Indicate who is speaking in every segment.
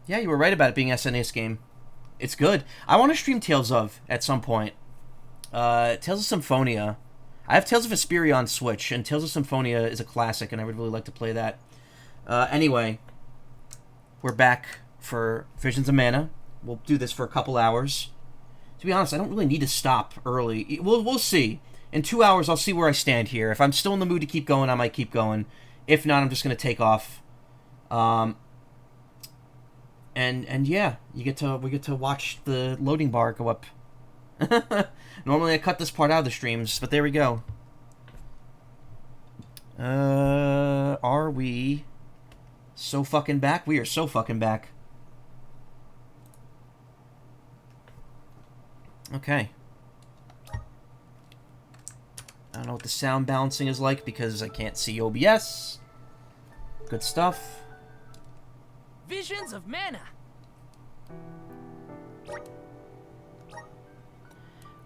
Speaker 1: Yeah, you were right about it being an SNES game. It's good. I want to stream Tales of at some point. Tales of Symphonia. I have Tales of Vesperia on Switch, and Tales of Symphonia is a classic, and I would really like to play that. Anyway, we're back for Visions of Mana. We'll do this for a couple hours. To be honest, I don't really need to stop early. We'll see. In 2 hours, I'll see where I stand here. If I'm still in the mood to keep going, I might keep going. If not, I'm just going to take off. And yeah, we get to watch the loading bar go up. Normally I cut this part out of the streams, but there we go. Are we so fucking back? We are so fucking back. Okay. I don't know what the sound balancing is like because I can't see OBS. Good stuff.
Speaker 2: Visions of Mana.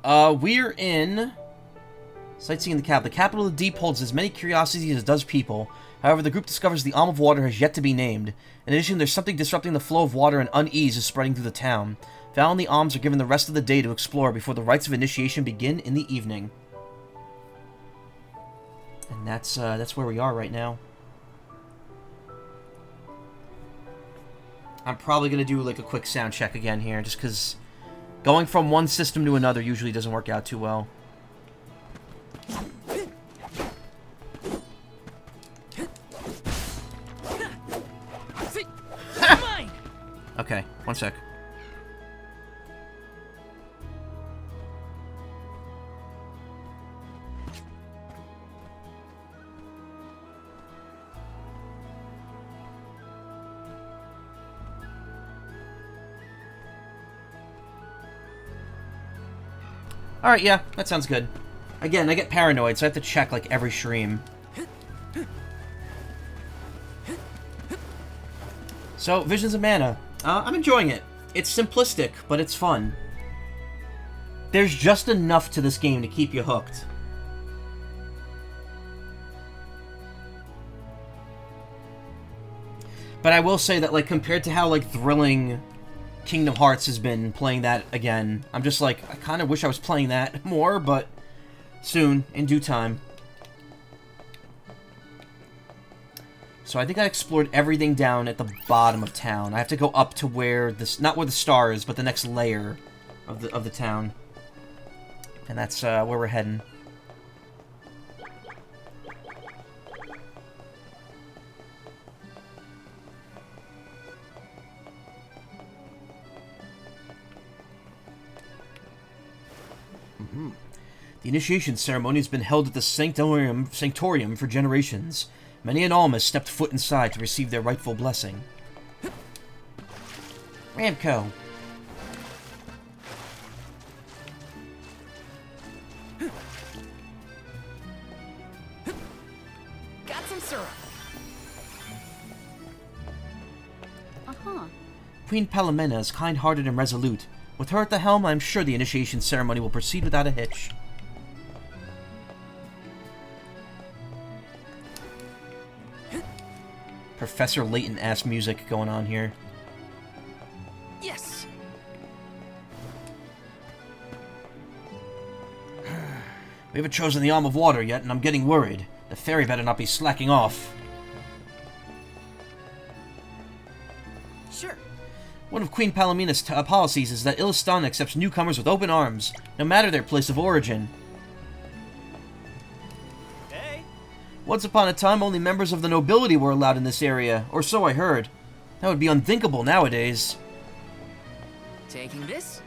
Speaker 1: We're in sightseeing the capital. The capital of the deep holds as many curiosities as it does people. However, the group discovers the Alm of Water has yet to be named. In addition, there's something disrupting the flow of water and unease is spreading through the town. Val and the Alms are given the rest of the day to explore before the rites of initiation begin in the evening. And that's where we are right now. I'm probably going to do like a quick sound check again here, just because going from one system to another usually doesn't work out too well. Okay, one sec. Alright, yeah, that sounds good. Again, I get paranoid, so I have to check, like, every stream. So, Visions of Mana. I'm enjoying it. It's simplistic, but it's fun. There's just enough to this game to keep you hooked. But I will say that, like, compared to how, like, thrilling Kingdom Hearts has been playing that again, I'm just like, I kind of wish I was playing that more, but soon, in due time. So I think I explored everything down at the bottom of town. I have to go up to where this, not where the star is, but the next layer of the town. And that's where we're heading. The initiation ceremony has been held at the Sanctorium for generations. Many an alm has stepped foot inside to receive their rightful blessing. Ramco.
Speaker 2: Got some syrup.
Speaker 1: Queen Palomena is kind-hearted and resolute. With her at the helm, I am sure the initiation ceremony will proceed without a hitch. Professor Layton-ass music going on here.
Speaker 2: Yes.
Speaker 1: We haven't chosen the Alm of Water yet, and I'm getting worried. The fairy better not be slacking off.
Speaker 2: Sure.
Speaker 1: One of Queen Palomena's policies is that Illustan accepts newcomers with open arms, no matter their place of origin. Once upon a time, only members of the nobility were allowed in this area, or so I heard. That would be unthinkable nowadays.
Speaker 2: Taking this?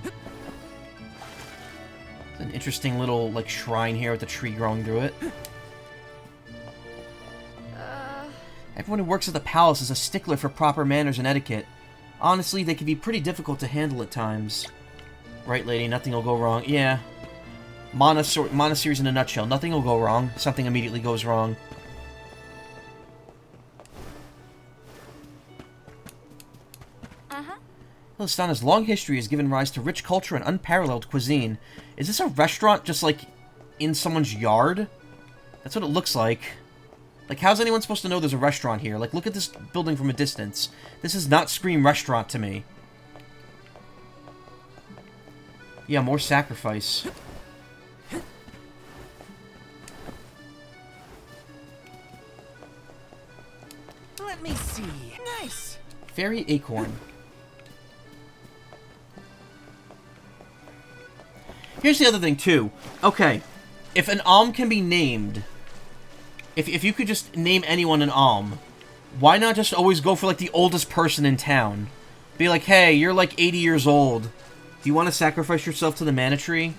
Speaker 1: It's an interesting little, like, shrine here with a tree growing through it. Everyone who works at the palace is a stickler for proper manners and etiquette. Honestly, they can be pretty difficult to handle at times. Right, lady, nothing will go wrong. Yeah. Monasteries in a nutshell. Nothing will go wrong. Something immediately goes wrong. Ilustana's long history has given rise to rich culture and unparalleled cuisine. Is this a restaurant just, like, in someone's yard? That's what it looks like. Like, how's anyone supposed to know there's a restaurant here? Like, look at this building from a distance. This does not scream restaurant to me. Yeah, more sacrifice.
Speaker 2: Let me see. Nice.
Speaker 1: Fairy acorn. Here's the other thing, too. Okay, if an alm can be named... If you could just name anyone an alm, why not just always go for, like, the oldest person in town? Be like, hey, you're, like, 80 years old. Do you want to sacrifice yourself to the mana tree?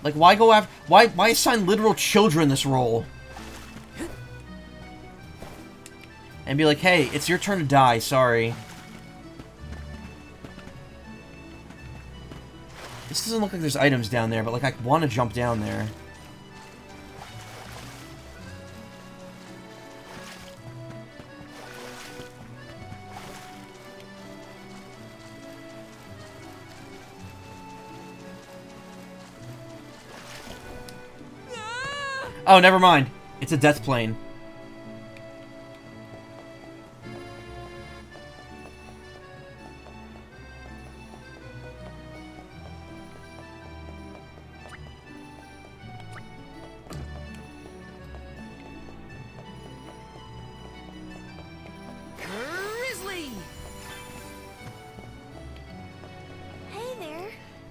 Speaker 1: Like, why go after... Why assign literal children this role? And be like, hey, it's your turn to die, sorry. This doesn't look like there's items down there, but, like, I want to jump down there. Oh, never mind. It's a death plane.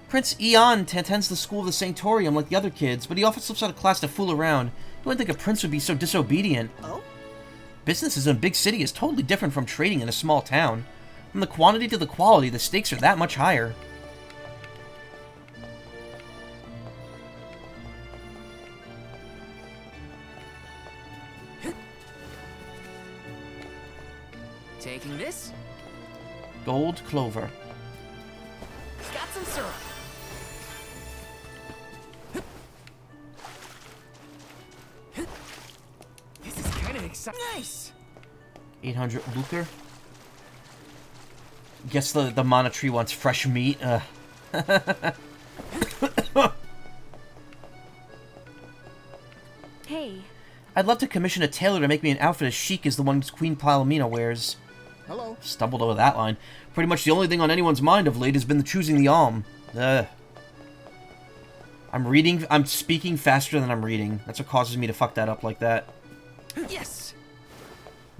Speaker 1: Prince Eon attends the school of the Sanctorium like the other kids, but he often slips out of class to fool around. You wouldn't think a prince would be so disobedient.
Speaker 2: Oh?
Speaker 1: Business in a big city is totally different from trading in a small town. From the quantity to the quality, the stakes are that much higher.
Speaker 2: Taking this?
Speaker 1: Gold clover.
Speaker 2: Got some syrup. This is kind of exciting. Nice.
Speaker 1: 800 lucre. Guess the mana tree wants fresh meat.
Speaker 3: Hey.
Speaker 1: I'd love to commission a tailor to make me an outfit as chic as the one Queen Palomina wears.
Speaker 4: Hello.
Speaker 1: Stumbled over that line. Pretty much the only thing on anyone's mind of late has been choosing the alm. I'm speaking faster than I'm reading. That's what causes me to fuck that up like that.
Speaker 2: Yes.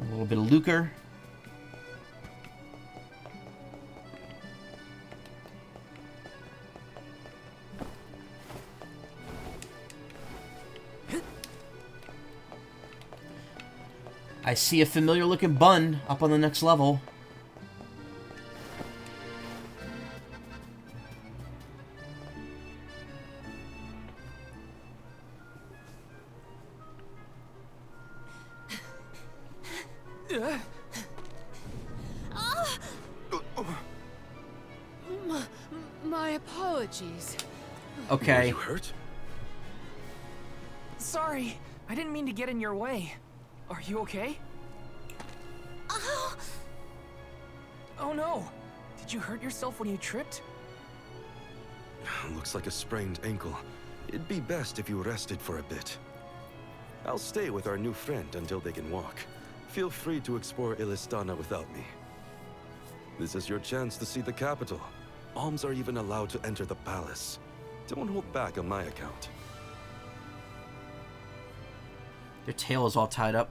Speaker 1: A little bit of lucre. I see a familiar looking bun up on the next level.
Speaker 2: My apologies.
Speaker 1: Okay.
Speaker 4: Are you hurt?
Speaker 2: Sorry, I didn't mean to get in your way. Are you okay? Oh no! Did you hurt yourself when you tripped?
Speaker 4: Looks like a sprained ankle. It'd be best if you rested for a bit. I'll stay with our new friend until they can walk. Feel free to explore Illistana without me. This is your chance to see the capital. Alms are even allowed to enter the palace. Don't hold back on my account.
Speaker 1: Your tail is all tied up.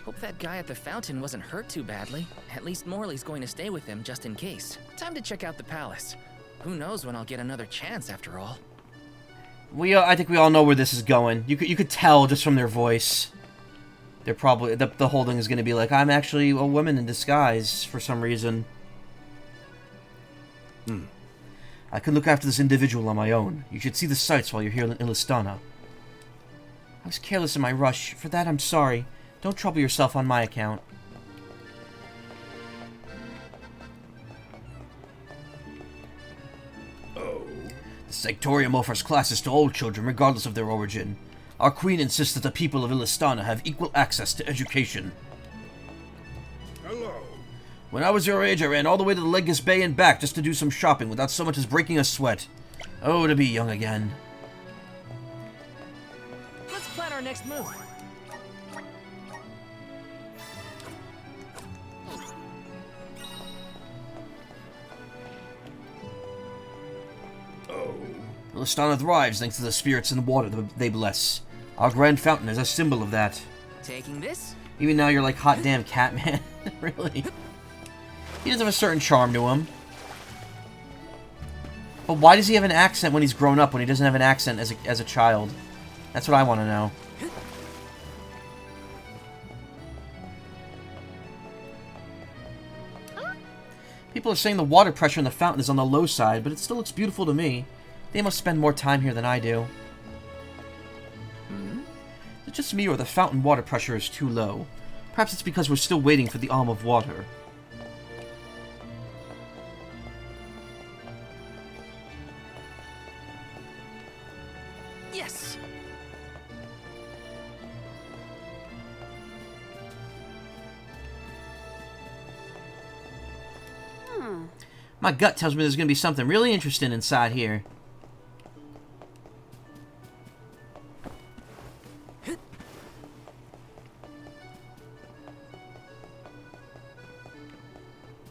Speaker 5: Hope that guy at the fountain wasn't hurt too badly. At least Morley's going to stay with him just in case. Time to check out the palace. Who knows when I'll get another chance after all.
Speaker 1: I think we all know where this is going. You could tell just from their voice. They're probably the whole thing is going to be like, I'm actually a woman in disguise for some reason. I can look after this individual on my own. You should see the sights while you're here in Illistana. I was careless in my rush. For that, I'm sorry. Don't trouble yourself on my account.
Speaker 4: Oh.
Speaker 1: The Sanctorium offers classes to all children, regardless of their origin. Our queen insists that the people of Illistana have equal access to education.
Speaker 4: Hello.
Speaker 1: When I was your age, I ran all the way to the Legas Bay and back just to do some shopping without so much as breaking a sweat. Oh, to be young again.
Speaker 2: Let's plan our next move.
Speaker 1: Illistana thrives thanks to the spirits in the water that they bless. Our grand fountain is a symbol of that.
Speaker 5: Taking this?
Speaker 1: Even now you're like, hot damn Catman. Really? He does have a certain charm to him. But why does he have an accent when he's grown up when he doesn't have an accent as a child? That's what I want to know. People are saying the water pressure in the fountain is on the low side, but it still looks beautiful to me. They must spend more time here than I do. Is it just me or the fountain water pressure is too low? Perhaps it's because we're still waiting for the arm of water.
Speaker 5: Yes!
Speaker 1: My gut tells me there's going to be something really interesting inside here.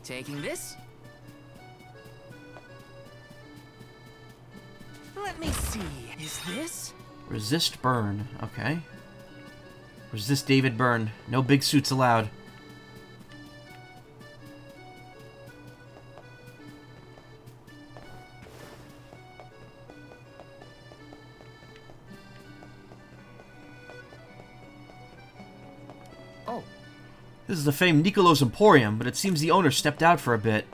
Speaker 5: Taking this? Let me see. Is this?
Speaker 1: Resist burn. Okay. Resist David burn. No big suits allowed. This is the famed Nicolo's Emporium, but it seems the owner stepped out for a bit.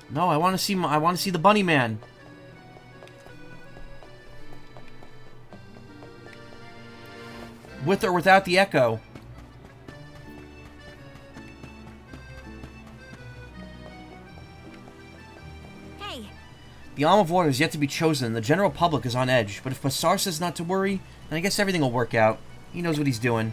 Speaker 1: No, I want to see the Bunny Man. With or without the echo.
Speaker 3: Hey.
Speaker 1: The Arm of Water is yet to be chosen, and the general public is on edge. But if Passar says not to worry, then I guess everything will work out. He knows what he's doing.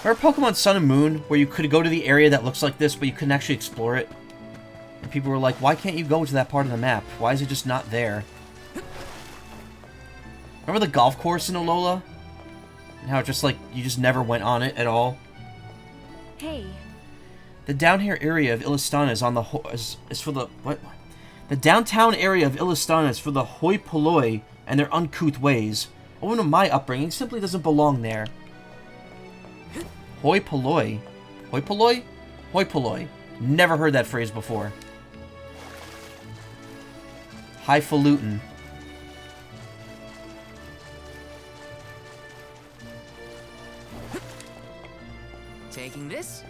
Speaker 1: Remember Pokemon Sun and Moon, where you could go to the area that looks like this, but you couldn't actually explore it? And people were like, why can't you go to that part of the map? Why is it just not there? Remember the golf course in Alola? And how it just, like, you just never went on it at all?
Speaker 3: Hey.
Speaker 1: The down here area of Illistana is on the is for the what? The downtown area of Illistana is for the hoi polloi and their uncouth ways. A woman of my upbringing simply doesn't belong there. Hoi polloi, hoi polloi, hoi polloi. Never heard that phrase before. Highfalutin.
Speaker 5: Taking this?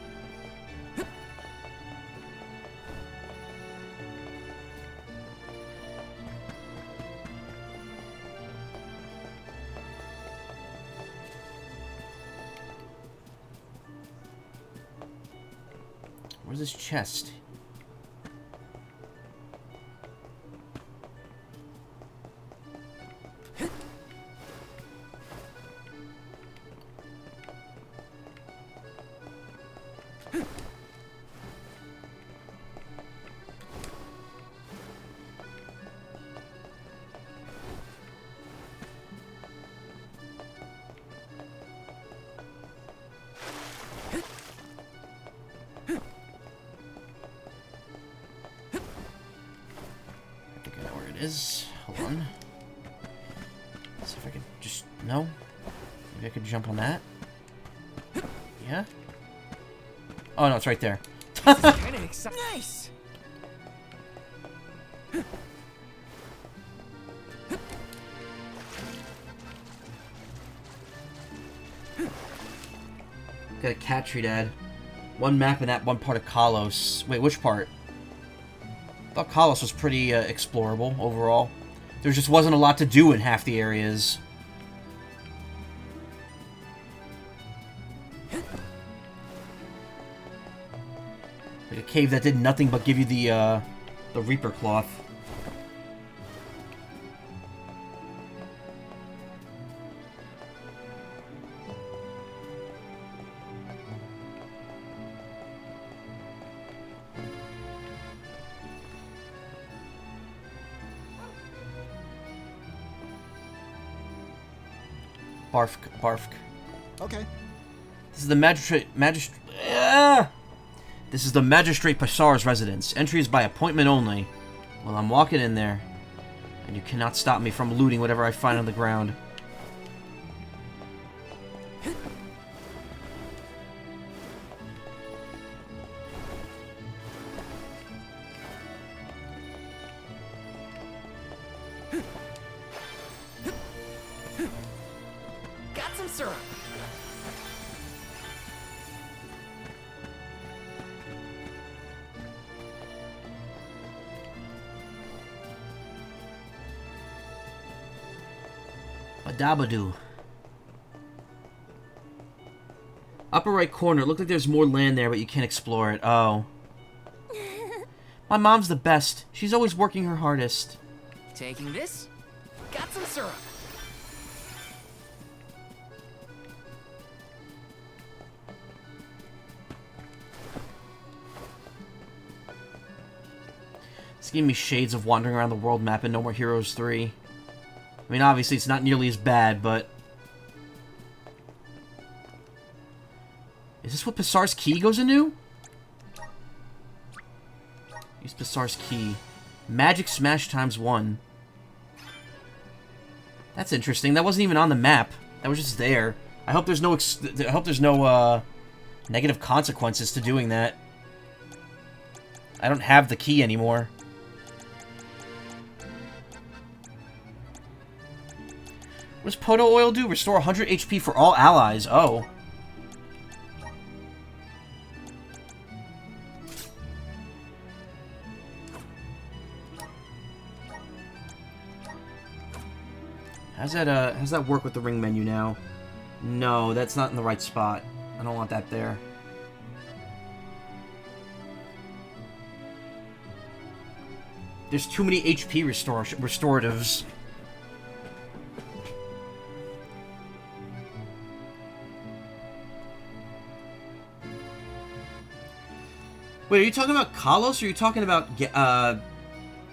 Speaker 1: Where's his chest? Hold on. Let's see if I can just... No? Maybe I could jump on that? Yeah? Oh, no, it's right there.
Speaker 2: Kinda exciting.
Speaker 5: Nice!
Speaker 1: Got a cat tree, Dad. One map in that one part of Kalos. Wait, which part? I thought Kalos was pretty explorable overall. There just wasn't a lot to do in half the areas. Like a cave that did nothing but give you the The Reaper Cloth. Barfk, barfk.
Speaker 6: Okay.
Speaker 1: This is the This is the Magistrate Passar's residence. Entry is by appointment only. Well, I'm walking in there, and you cannot stop me from looting whatever I find on the ground.
Speaker 2: Got some syrup.
Speaker 1: Badabadoo. Upper right corner. It looked like there's more land there, but you can't explore it. Oh. My mom's the best. She's always working her hardest.
Speaker 2: Taking this. Got some syrup.
Speaker 1: It's giving me shades of Wandering Around the World map in No More Heroes 3. I mean, obviously, it's not nearly as bad, but... Is this what Passar's key goes into? Use Passar's key. Magic Smash ×1. That's interesting. That wasn't even on the map. That was just there. I hope there's no negative consequences to doing that. I don't have the key anymore. What does Poto Oil do? Restore 100 HP for all allies. Oh. How's that work with the ring menu now? No, that's not in the right spot. I don't want that there. There's too many HP restoratives. Wait, are you talking about Kalos, or are you talking about Paldea?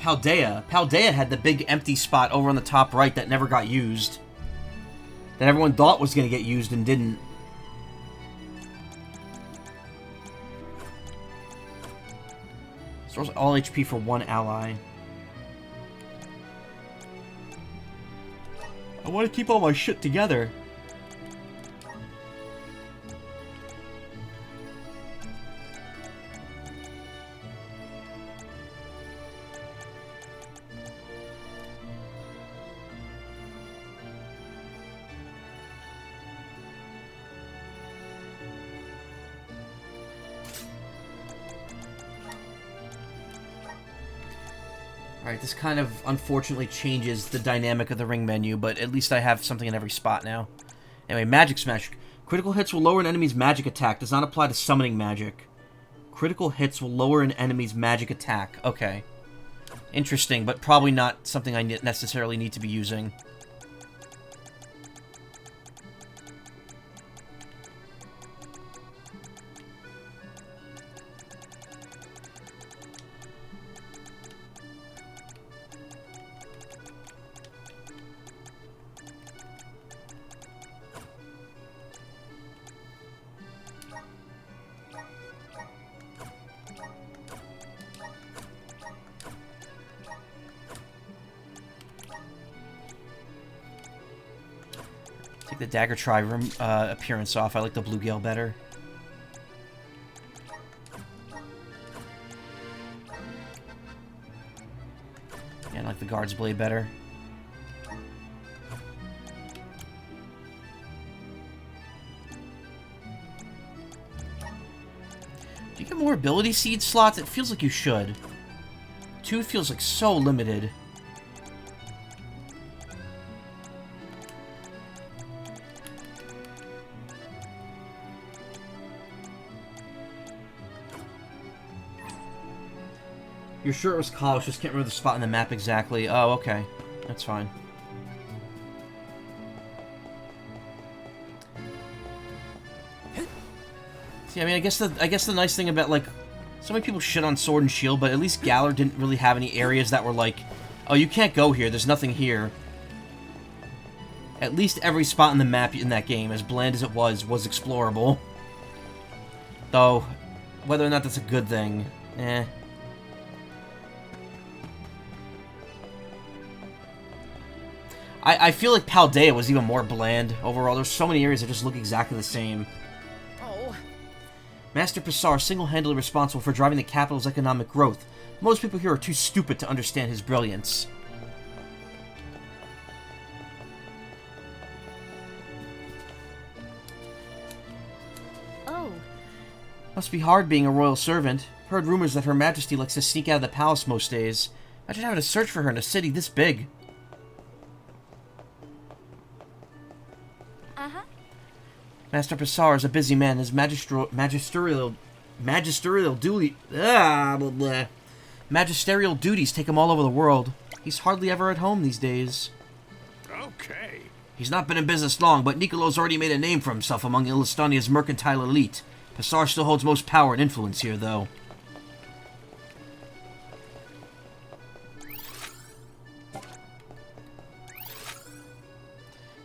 Speaker 1: Paldea had the big empty spot over on the top right that never got used. That everyone thought was going to get used and didn't. Stores all HP for one ally. I want to keep all my shit together. Alright, this kind of unfortunately changes the dynamic of the ring menu, but at least I have something in every spot now. Anyway, Magic Smash. Critical hits will lower an enemy's magic attack. Does not apply to summoning magic. Critical hits will lower an enemy's magic attack. Okay. Interesting, but probably not something I necessarily need to be using. Take the Dagger Tri-Room appearance off. I like the Bluegale better. Yeah, I like the Guard's Blade better. Do you get more ability seed slots? It feels like you should. 2 feels like so limited. You're sure it was college, just can't remember the spot on the map exactly. Oh, okay. That's fine. See, I mean, I guess the nice thing about, like, so many people shit on Sword and Shield, but at least Galar didn't really have any areas that were like, oh, you can't go here, there's nothing here. At least every spot on the map in that game, as bland as it was explorable. Though, whether or not that's a good thing, eh. I feel like Paldea was even more bland overall. There's so many areas that just look exactly the same.
Speaker 5: Oh.
Speaker 1: Master Passar, single-handedly responsible for driving the capital's economic growth. Most people here are too stupid to understand his brilliance.
Speaker 3: Oh.
Speaker 1: Must be hard being a royal servant. Heard rumors that Her Majesty likes to sneak out of the palace most days. Imagine having to search for her in a city this big. Master Passar is a busy man. His magisterial duties take him all over the world. He's hardly ever at home these days.
Speaker 6: Okay.
Speaker 1: He's not been in business long, but Nicolo's already made a name for himself among Illistania's mercantile elite. Passar still holds most power and influence here, though.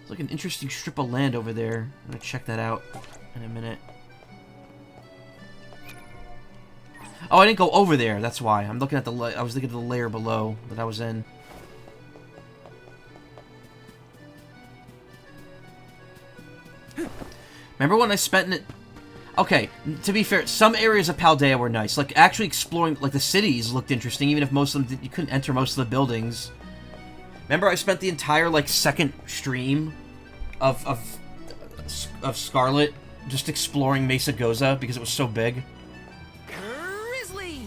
Speaker 1: It's like an interesting strip of land over there. I'm gonna check that out in a minute. Oh, I didn't go over there. That's why. I'm looking at the. I was looking at the layer below that I was in. Remember when I spent it? Okay, to be fair, some areas of Paldea were nice. Like actually exploring, like the cities looked interesting, even if most of them you couldn't enter most of the buildings. Remember, I spent the entire, like, second stream of Scarlet just exploring Mesa Goza because it was so big?
Speaker 5: Grizzly!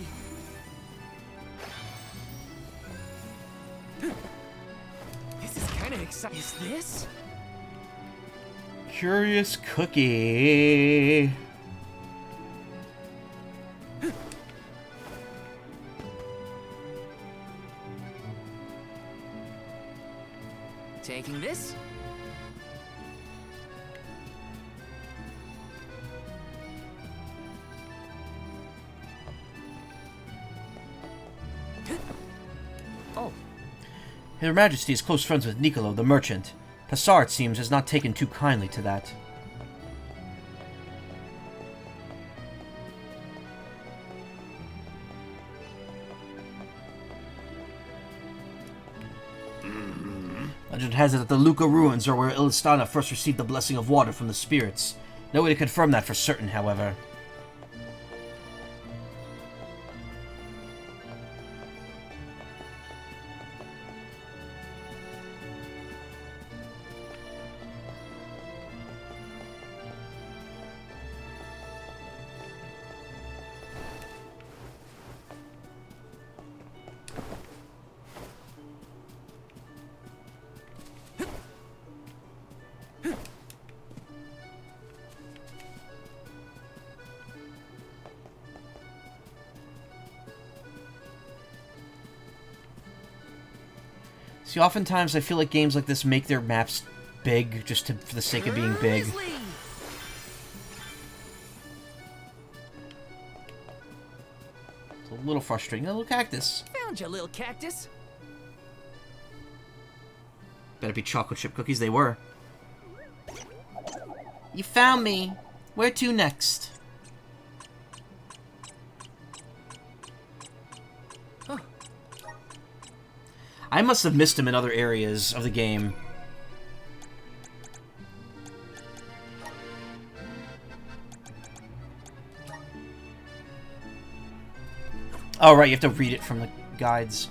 Speaker 2: This is kind of exciting. Is this?
Speaker 1: Curious Cookie.
Speaker 5: Taking this?
Speaker 2: Oh.
Speaker 1: Her Majesty is close friends with Nicolo, the merchant. Passar, it seems, has not taken too kindly to that. Legend has it that the Luca ruins are where Illistana first received the blessing of water from the spirits. No way to confirm that for certain, however. See, oftentimes I feel like games like this make their maps big just for the sake of being big.
Speaker 5: Grizzly!
Speaker 1: It's a little frustrating. A little cactus.
Speaker 5: Found you, little cactus.
Speaker 1: Better be chocolate chip cookies. They were. You found me. Where to next? I must have missed him in other areas of the game. Oh, right, you have to read it from the guides.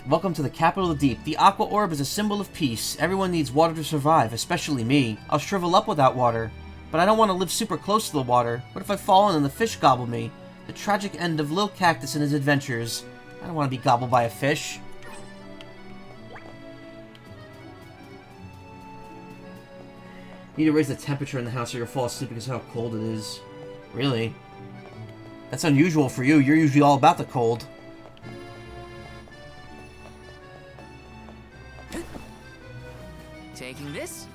Speaker 1: Welcome to the capital of the deep. The Aqua Orb is a symbol of peace. Everyone needs water to survive, especially me. I'll shrivel up without water. But I don't want to live super close to the water. What if I fall in and the fish gobble me? The tragic end of Lil Cactus and his adventures. I don't want to be gobbled by a fish. Need to raise the temperature in the house or you'll fall asleep because of how cold it is. Really? That's unusual for you. You're usually all about the cold.
Speaker 5: Taking this?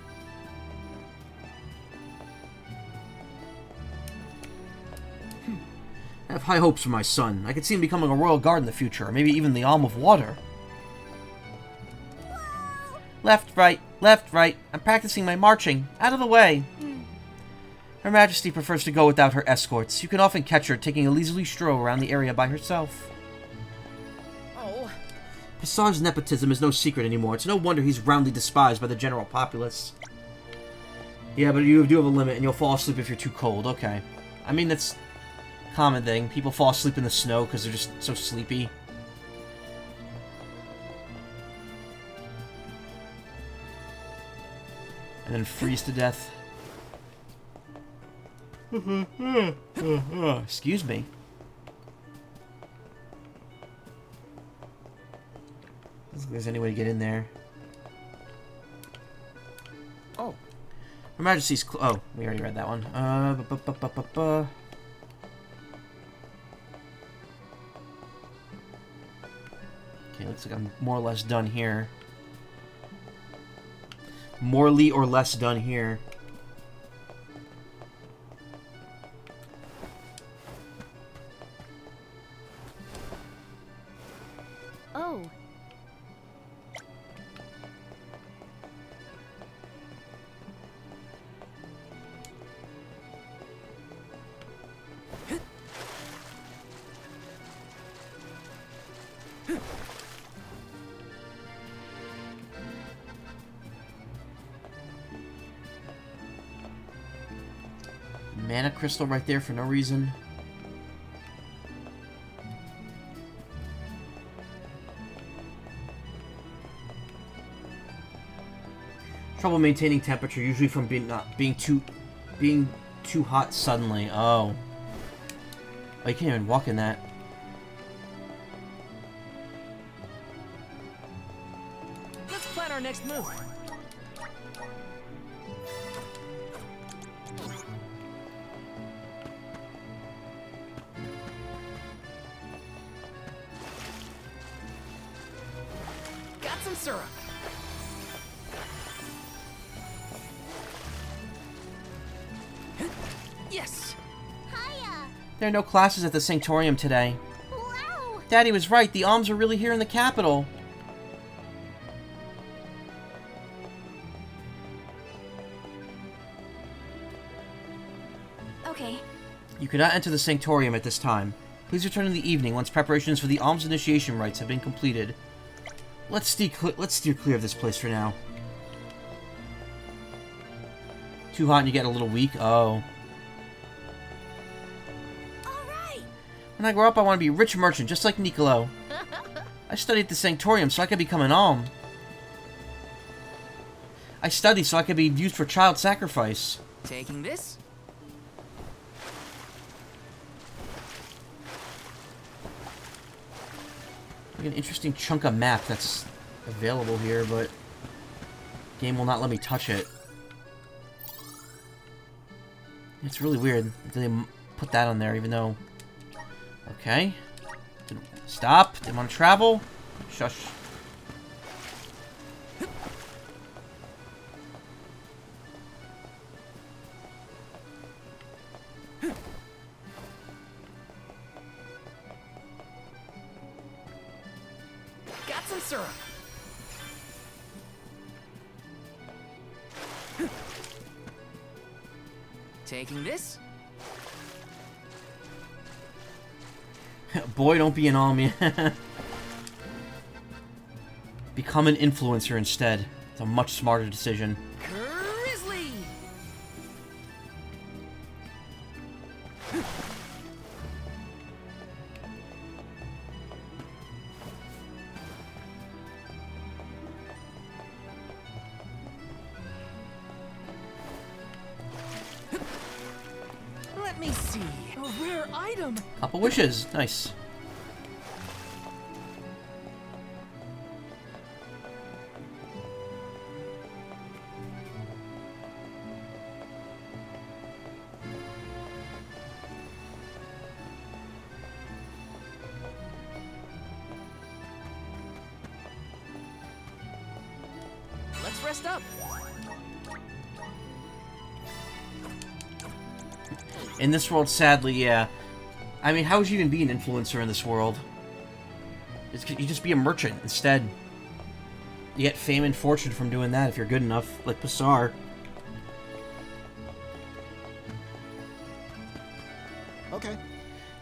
Speaker 1: I have high hopes for my son. I could see him becoming a royal guard in the future, or maybe even the Alm of Water. Left, right. I'm practicing my marching. Out of the way. Her Majesty prefers to go without her escorts. You can often catch her taking a leisurely stroll around the area by herself.
Speaker 5: Oh.
Speaker 1: Passar's nepotism is no secret anymore. It's no wonder he's roundly despised by the general populace. Yeah, but you do have a limit, and you'll fall asleep if you're too cold. Okay. I mean, that's a common thing. People fall asleep in the snow because they're just so sleepy. And then freeze to death. Excuse me. Doesn't look like there's any way to get in there.
Speaker 5: Oh.
Speaker 1: Her Majesty's oh, we already read that one. Okay, looks like I'm more or less done here. Morely or less done here.
Speaker 3: Oh.
Speaker 1: Mana crystal right there for no reason. Trouble maintaining temperature, usually from being too hot suddenly. Oh. Oh, you can't even walk in that.
Speaker 2: Let's plan our next move. Got some syrup. Yes.
Speaker 3: Hiya.
Speaker 1: There are no classes at the Sanctorium today.
Speaker 3: Wow.
Speaker 1: Daddy was right, the alms are really here in the capital.
Speaker 3: Okay.
Speaker 1: You cannot enter the Sanctorium at this time. Please return in the evening once preparations for the alms initiation rites have been completed. Let's steer clear of this place for now. Too hot and you get a little weak? Oh.
Speaker 3: Alright.
Speaker 1: When I grow up, I want to be a rich merchant, just like Niccolo. I studied at the Sanctorium so I could become an alm. I studied so I could be used for child sacrifice.
Speaker 5: Taking this?
Speaker 1: Like an interesting chunk of map that's available here, but game will not let me touch it. It's really weird that they put that on there, even though... Okay. Stop. Didn't want to travel. Shush.
Speaker 2: Got some syrup.
Speaker 5: Taking this?
Speaker 1: Boy, don't be an alm. Become an influencer instead. It's a much smarter decision.
Speaker 2: Grizzly. Let me see. A rare item.
Speaker 1: Couple wishes. Nice.
Speaker 5: rest up.
Speaker 1: In this world, sadly, yeah. I mean, how would you even be an influencer in this world? You just be a merchant instead. You get fame and fortune from doing that if you're good enough, like Passar.
Speaker 7: Okay.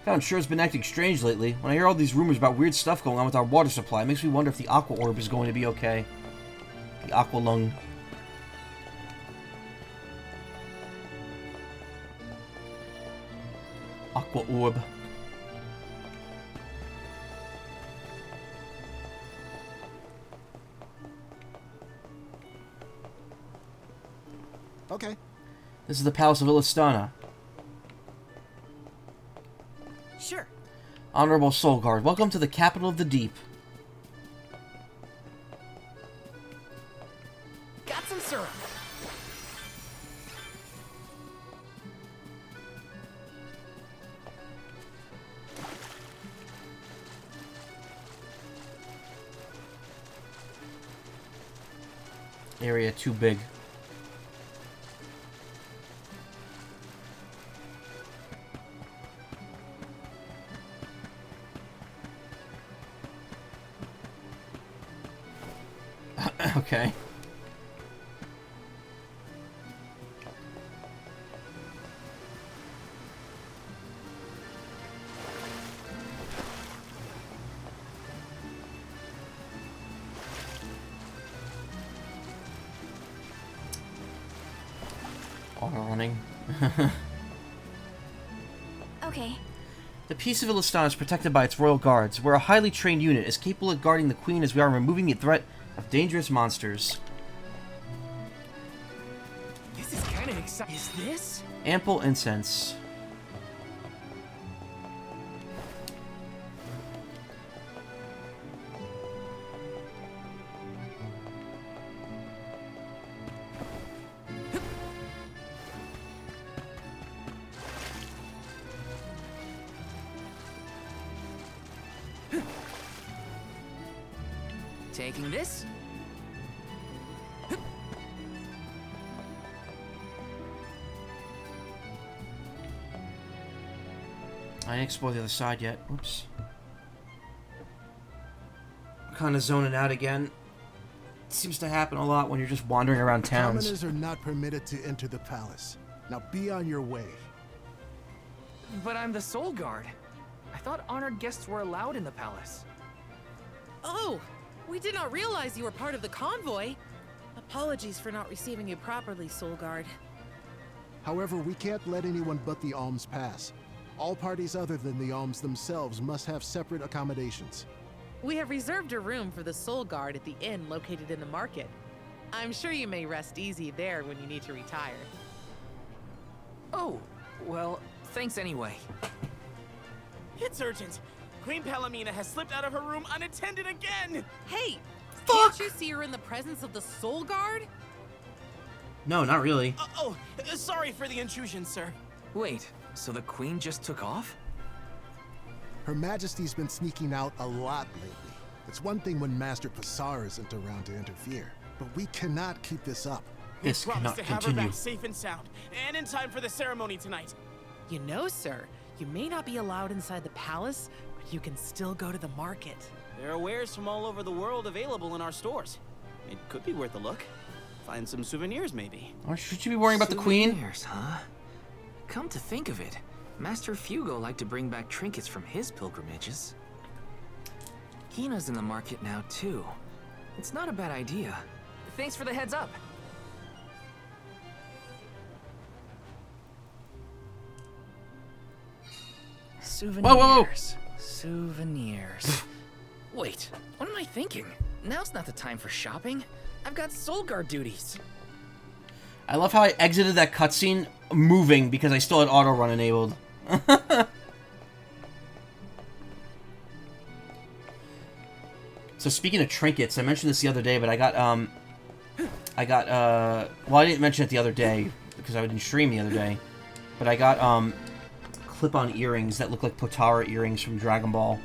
Speaker 1: Found sure has been acting strange lately. When I hear all these rumors about weird stuff going on with our water supply, it makes me wonder if the Aqua Orb is going to be okay. The Aqua Lung. Aqua Orb.
Speaker 7: Okay.
Speaker 1: This is the Palace of Illistana.
Speaker 2: Sure.
Speaker 1: Honorable Soul Guard, welcome to the capital of the deep.
Speaker 2: Got some syrup.
Speaker 1: Area too big. Okay. Auto running.
Speaker 3: Okay.
Speaker 1: The Peace of Illistana is protected by its royal guards. We're a highly trained unit, as capable of guarding the Queen as we are removing the threat of dangerous monsters.
Speaker 2: This is kind of exciting. Is this?
Speaker 1: Ample incense.
Speaker 5: Taking this?
Speaker 1: I didn't explore the other side yet. Oops. Kind of zoning out again. Seems to happen a lot when you're just wandering around towns.
Speaker 7: Commoners are not permitted to enter the palace. Now be on your way.
Speaker 2: But I'm the Soul Guard. I thought honored guests were allowed in the palace.
Speaker 8: Oh, we did not realize you were part of the convoy. Apologies for not receiving you properly, Soul Guard.
Speaker 7: However, we can't let anyone but the alms pass. All parties other than the alms themselves must have separate accommodations.
Speaker 8: We have reserved a room for the Soul Guard at the inn located in the market. I'm sure you may rest easy there when you need to retire.
Speaker 2: Oh, well, thanks anyway.
Speaker 9: It's urgent. Queen Palomina has slipped out of her room unattended again!
Speaker 8: Hey! Can't you see you're in the presence of the Soul Guard?
Speaker 1: No, not really.
Speaker 9: Sorry for the intrusion, sir.
Speaker 2: Wait, so the Queen just took off?
Speaker 7: Her Majesty's been sneaking out a lot lately. It's one thing when Master Passar isn't around to interfere, but we cannot keep this up.
Speaker 1: This
Speaker 9: Promise
Speaker 1: cannot
Speaker 9: to have her
Speaker 1: continue.
Speaker 9: back safe and sound, and in time for the ceremony tonight.
Speaker 8: You know, sir, you may not be allowed inside the palace, but you can still go to the market.
Speaker 9: There are wares from all over the world available in our stores. It could be worth a look. Find some souvenirs, maybe.
Speaker 1: Or should you be worrying about the Queen?
Speaker 5: Souvenirs, huh? Come to think of it, Master Fugo liked to bring back trinkets from his pilgrimages. Hina's in the market now, too. It's not a bad idea.
Speaker 2: Thanks for the heads up.
Speaker 5: Souvenirs.
Speaker 1: Whoa.
Speaker 5: Souvenirs. Wait, what am I thinking? Now's not the time for shopping. I've got Soul Guard duties.
Speaker 1: I love how I exited that cutscene moving because I still had auto run enabled. So speaking of trinkets, I mentioned this the other day, but I got well, I didn't mention it the other day because I didn't stream the other day, but I got clip-on earrings that look like Potara earrings from Dragon Ball,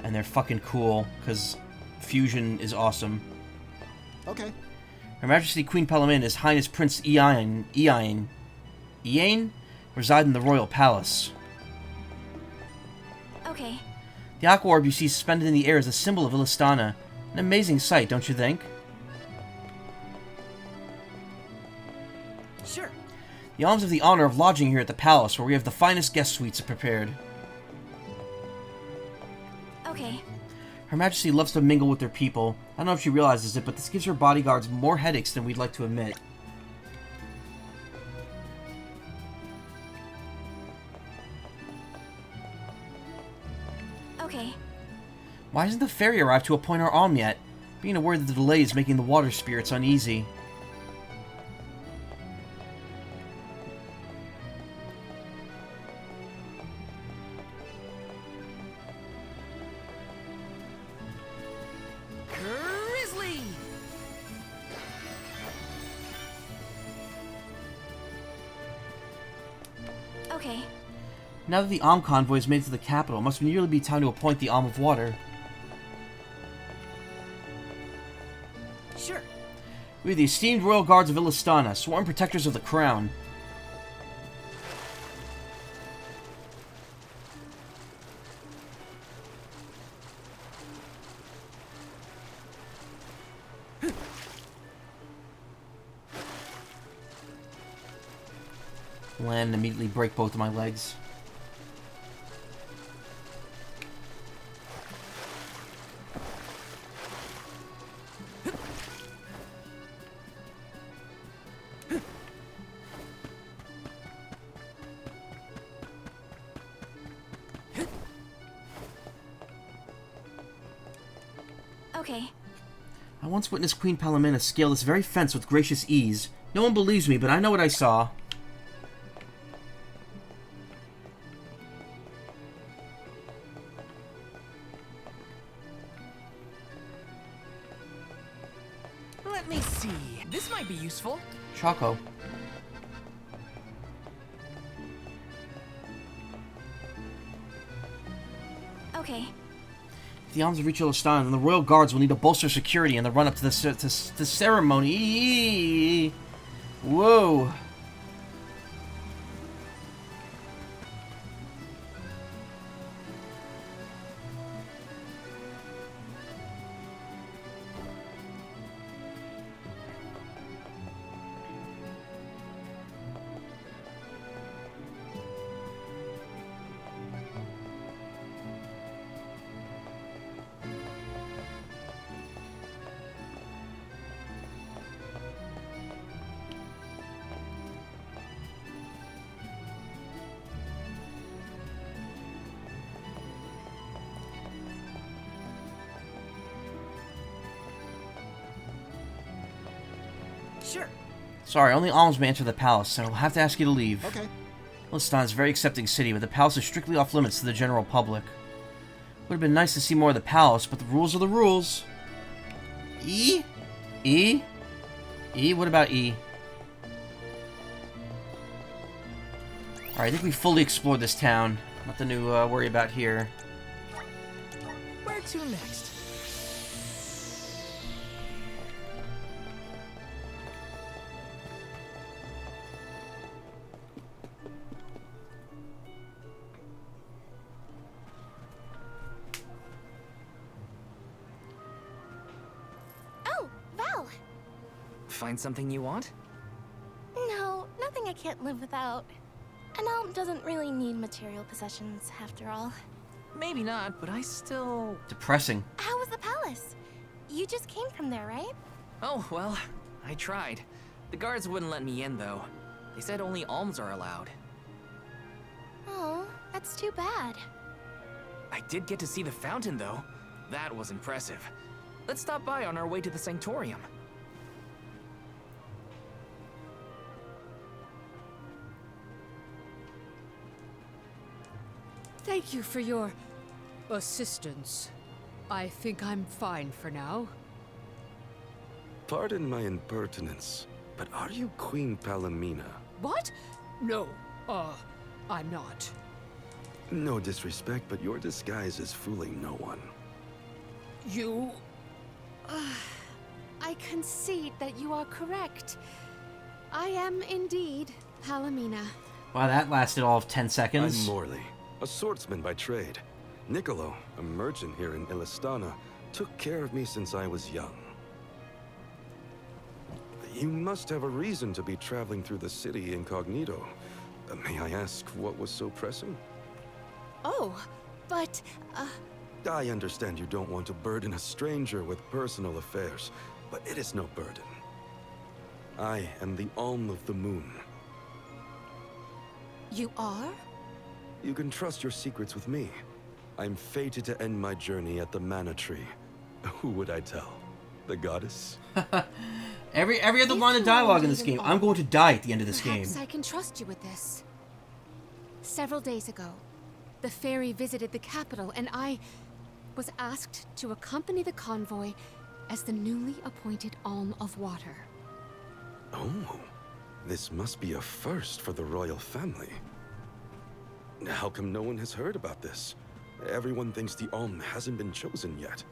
Speaker 1: and they're fucking cool because fusion is awesome.
Speaker 7: Okay.
Speaker 1: Her Majesty Queen Palomina and His Highness Prince Ian reside in the royal palace.
Speaker 3: Okay.
Speaker 1: The aqua orb you see suspended in the air is a symbol of Illistana. An amazing sight, don't you think?
Speaker 5: Sure.
Speaker 1: The alms have the honor of lodging here at the palace, where we have the finest guest suites prepared.
Speaker 3: Okay.
Speaker 1: Her Majesty loves to mingle with her people. I don't know if she realizes it, but this gives her bodyguards more headaches than we'd like to admit.
Speaker 3: Okay.
Speaker 1: Why hasn't the ferry arrived to appoint our alm yet? Being aware that the delay is making the water spirits uneasy.
Speaker 5: Grizzly!
Speaker 3: Okay.
Speaker 1: Now that the alm convoy has made it to the capital, it must nearly be time to appoint the alm of water.
Speaker 5: Sure.
Speaker 1: We are the esteemed royal guards of Illistana, sworn protectors of the crown. Land and immediately break both of my legs.
Speaker 3: Okay.
Speaker 1: I once witnessed Queen Palomina scale this very fence with gracious ease. No one believes me, but I know what I saw.
Speaker 5: Let me see. This might be useful.
Speaker 1: Choco.
Speaker 3: Okay.
Speaker 1: If the alms reach Illistana, then the royal guards will need to bolster security in the run-up to the ceremony. Whoa.
Speaker 5: Sure.
Speaker 1: Sorry, only alms may enter the palace, and I will have to ask you to leave.
Speaker 7: Okay.
Speaker 1: Illistana is a very accepting city, but the palace is strictly off limits to the general public. Would have been nice to see more of the palace, but the rules are the rules. E? E? E? What about E? Alright, I think we fully explored this town. Nothing to worry about here.
Speaker 5: Where to next?
Speaker 3: Oh, Val!
Speaker 5: Find something you want?
Speaker 3: No, nothing I can't live without. An alm doesn't really need material possessions, after all.
Speaker 5: Maybe not, but I still...
Speaker 1: Depressing.
Speaker 3: How was the palace? You just came from there, right?
Speaker 5: Oh, well, I tried. The guards wouldn't let me in, though. They said only alms are allowed.
Speaker 3: Oh, that's too bad.
Speaker 5: I did get to see the fountain, though. That was impressive. Let's stop by on our way to the Sanctorium.
Speaker 10: Thank you for your assistance. I think I'm fine for now.
Speaker 4: Pardon my impertinence, but are you Queen Palomina?
Speaker 10: What? No, I'm not.
Speaker 4: No disrespect, but your disguise is fooling no one.
Speaker 10: You... I concede that you are correct. I am indeed Palomina.
Speaker 1: Wow, that lasted all of 10 seconds.
Speaker 4: I'm Morley, a swordsman by trade. Niccolo, a merchant here in Illistana, took care of me since I was young. You must have a reason to be traveling through the city incognito. May I ask what was so pressing?
Speaker 10: Oh, but,
Speaker 4: I understand you don't want to burden a stranger with personal affairs, but it is no burden. I am the Alm of the Moon.
Speaker 10: You are?
Speaker 4: You can trust your secrets with me. I'm fated to end my journey at the Mana Tree. Who would I tell? The goddess?
Speaker 1: Every other line of dialogue in this game. I'm going to die at the end of this game.
Speaker 10: Perhaps I can trust you with this. Several days ago, the ferry visited the capital, and I was asked to accompany the convoy as the newly appointed Alm of Water.
Speaker 4: Oh, this must be a first for the royal family. How come no one has heard about this? Everyone thinks the Alm hasn't been chosen yet.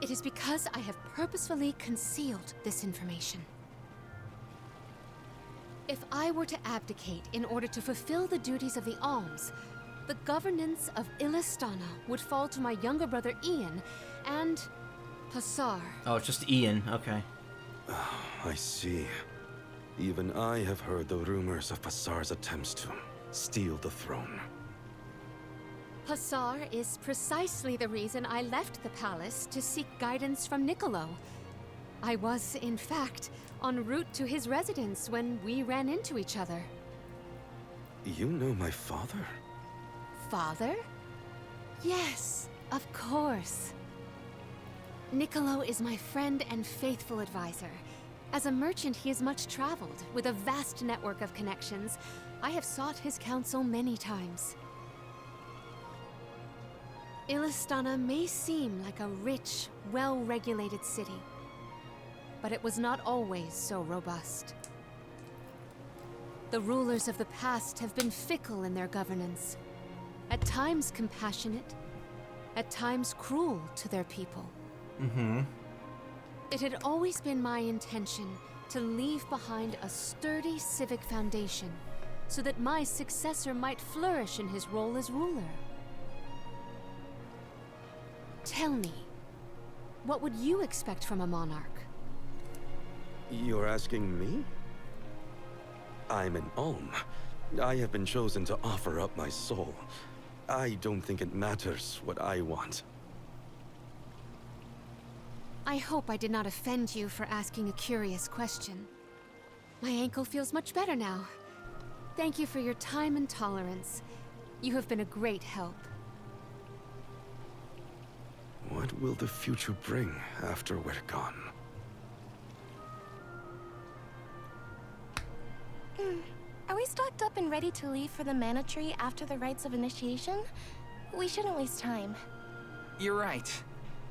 Speaker 10: It is because I have purposefully concealed this information. If I were to abdicate in order to fulfill the duties of the Alms, the governance of Illistana would fall to my younger brother Ian and Passar.
Speaker 1: Oh, it's just Ian. Okay.
Speaker 4: I see. Even I have heard the rumors of Passar's attempts to steal the throne.
Speaker 10: Passar is precisely the reason I left the palace to seek guidance from Niccolo. I was, in fact, en route to his residence when we ran into each other.
Speaker 4: You know my father?
Speaker 10: Father? Yes, of course. Niccolo is my friend and faithful advisor. As a merchant, he is much traveled, with a vast network of connections. I have sought his counsel many times. Illistana may seem like a rich, well-regulated city, but it was not always so robust. The rulers of the past have been fickle in their governance, at times compassionate, at times cruel to their people. It had always been my intention to leave behind a sturdy civic foundation so that my successor might flourish in his role as ruler. Tell me, what would you expect from a monarch?
Speaker 4: You're asking me? I'm an Alm. I have been chosen to offer up my soul. I don't think it matters what I want.
Speaker 10: I hope I did not offend you for asking a curious question. My ankle feels much better now. Thank you for your time and tolerance. You have been a great help.
Speaker 4: What will the future bring after we're gone?
Speaker 3: Are we stocked up and ready to leave for the Mana Tree after the rites of initiation? We shouldn't waste time.
Speaker 2: You're right.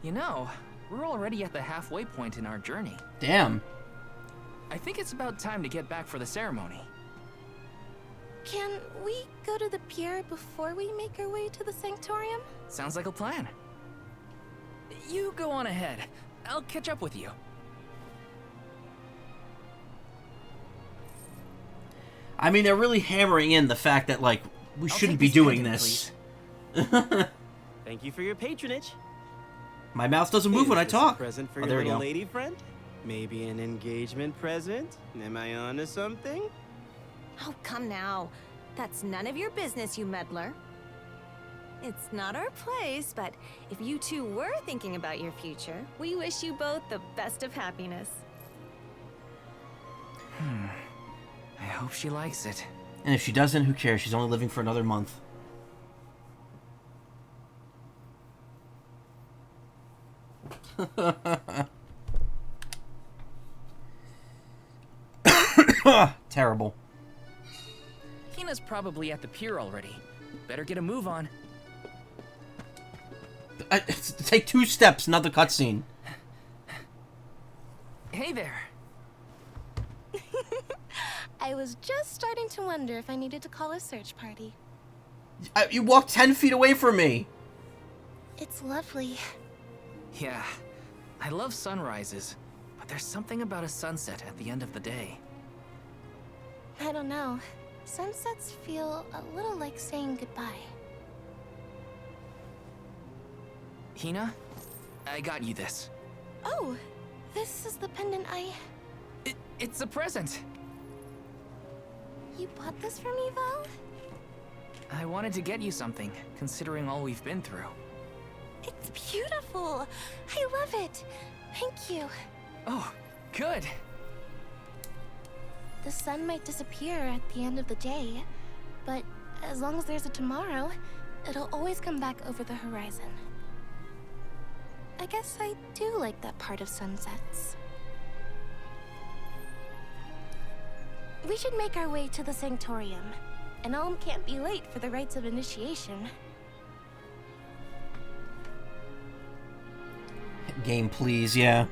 Speaker 2: You know, we're already at the halfway point in our journey.
Speaker 1: Damn.
Speaker 2: I think it's about time to get back for the ceremony.
Speaker 3: Can we go to the pier before we make our way to the Sanctorium?
Speaker 2: Sounds like a plan. You go on ahead. I'll catch up with you.
Speaker 1: I mean, they're really hammering in the fact that, like, we shouldn't be doing this.
Speaker 9: Thank you for your patronage.
Speaker 1: My mouth doesn't move when I
Speaker 9: Is this a
Speaker 1: talk.
Speaker 9: present for
Speaker 1: Oh,
Speaker 9: your
Speaker 1: there we
Speaker 9: little
Speaker 1: go.
Speaker 9: lady friend? Maybe an engagement present? Am I onto something?
Speaker 11: Oh, come now. That's none of your business, you meddler. It's not our place, but if you two were thinking about your future, we wish you both the best of happiness.
Speaker 2: I hope she likes it.
Speaker 1: And if she doesn't, who cares? She's only living for another month. Terrible.
Speaker 2: Hina's probably at the pier already. Better get a move on.
Speaker 1: Take 2 steps, not the cutscene.
Speaker 2: Hey there.
Speaker 3: I was just starting to wonder if I needed to call a search party.
Speaker 1: You walked 10 feet away from me.
Speaker 3: It's lovely.
Speaker 2: Yeah,
Speaker 5: I love sunrises, but there's something about a sunset at the end of the day.
Speaker 3: I don't know. Sunsets feel a little like saying goodbye.
Speaker 5: Hina, I got you this.
Speaker 3: Oh, this is the pendant
Speaker 5: It's a present.
Speaker 3: You bought this for me, Val?
Speaker 5: I wanted to get you something, considering all we've been through.
Speaker 3: It's beautiful. I love it. Thank you.
Speaker 5: Oh, good.
Speaker 3: The sun might disappear at the end of the day, but as long as there's a tomorrow, it'll always come back over the horizon. I guess I do like that part of sunsets. We should make our way to the Sanctorium. And Alm can't be late for the rites of initiation.
Speaker 1: Game, please, yeah.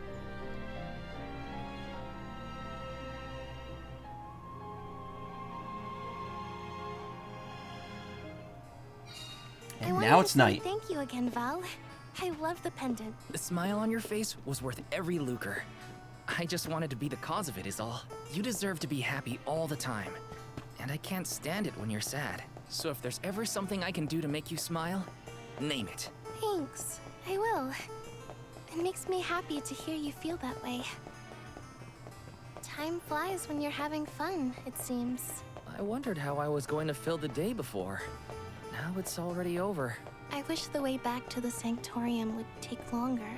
Speaker 1: And now it's night.
Speaker 3: Thank you again, Val. I love the pendant.
Speaker 5: The smile on your face was worth every lucre. I just wanted to be the cause of it is all. You deserve to be happy all the time. And I can't stand it when you're sad. So if there's ever something I can do to make you smile, name it.
Speaker 3: Thanks. I will. It makes me happy to hear you feel that way. Time flies when you're having fun, it seems.
Speaker 5: I wondered how I was going to fill the day before. Now it's already over.
Speaker 3: I wish the way back to the Sanctorium would take longer,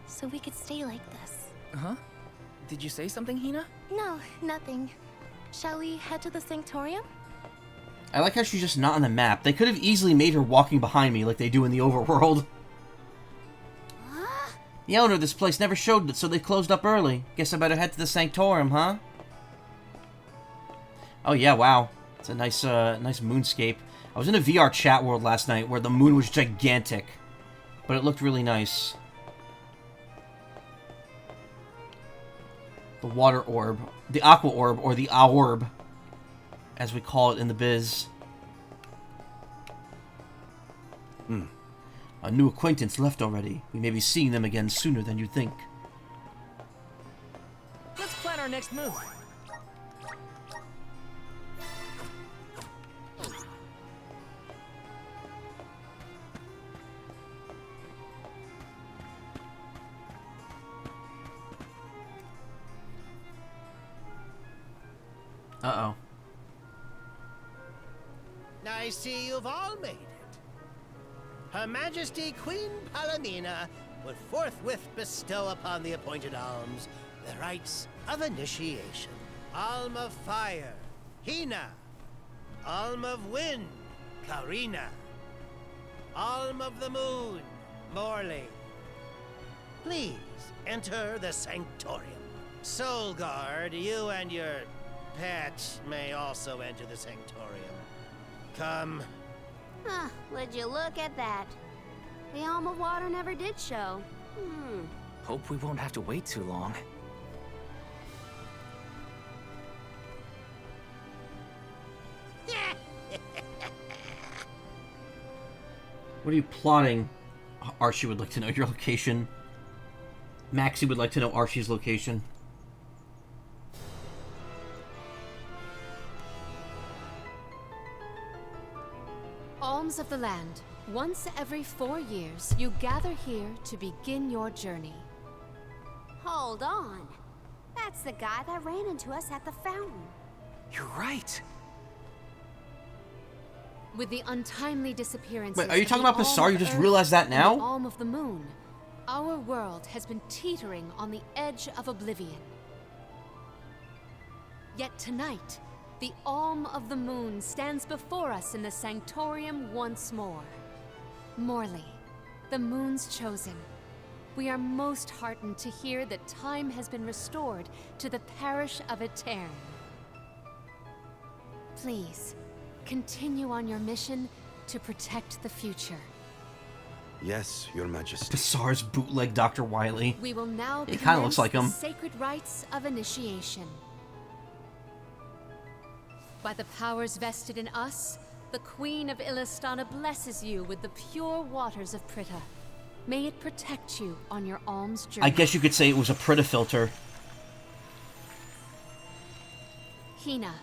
Speaker 3: so we could stay like this.
Speaker 5: Huh? Did you say something, Hina?
Speaker 3: No, nothing. Shall we head to the Sanctorium?
Speaker 1: I like how she's just not on the map. They could have easily made her walking behind me like they do in the overworld. The owner of this place never showed it, so they closed up early. Guess I better head to the Sanctorium, huh? Oh yeah, wow. It's a nice, nice moonscape. I was in a VR chat world last night where the moon was gigantic, but it looked really nice. The water orb, the aqua orb, or the orb, as we call it in the biz. A new acquaintance left already. We may be seeing them again sooner than you think.
Speaker 5: Let's plan our next move.
Speaker 1: Uh-oh.
Speaker 12: I see you've all made it. Her Majesty Queen Palomina would forthwith bestow upon the appointed alms the rites of initiation. Alm of Fire, Hina. Alm of Wind, Karina. Alm of the Moon, Morley. Please enter the Sanctorium. Soul Guard, you and your pet may also enter the Sanctorium. Come.
Speaker 13: Huh, would you look at that? The Alm of Water never did show.
Speaker 5: Hope we won't have to wait too long.
Speaker 1: What are you plotting? Archie would like to know your location. Maxie would like to know Archie's location.
Speaker 10: Alms of the land. Once every 4 years, you gather here to begin your journey.
Speaker 13: Hold on. That's the guy that ran into us at the fountain.
Speaker 5: You're right.
Speaker 10: With the untimely disappearance.
Speaker 1: Wait, are you talking about Passar? You just realized that now?
Speaker 10: The Alm of the Moon. Our world has been teetering on the edge of oblivion. Yet tonight, the Alm of the Moon stands before us in the Sanctorium once more. Morley, the Moon's chosen. We are most heartened to hear that time has been restored to the parish of Etern. Please, continue on your mission to protect the future.
Speaker 4: Yes, Your Majesty.
Speaker 1: Passar's bootleg Dr. Wily.
Speaker 10: We will now
Speaker 1: It kind of looks like him.
Speaker 10: the sacred rites of initiation. By the powers vested in us, the Queen of Illistana blesses you with the pure waters of Prita. May it protect you on your alms journey.
Speaker 1: I guess you could say it was a Prita filter.
Speaker 10: Hina,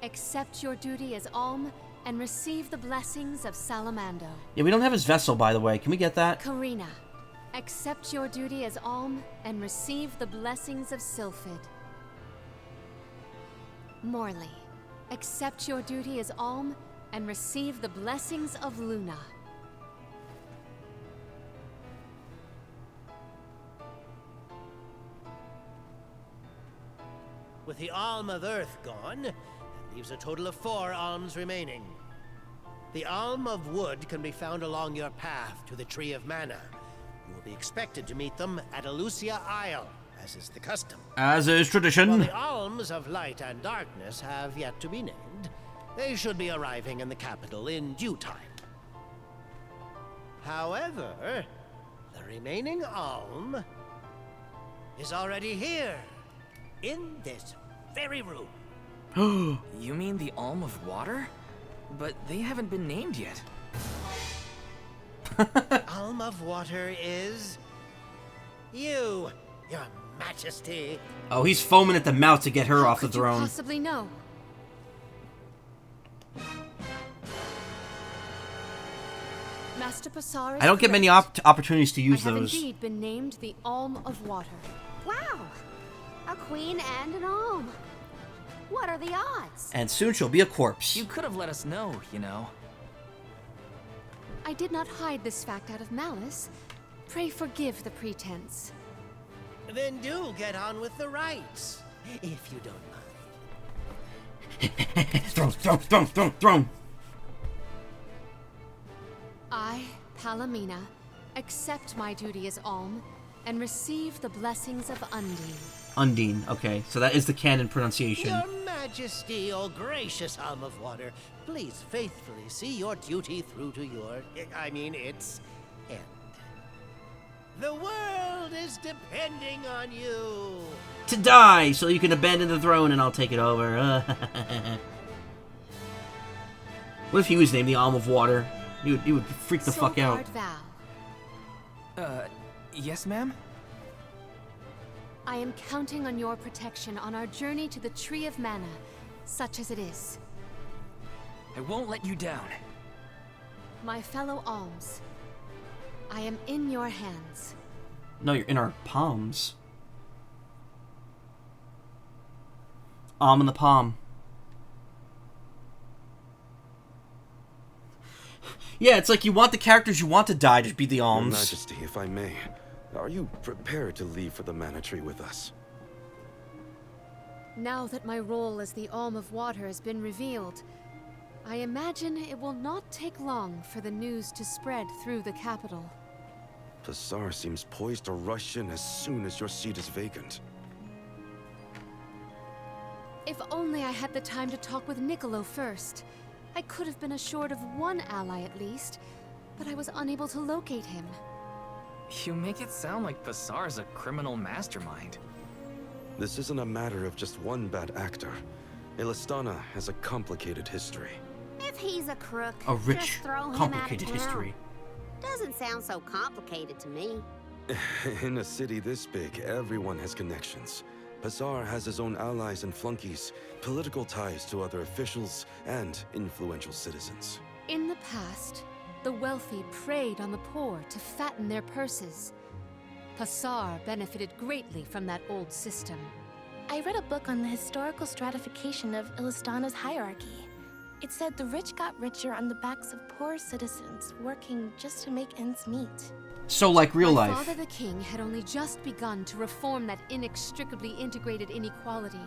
Speaker 10: accept your duty as Alm and receive the blessings of Salamando.
Speaker 1: Yeah, we don't have his vessel, by the way. Can we get that?
Speaker 10: Karina, accept your duty as Alm and receive the blessings of Sylphid. Morley, accept your duty as Alm and receive the blessings of Luna.
Speaker 12: With the Alm of Earth gone, that leaves a total of 4 alms remaining. The Alm of Wood can be found along your path to the Tree of Mana. You will be expected to meet them at Elusia Isle, as is the custom.
Speaker 1: As is tradition.
Speaker 12: While the Alms of Light and Darkness have yet to be named, they should be arriving in the capital in due time. However, the remaining Alm is already here, in this very room.
Speaker 5: You mean the Alm of Water? But they haven't been named yet.
Speaker 12: Alm of Water is... you, Your Majesty.
Speaker 1: Oh, he's foaming at the mouth to get her
Speaker 10: How
Speaker 1: off the
Speaker 10: could you
Speaker 1: throne.
Speaker 10: possibly know? Master Pasar is
Speaker 1: I don't get many opportunities to use
Speaker 10: I have
Speaker 1: those.
Speaker 10: indeed been named the Alm of Water.
Speaker 13: Wow! A queen and an alm. What are the odds?
Speaker 1: And soon she'll be a corpse.
Speaker 5: You could have let us know, you know.
Speaker 10: I did not hide this fact out of malice. Pray forgive the pretense.
Speaker 12: Then do get on with the rites, if you don't mind.
Speaker 1: Throne.
Speaker 10: I, Palamina, accept my duty as Alm and receive the blessings of Undine.
Speaker 1: Undine, okay. So that is the canon pronunciation.
Speaker 12: Your Majesty, O gracious Alm of Water, please faithfully see your duty through to its end. The world is depending on you.
Speaker 1: To die, so you can abandon the throne and I'll take it over. What if he was named the Alm of Water? He would freak the fuck out.
Speaker 10: Vow.
Speaker 5: Yes, ma'am?
Speaker 10: I am counting on your protection on our journey to the Tree of Mana, such as it is.
Speaker 5: I won't let you down.
Speaker 10: My fellow alms, I am in your hands.
Speaker 1: No, you're in our palms. Alm in the palm. Yeah, it's like you want the characters you want to die to be the alms.
Speaker 4: Your Majesty, if I may, are you prepared to leave for the Mana Tree with us?
Speaker 10: Now that my role as the Alm of Water has been revealed, I imagine it will not take long for the news to spread through the capital.
Speaker 4: Pasar seems poised to rush in as soon as your seat is vacant.
Speaker 10: If only I had the time to talk with Niccolo first. I could have been assured of one ally at least, but I was unable to locate him.
Speaker 5: You make it sound like Pasar's a criminal mastermind.
Speaker 4: This isn't a matter of just one bad actor. Elistana has a complicated history.
Speaker 13: If he's a crook,
Speaker 1: A rich,
Speaker 13: just throw him
Speaker 1: complicated
Speaker 13: out of town.
Speaker 1: history.
Speaker 13: Doesn't sound so complicated to me.
Speaker 4: In a city this big, everyone has connections. Pasar has his own allies and flunkies, political ties to other officials, and influential citizens.
Speaker 10: In the past, the wealthy preyed on the poor to fatten their purses. Pasar benefited greatly from that old system.
Speaker 3: I read a book on the historical stratification of Ilistana's hierarchy. It said the rich got richer on the backs of poor citizens, working just to make ends meet.
Speaker 1: So like real
Speaker 10: My
Speaker 1: life.
Speaker 10: father the king had only just begun to reform that inextricably integrated inequality,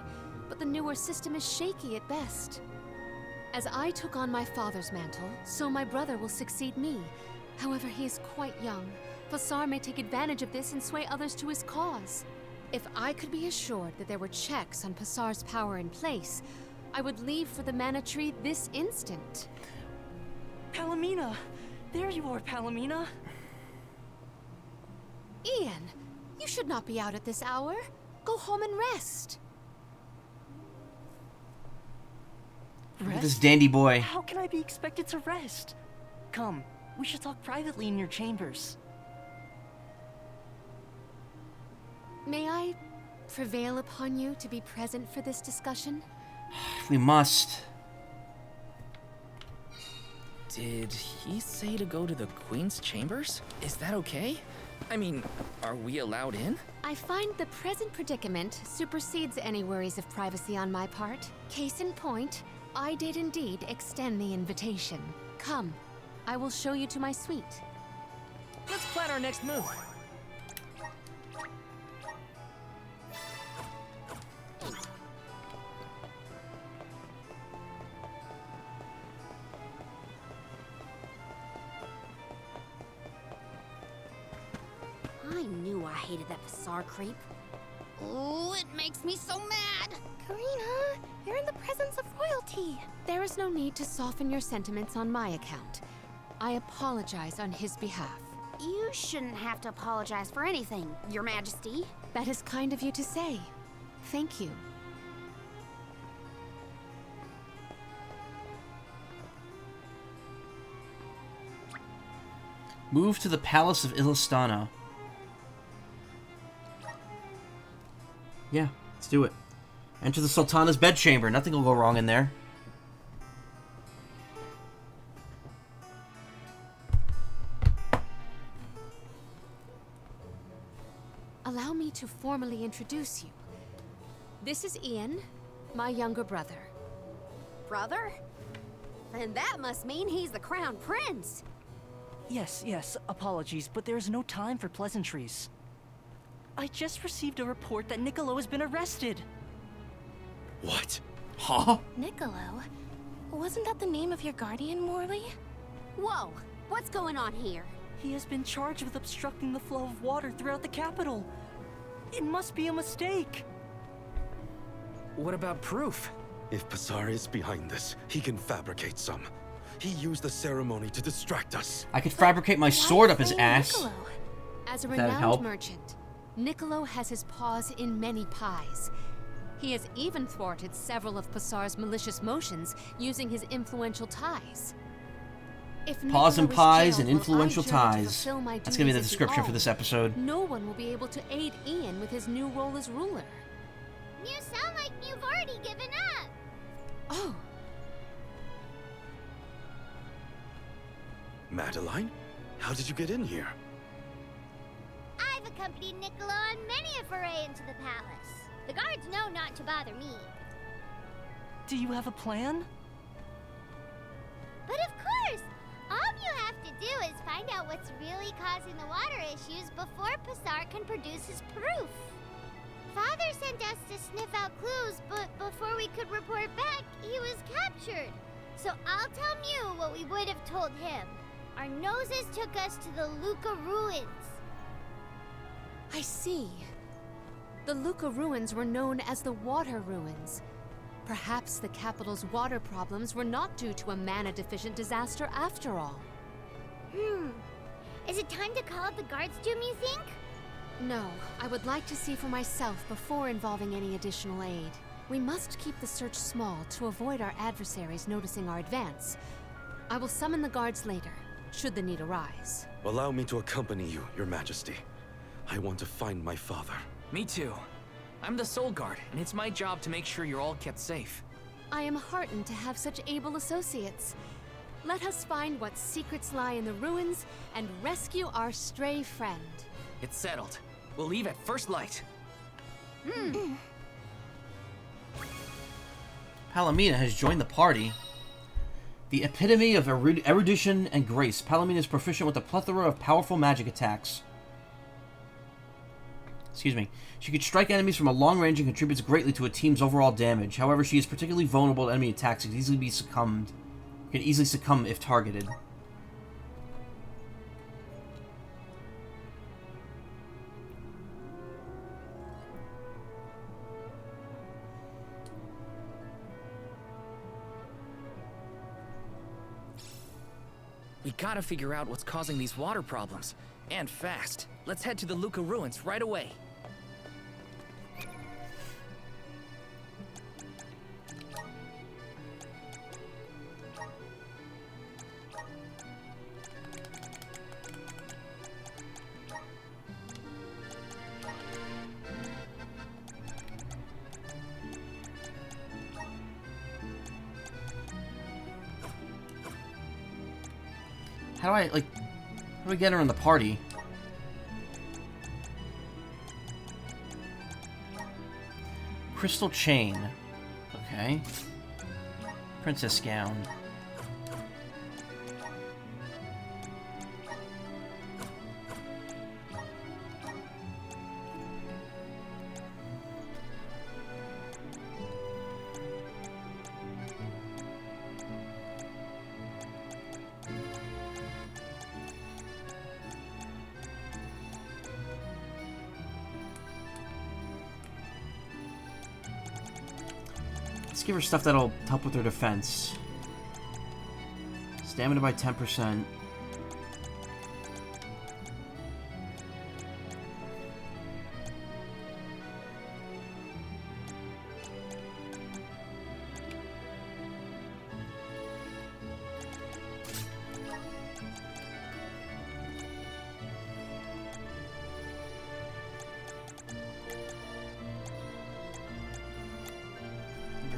Speaker 10: but the newer system is shaky at best. As I took on my father's mantle, so my brother will succeed me. However, he is quite young. Pasar may take advantage of this and sway others to his cause. If I could be assured that there were checks on Pasar's power in place, I would leave for the Mana Tree this instant.
Speaker 14: Palamina! There you are, Palamina!
Speaker 10: Ian, you should not be out at this hour. Go home and rest.
Speaker 1: Look at this dandy boy.
Speaker 14: How can I be expected to rest? Come, we should talk privately in your chambers.
Speaker 10: May I prevail upon you to be present for this discussion?
Speaker 1: We must.
Speaker 5: Did he say to go to the Queen's chambers? Is that okay? I mean, are we allowed in?
Speaker 10: I find the present predicament supersedes any worries of privacy on my part. Case in point, I did indeed extend the invitation. Come, I will show you to my suite.
Speaker 5: Let's plan our next move.
Speaker 13: I knew I hated that Pasar creep. Oh, it makes me so mad!
Speaker 3: Karina, you're in the presence of royalty.
Speaker 10: There is no need to soften your sentiments on my account. I apologize on his behalf.
Speaker 13: You shouldn't have to apologize for anything, Your Majesty.
Speaker 10: That is kind of you to say. Thank you.
Speaker 1: Move to the Palace of Illistana. Yeah, let's do it. Enter the Sultana's bedchamber. Nothing will go wrong in there.
Speaker 10: Allow me to formally introduce you. This is Ian, my younger brother.
Speaker 13: Brother? Then that must mean he's the crown prince.
Speaker 14: Yes, apologies, but there's no time for pleasantries. I just received a report that Niccolo has been arrested.
Speaker 4: What?
Speaker 1: Huh?
Speaker 3: Niccolo? Wasn't that the name of your guardian, Morley?
Speaker 13: Whoa, what's going on here?
Speaker 14: He has been charged with obstructing the flow of water throughout the capital. It must be a mistake.
Speaker 5: What about proof?
Speaker 4: If Pasar is behind this, he can fabricate some. He used the ceremony to distract us.
Speaker 1: I could fabricate my sword up his ass.
Speaker 3: Niccolo?
Speaker 10: As a
Speaker 1: That'd
Speaker 10: renowned
Speaker 1: help.
Speaker 10: merchant, Niccolo has his paws in many pies. He has even thwarted several of Pasar's malicious motions using his influential ties. If
Speaker 1: Paws and
Speaker 10: Niccolo is
Speaker 1: pies
Speaker 10: jailed
Speaker 1: and
Speaker 10: while I
Speaker 1: influential
Speaker 10: journey to
Speaker 1: ties.
Speaker 10: fulfill my
Speaker 1: That's gonna be the
Speaker 10: duties as
Speaker 1: description for
Speaker 10: Alm,
Speaker 1: this episode.
Speaker 10: No one will be able to aid Ian with his new role as ruler.
Speaker 15: You sound like you've already given up.
Speaker 10: Oh,
Speaker 4: Madeline? How did you get in here?
Speaker 15: I've accompanied Niccolo on many a foray into the palace. The guards know not to bother me.
Speaker 14: Do you have a plan?
Speaker 15: But of course, all you have to do is find out what's really causing the water issues before Pasar can produce his proof. Father sent us to sniff out clues, but before we could report back, he was captured. So I'll tell Mew what we would have told him. Our noses took us to the Luca ruins.
Speaker 10: I see. The Luca ruins were known as the Water Ruins. Perhaps the capital's water problems were not due to a mana-deficient disaster after all.
Speaker 15: Is it time to call up the guards, Doom, you think?
Speaker 10: No, I would like to see for myself before involving any additional aid. We must keep the search small to avoid our adversaries noticing our advance. I will summon the guards later, should the need arise.
Speaker 4: Allow me to accompany you, Your Majesty. I want to find my father.
Speaker 5: Me too. I'm the Soul Guard, and it's my job to make sure you're all kept safe.
Speaker 10: I am heartened to have such able associates. Let us find what secrets lie in the ruins and rescue our stray friend.
Speaker 5: It's settled. We'll leave at first light.
Speaker 1: Palomina has joined the party. The epitome of erudition and grace, Palomina is proficient with a plethora of powerful magic attacks. Excuse me. She could strike enemies from a long range and contributes greatly to a team's overall damage. However, she is particularly vulnerable to enemy attacks and can easily succumb if targeted.
Speaker 5: We gotta figure out what's causing these water problems. And fast. Let's head to the Luca ruins right away.
Speaker 1: How do I, like... How do we get her in the party? Crystal chain. Okay. Princess gown. Let's give her stuff that'll help with her defense. Stamina by 10%.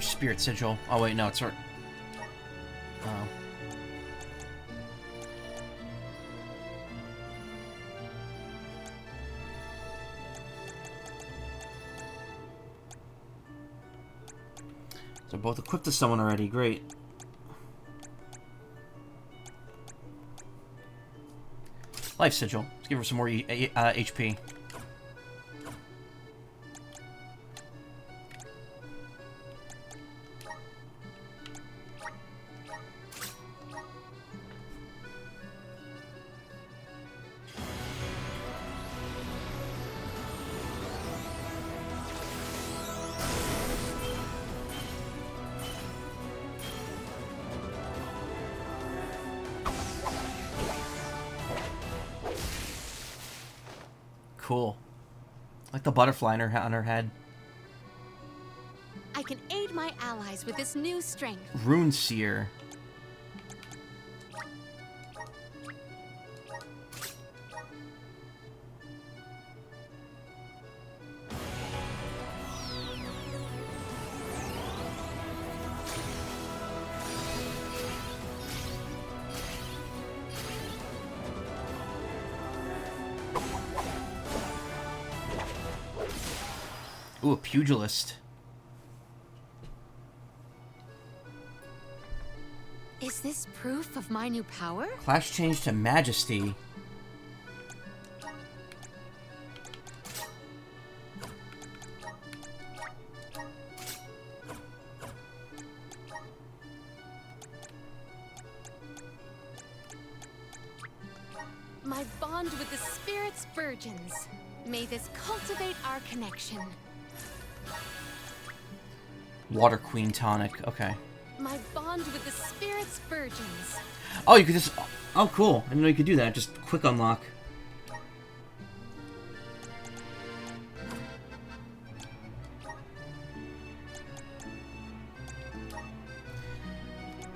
Speaker 1: Spirit sigil. Oh wait, no, it's her. Oh. So both equipped to someone already. Great. Life sigil. Let's give her some more HP. Cool. Like the butterfly on her head.
Speaker 10: I can aid my allies with this new strength.
Speaker 1: Rune Seer. Ooh, a pugilist.
Speaker 10: Is this proof of my new power?
Speaker 1: Class change to Majesty.
Speaker 10: My bond with the spirit's virgins. May this cultivate our connection.
Speaker 1: Water Queen tonic. Okay.
Speaker 10: My bond with the spirit's virgins.
Speaker 1: Oh, you could just... Oh, cool. I didn't know you could do that. Just quick unlock.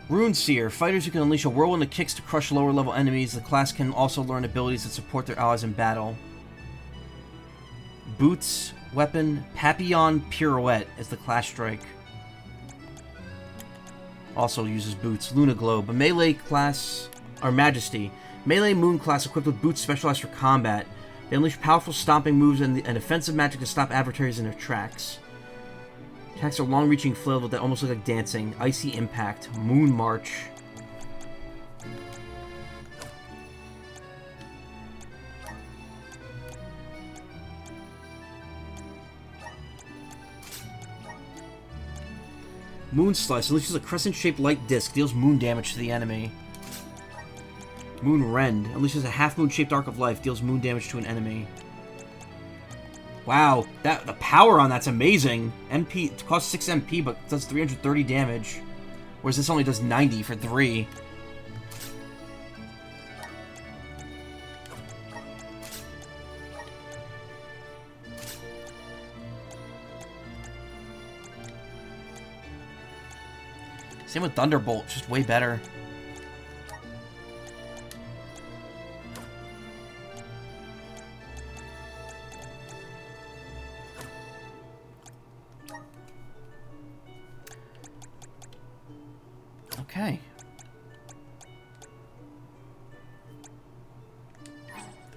Speaker 1: Rune Seer. Fighters who can unleash a whirlwind of kicks to crush lower level enemies. The class can also learn abilities that support their allies in battle. Boots, weapon, Papillon Pirouette is the class strike. Also uses boots. Luna Globe. A melee class, or Majesty. Melee Moon class equipped with boots specialized for combat. They unleash powerful stomping moves and offensive magic to stop adversaries in their tracks. Attacks are long-reaching flail that almost look like dancing. Icy Impact. Moon March. Moon Slice unleashes a crescent-shaped light disc, deals moon damage to the enemy. Moon Rend unleashes a half-moon-shaped arc of life, deals moon damage to an enemy. Wow, the power on that's amazing. MP, it costs 6 MP, but does 330 damage. Whereas this only does 90 for 3. Same with Thunderbolt, it's just way better. Okay.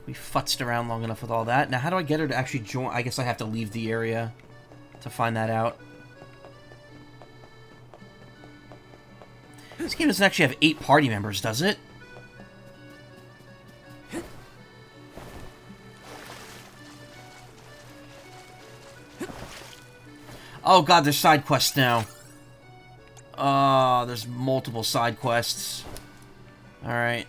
Speaker 1: We futzed around long enough with all that. Now, how do I get her to actually join? I guess I have to leave the area to find that out. This game doesn't actually have 8 party members, does it? Oh god, there's side quests now. There's multiple side quests. Alright.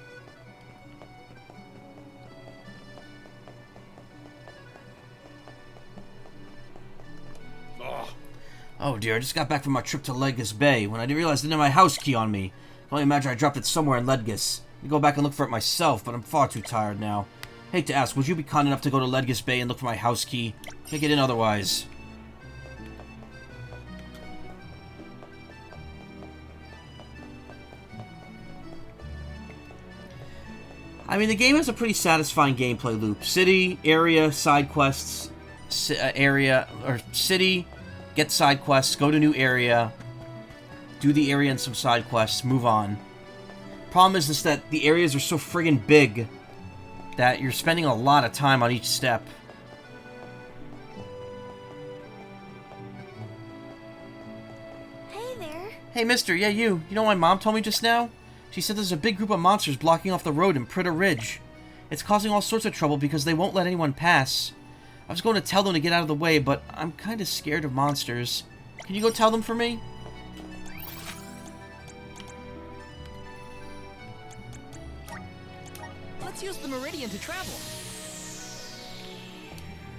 Speaker 1: Oh dear, I just got back from my trip to Ledgis Bay when I didn't realize I didn't have my house key on me. I can only imagine I dropped it somewhere in Ledgis. I can go back and look for it myself, but I'm far too tired now. Hate to ask, would you be kind enough to go to Ledgis Bay and look for my house key? Can't get in otherwise. I mean, the game has a pretty satisfying gameplay loop. City, area, side quests, city, get side quests, go to new area, do the area and some side quests, move on. Problem is just that the areas are so friggin' big that you're spending a lot of time on each step.
Speaker 3: Hey there.
Speaker 1: Hey, mister, yeah, you. You know what my mom told me just now? She said there's a big group of monsters blocking off the road in Pritter Ridge. It's causing all sorts of trouble because they won't let anyone pass. I was going to tell them to get out of the way, but I'm kind of scared of monsters. Can you go tell them for me?
Speaker 5: Let's use the meridian to travel.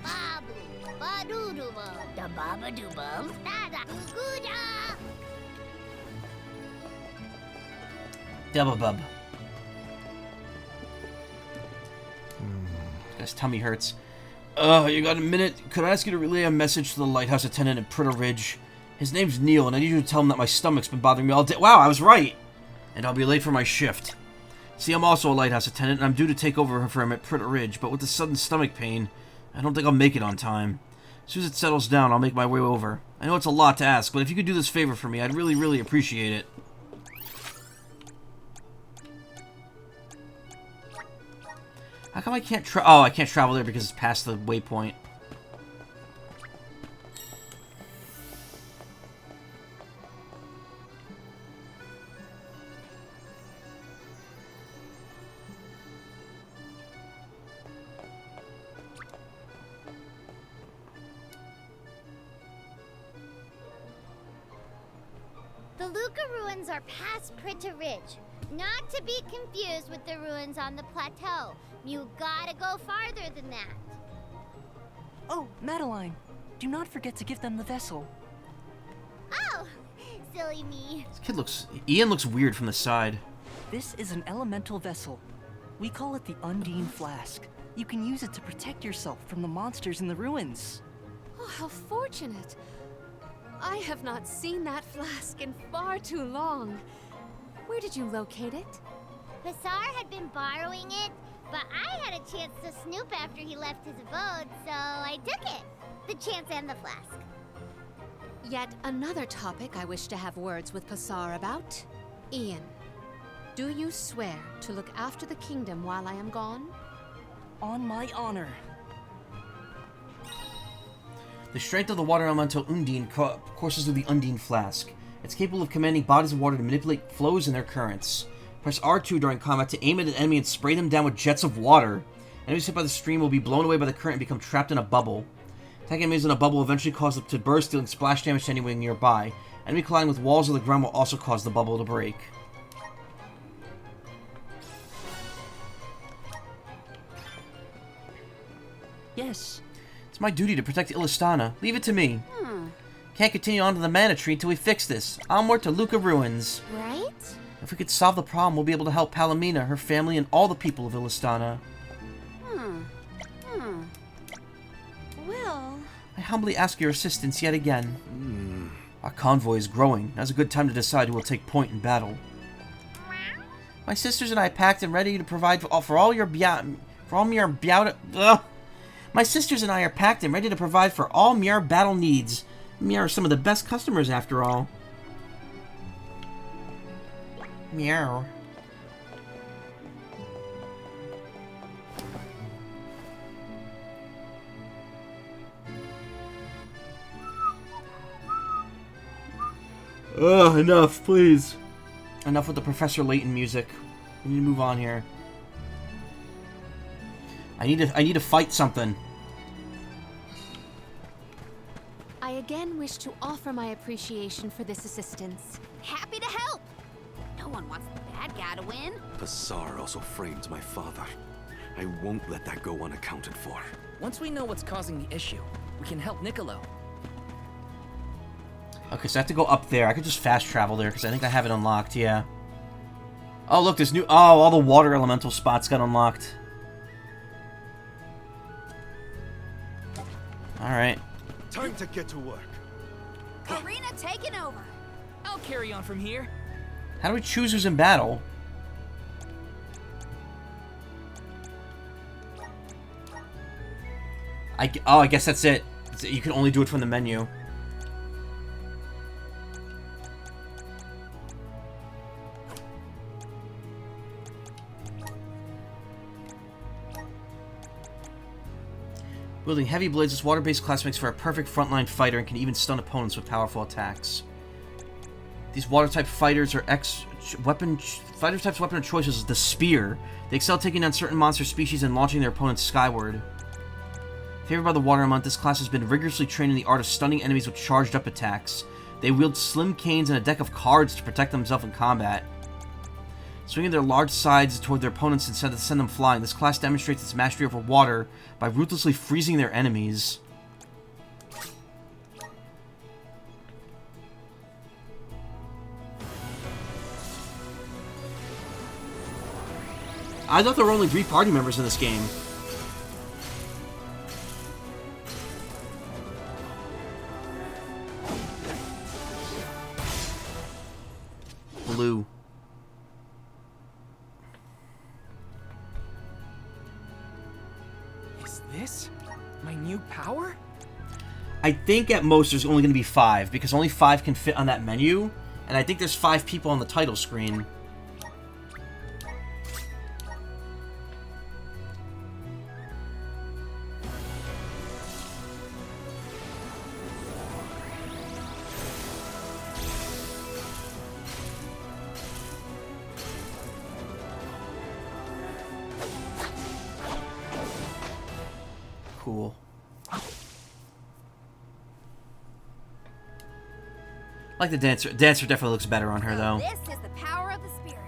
Speaker 15: Babu, ba-doo-doo-bum, da ba-ba-doo-bum, da-da-goo-da.
Speaker 1: Double bub. Guy's tummy hurts. You got a minute? Could I ask you to relay a message to the lighthouse attendant at Pritter Ridge? His name's Neil, and I need you to tell him that my stomach's been bothering me all day. Wow, I was right! And I'll be late for my shift. See, I'm also a lighthouse attendant, and I'm due to take over for him at Pritter Ridge, but with the sudden stomach pain, I don't think I'll make it on time. As soon as it settles down, I'll make my way over. I know it's a lot to ask, but if you could do this favor for me, I'd really, really appreciate it. How come I can't I can't travel there because it's past the waypoint.
Speaker 15: The Luca ruins are past Pritter Ridge. Not to be confused with the ruins on the plateau. You gotta go farther than that.
Speaker 14: Oh, Madeline, do not forget to give them the vessel.
Speaker 15: Oh, silly me.
Speaker 1: This kid Ian looks weird from the side.
Speaker 14: This is an elemental vessel. We call it the Undine Flask. You can use it to protect yourself from the monsters in the ruins.
Speaker 10: Oh, how fortunate. I have not seen that flask in far too long. Where did you locate it?
Speaker 15: Pasar had been borrowing it, but I had a chance to snoop after he left his abode, so I took it. The chance and the flask.
Speaker 10: Yet another topic I wish to have words with Pasar about. Ian, do you swear to look after the kingdom while I am gone?
Speaker 14: On my honor.
Speaker 1: The strength of the water elemental Undine courses through the Undine Flask. It's capable of commanding bodies of water to manipulate flows in their currents. Press R2 during combat to aim at an enemy and spray them down with jets of water. Enemies hit by the stream will be blown away by the current and become trapped in a bubble. Attacking enemies in a bubble will eventually cause them to burst, dealing splash damage to anyone nearby. Enemy colliding with walls or the ground will also cause the bubble to break.
Speaker 14: Yes.
Speaker 1: It's my duty to protect Illistana. Leave it to me. Can't continue on to the Mana Tree until we fix this. Onward to Luca Ruins.
Speaker 3: Right?
Speaker 1: If we could solve the problem, we'll be able to help Palomina, her family, and all the people of Illistana.
Speaker 3: Well...
Speaker 1: I humbly ask your assistance yet again. Our convoy is growing. Now's a good time to decide who will take point in battle. My sisters and I packed and ready to provide for all your My sisters and I are packed and ready to provide for all Miar battle needs. Miar are some of the best customers, after all. Meow. Ugh, enough, please. Enough with the Professor Layton music. We need to move on here. I need to fight something.
Speaker 10: I again wish to offer my appreciation for this assistance.
Speaker 13: Happy to help. No one wants the bad guy to win.
Speaker 4: Pasar also framed my father. I won't let that go unaccounted for.
Speaker 5: Once we know what's causing the issue, we can help Niccolo.
Speaker 1: Okay, so I have to go up there. I could just fast travel there, because I think I have it unlocked, yeah. Oh, look, there's new... Oh, all the water elemental spots got unlocked. Alright.
Speaker 4: Time to get to work.
Speaker 13: Arena taken over.
Speaker 5: I'll carry on from here.
Speaker 1: How do we choose who's in battle? I guess that's it. You can only do it from the menu. Wielding heavy blades, this water-based class makes for a perfect frontline fighter and can even stun opponents with powerful attacks. These water-type fighters are fighter types' weapon of choice is the spear. They excel at taking down certain monster species and launching their opponents skyward. Favored by the water element, this class has been rigorously trained in the art of stunning enemies with charged-up attacks. They wield slim canes and a deck of cards to protect themselves in combat. Swinging their large sides toward their opponents instead of send them flying, this class demonstrates its mastery over water by ruthlessly freezing their enemies. I thought there were only 3 party members in this game. Blue.
Speaker 2: Is this my new power?
Speaker 1: I think at most there's only going to be 5, because only 5 can fit on that menu, and I think there's 5 people on the title screen. Cool. I like the dancer. Dancer definitely looks better on her, though.
Speaker 13: This is the power of the spirits.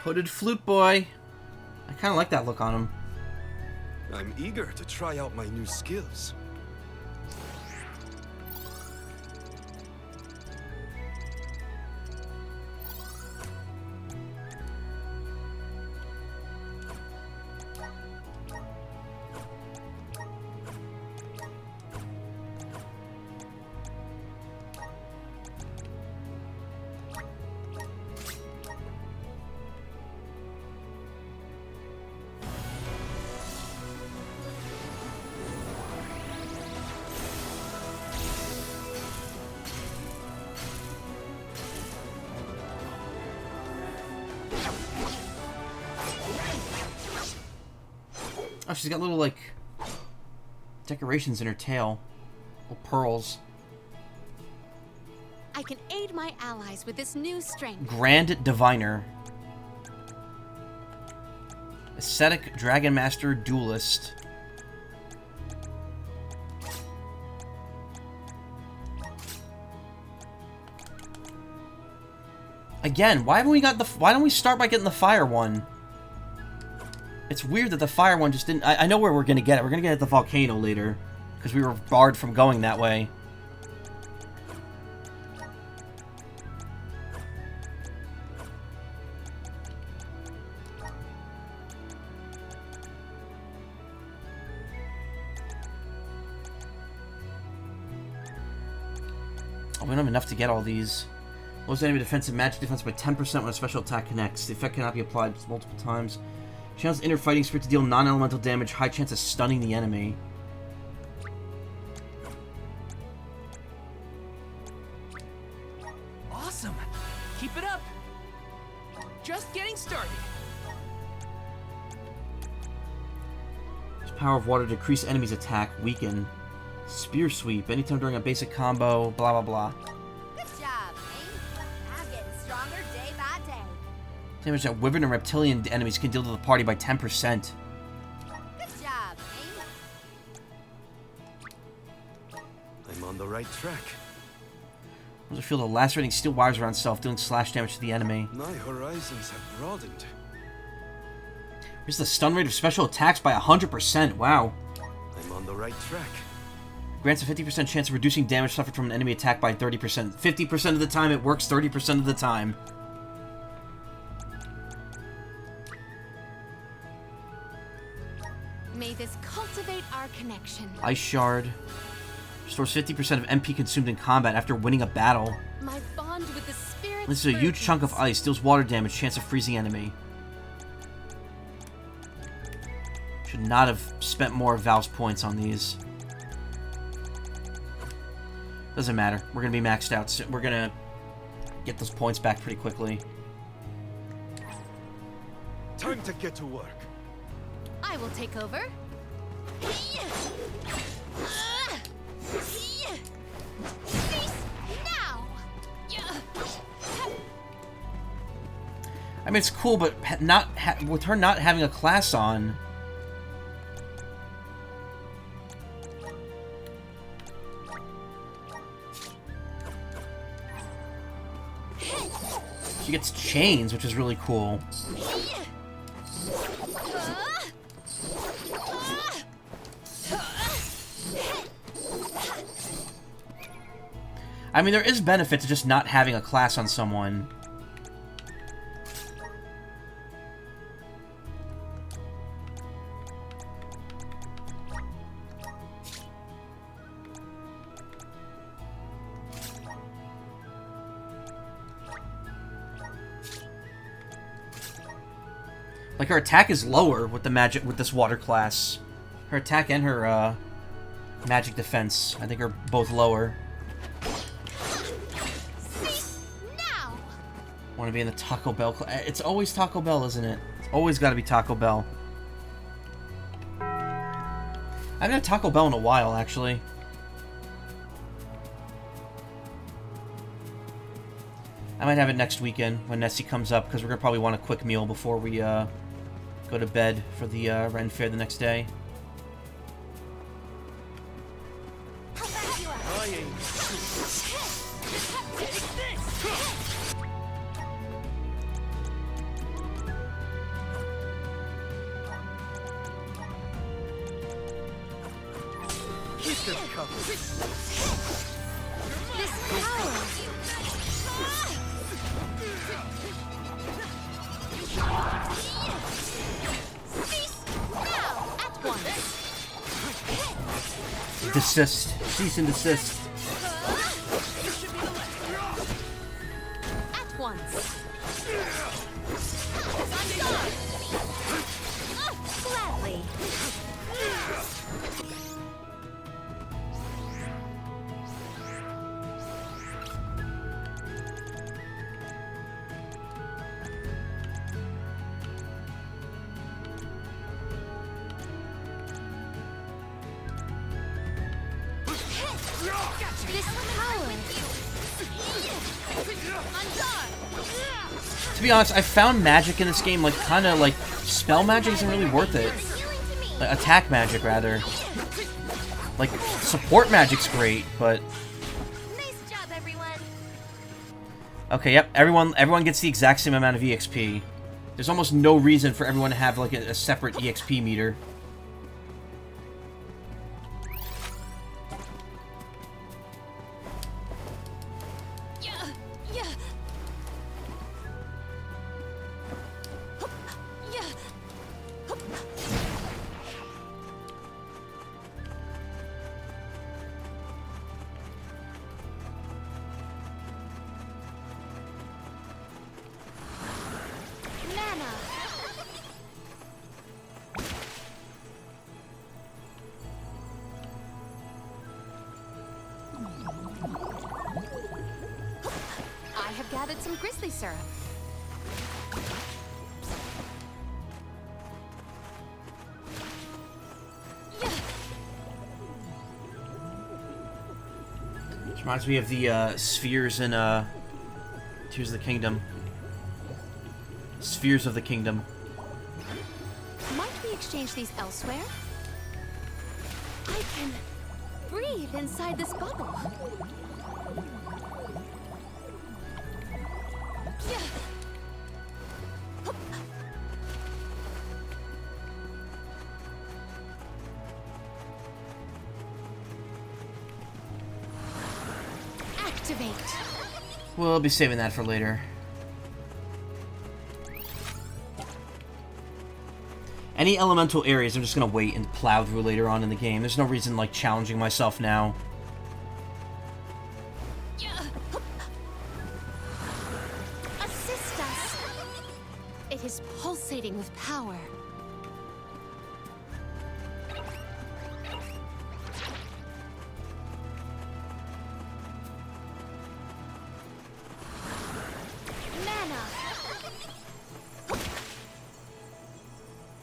Speaker 1: Hooded flute boy. I kind of like that look on him.
Speaker 4: I'm eager to try out my new skills.
Speaker 1: Oh, she's got little, like, decorations in her tail. Little pearls.
Speaker 10: I can aid my allies with this new strength.
Speaker 1: Grand Diviner. Ascetic Dragon Master Duelist. Again, why haven't we got the... Why don't we start by getting the fire one? It's weird that the fire one just didn't... I know where we're gonna get it. We're gonna get it at the volcano later. Because we were barred from going that way. Oh, we don't have enough to get all these. Lowers enemy defense and magic defense by 10% when a special attack connects. The effect cannot be applied multiple times. Channels inner fighting spirit to deal non-elemental damage. High chance of stunning the enemy.
Speaker 2: Awesome. Keep it up. Just getting started.
Speaker 1: Power of water to decrease enemies' attack. Weaken. Spear sweep. Anytime during a basic combo. Blah, blah, blah.
Speaker 15: Good job, Aim. I'm getting stronger day by day.
Speaker 1: Damage that wyvern and reptilian enemies can deal to the party by 10%.
Speaker 15: Good job, Aim.
Speaker 4: I'm on the right track.
Speaker 1: Those feel the lacerating steel wires around self, dealing slash damage to the enemy.
Speaker 4: My horizons have broadened.
Speaker 1: Here's the stun rate of special attacks by 100%. Wow.
Speaker 4: I'm on the right track.
Speaker 1: Grants a 50% chance of reducing damage suffered from an enemy attack by 30%. 50% of the time it works, 30% of the time.
Speaker 10: May this cultivate our connection.
Speaker 1: Ice Shard. Restores 50% of MP consumed in combat after winning a battle.
Speaker 10: My bond with the spirit.
Speaker 1: This is a huge chunk of ice. Deals water damage, chance of freezing enemy. Should not have spent more of Valve's points on these. Doesn't matter. We're going to be maxed out soon. We're going to get those points back pretty quickly.
Speaker 4: Time to get to work.
Speaker 10: I will take over. Now.
Speaker 1: I mean, it's cool, but with her not having a class on... She gets chains, which is really cool. I mean, there is benefit to just not having a class on someone. Like, her attack is lower with the magic, with this water class. Her attack and her, magic defense, I think, are both lower. Want to be in the Taco Bell class? It's always Taco Bell, isn't it? It's always got to be Taco Bell. I haven't had Taco Bell in a while, actually. I might have it next weekend when Nessie comes up, because we're going to probably want a quick meal before we, go to bed for the Ren Fair the next day.
Speaker 4: Keep them covered.
Speaker 10: This power.
Speaker 1: Desist. Cease and desist.
Speaker 10: At once. Gladly. This power.
Speaker 1: To be honest, I found magic in this game, like, kind of, like, spell magic isn't really worth it. Like, attack magic, rather. Like, support magic's great, but...
Speaker 15: Nice job, everyone.
Speaker 1: Okay, yep, everyone gets the exact same amount of EXP. There's almost no reason for everyone to have, like, a separate EXP meter.
Speaker 10: I have gathered some grizzly syrup.
Speaker 1: This reminds me of the spheres in Tears of the Kingdom. Spheres of the Kingdom.
Speaker 10: Might we exchange these elsewhere? I can breathe inside this bubble. Activate.
Speaker 1: We'll be saving that for later. Any elemental areas, I'm just gonna wait and plow through later on in the game. There's no reason, like, challenging myself now.
Speaker 10: Assist us. It is pulsating with power.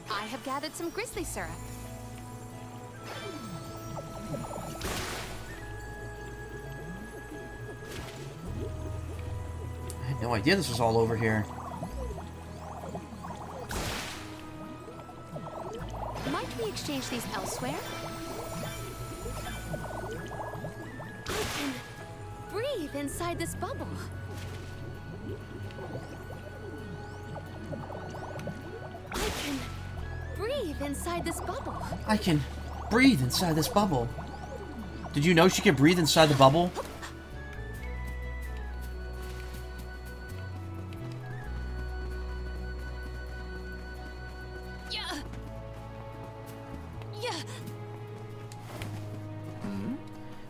Speaker 10: I have gathered some grizzly syrup.
Speaker 1: I had no idea this was all over here.
Speaker 10: Might we exchange these elsewhere? I can breathe inside this bubble. I can breathe inside this bubble.
Speaker 1: I can breathe inside this bubble. Did you know she could breathe inside the bubble?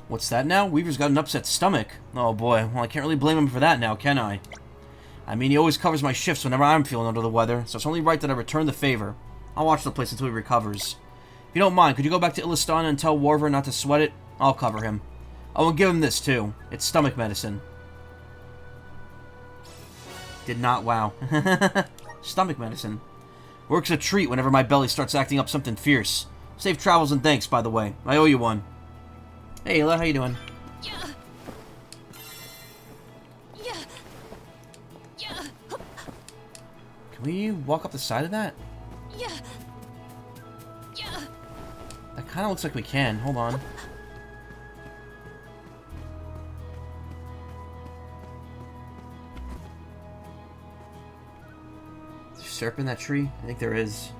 Speaker 1: What's that now? Weaver's got an upset stomach. Oh boy, well I can't really blame him for that now, can I? I mean, he always covers my shifts whenever I'm feeling under the weather, so it's only right that I return the favor. I'll watch the place until he recovers. If you don't mind, could you go back to Illistana and tell Warver not to sweat it? I'll cover him. Oh, and give him this too. It's stomach medicine. Did not, wow. Stomach medicine. Works a treat whenever my belly starts acting up something fierce. Safe travels and thanks, by the way. I owe you one. Hey, Ayla, how you doing? Can we walk up the side of that? That kind of looks like we can. Hold on. Is there syrup in that tree? I think there is.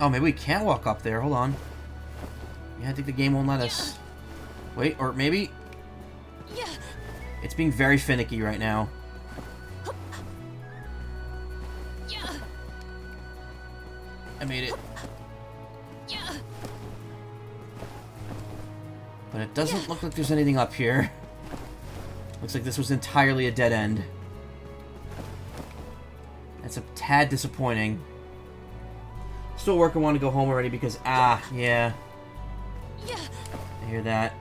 Speaker 1: Oh, maybe we can't walk up there. Hold on. Yeah, I think the game won't let us. Wait, or maybe... It's being very finicky right now. I made it. But it doesn't look like there's anything up here. Looks like this was entirely a dead end. That's a tad disappointing. Still working, want to go home already because, yeah. I hear that.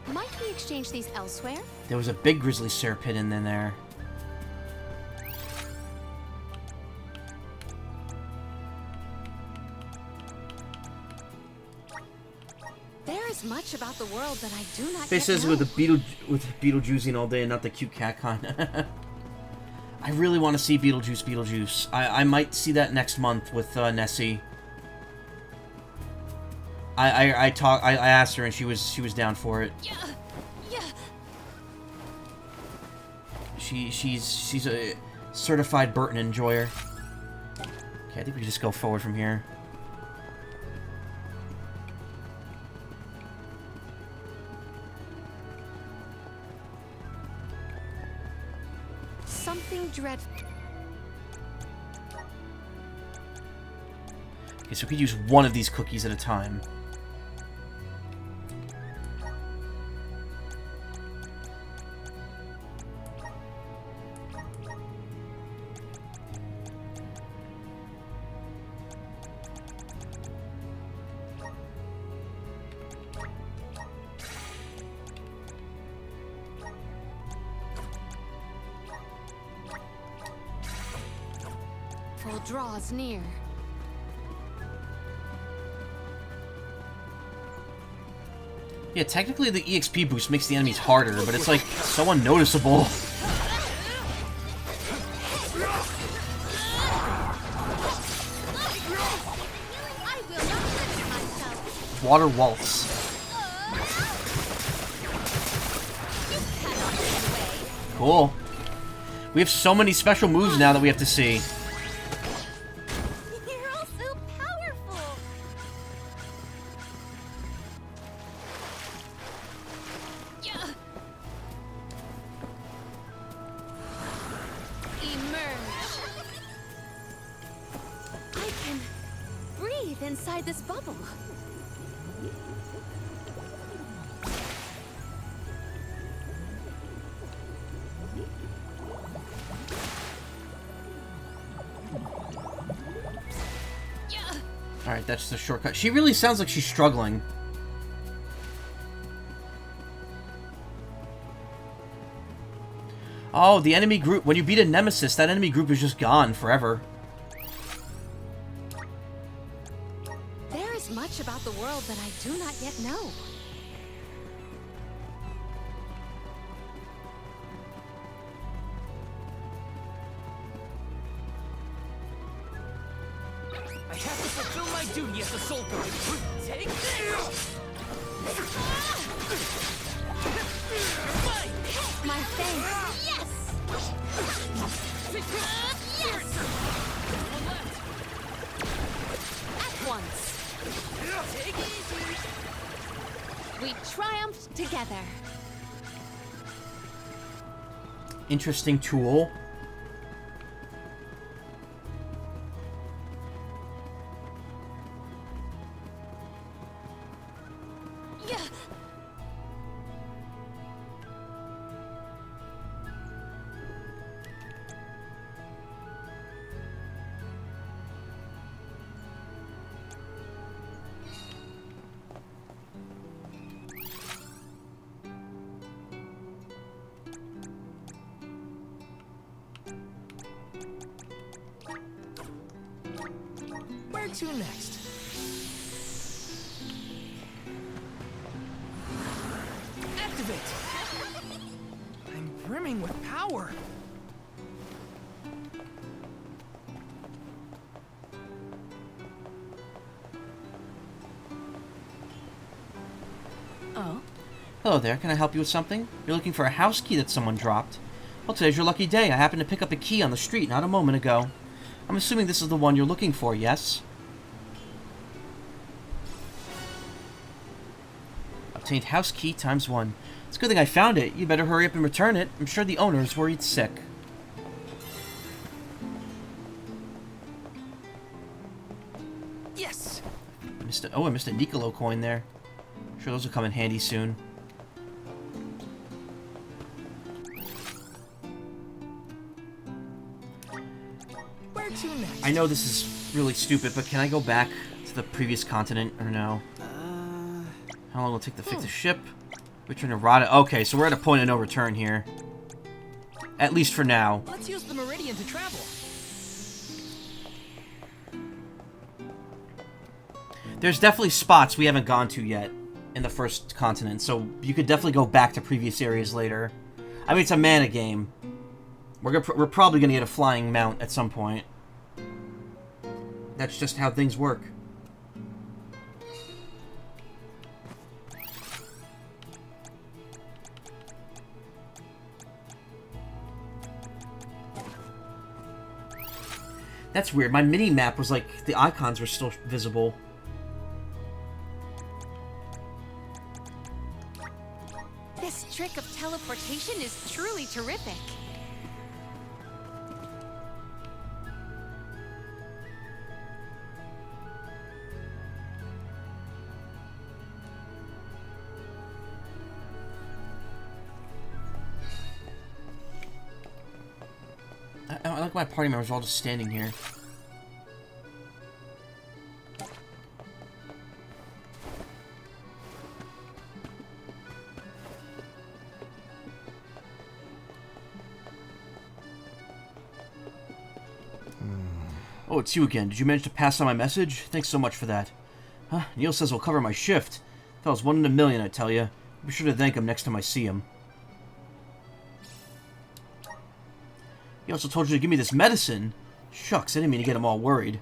Speaker 10: Might we exchange these elsewhere?
Speaker 1: There was a big grizzly syrup hidden in there.
Speaker 10: There is much about the world that I do not
Speaker 1: Face says with Beetlejuicing all day and not the cute cat kind. I really want to see Beetlejuice. I might see that next month with Nessie. I asked her and she was down for it. She's a certified Burton enjoyer. Okay, I think we can just go forward from here.
Speaker 10: Something dreadful.
Speaker 1: Okay, so we could use one of these cookies at a time.
Speaker 10: draws near.
Speaker 1: Yeah, technically the EXP boost makes the enemies harder, but it's like so unnoticeable. Water waltz. Cool. We have so many special moves now that we have to see.
Speaker 15: You're all so powerful.
Speaker 10: Emerge. I can breathe inside this bubble.
Speaker 1: Alright, that's the shortcut. She really sounds like she's struggling. Oh, the enemy group. When you beat a nemesis, that enemy group is just gone forever.
Speaker 10: There is much about the world that I do not yet know.
Speaker 2: I have to fulfill my duty as the Soul Guard. Take this!
Speaker 10: My thanks.
Speaker 15: Yes! Yes!
Speaker 10: At once.
Speaker 2: Take it easy.
Speaker 10: We triumphed together.
Speaker 1: Interesting tool.
Speaker 2: Where to next? Activate! I'm brimming with power.
Speaker 10: Oh?
Speaker 1: Hello there, can I help you with something? You're looking for a house key that someone dropped. Well, today's your lucky day. I happened to pick up a key on the street not a moment ago. I'm assuming this is the one you're looking for, yes? Obtained house key ×1. It's a good thing I found it. You better hurry up and return it. I'm sure the owner is worried sick.
Speaker 2: Yes!
Speaker 1: I missed a Nicolo coin there. I'm sure those will come in handy soon.
Speaker 2: Where to next?
Speaker 1: I know this is really stupid, but can I go back to the previous continent or no? How long will it take to fix the ship? Return to Rada. Okay, so we're at a point of no return here. At least for now.
Speaker 2: Let's use the Meridian to travel.
Speaker 1: There's definitely spots we haven't gone to yet in the first continent, so you could definitely go back to previous areas later. I mean, it's a mana game. We're probably going to get a flying mount at some point. That's just how things work. That's weird. My mini-map was like, the icons were still visible.
Speaker 10: This trick of teleportation is truly terrific.
Speaker 1: I like my party members are all just standing here. Oh, it's you again. Did you manage to pass on my message? Thanks so much for that. Huh? Neil says he'll cover my shift. Fella's 1 in a million, I tell you. Be sure to thank him next time I see him. He also told you to give me this medicine. Shucks, I didn't mean to get him all worried.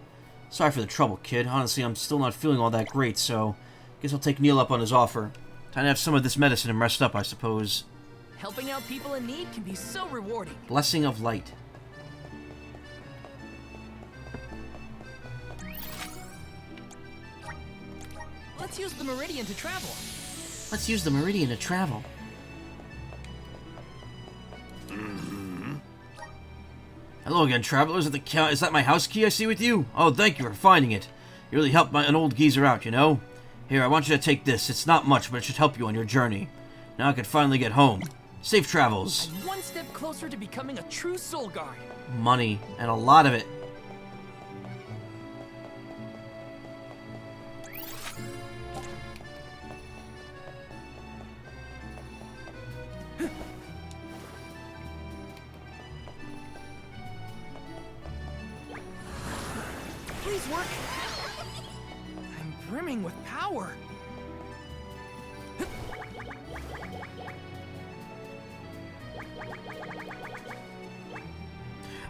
Speaker 1: Sorry for the trouble, kid. Honestly, I'm still not feeling all that great, so guess I'll take Neil up on his offer. Time to have some of this medicine and rest up, I suppose.
Speaker 5: Helping out people in need can be so rewarding.
Speaker 1: Blessing of light.
Speaker 5: Let's use the Meridian to travel.
Speaker 1: Let's use the Meridian to travel. Hello again, travelers. Is that my house key I see with you? Oh, thank you for finding it. You really helped an old geezer out, you know? Here, I want you to take this. It's not much, but it should help you on your journey. Now I can finally get home. Safe travels.
Speaker 5: I'm one step closer to becoming a true soul guard.
Speaker 1: Money, and a lot of it.
Speaker 5: Please work. I'm brimming with power.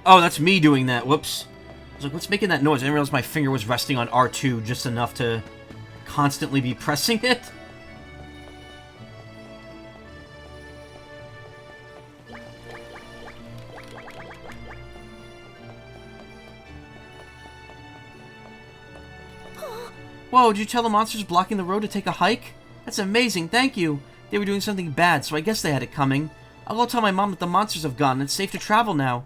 Speaker 1: Oh, that's me doing that. Whoops. I was like, what's making that noise? I didn't realize my finger was resting on R2 just enough to constantly be pressing it. Whoa, did you tell the monsters blocking the road to take a hike? That's amazing, thank you. They were doing something bad, so I guess they had it coming. I'll go tell my mom that the monsters have gone and it's safe to travel now.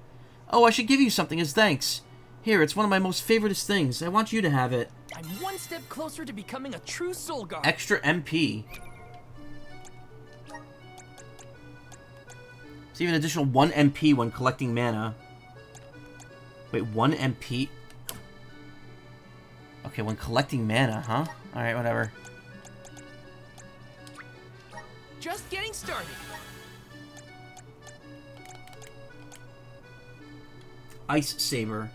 Speaker 1: Oh, I should give you something as thanks. Here, it's one of my most favoritist things. I want you to have it.
Speaker 5: I'm one step closer to becoming a true soul guard.
Speaker 1: Extra MP. It's even an additional 1 MP when collecting mana. Wait, 1 MP? Okay, when collecting mana, huh? Alright, whatever.
Speaker 5: Just getting started.
Speaker 1: Ice Saber.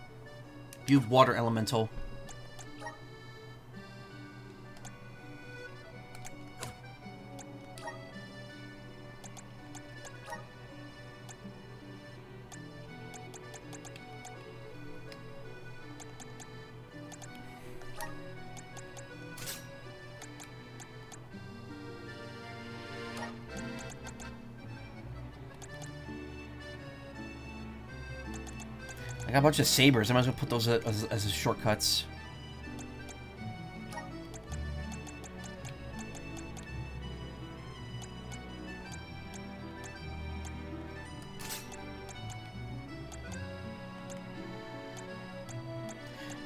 Speaker 1: You have Water Elemental. I got a bunch of sabers. I might as well put those as shortcuts.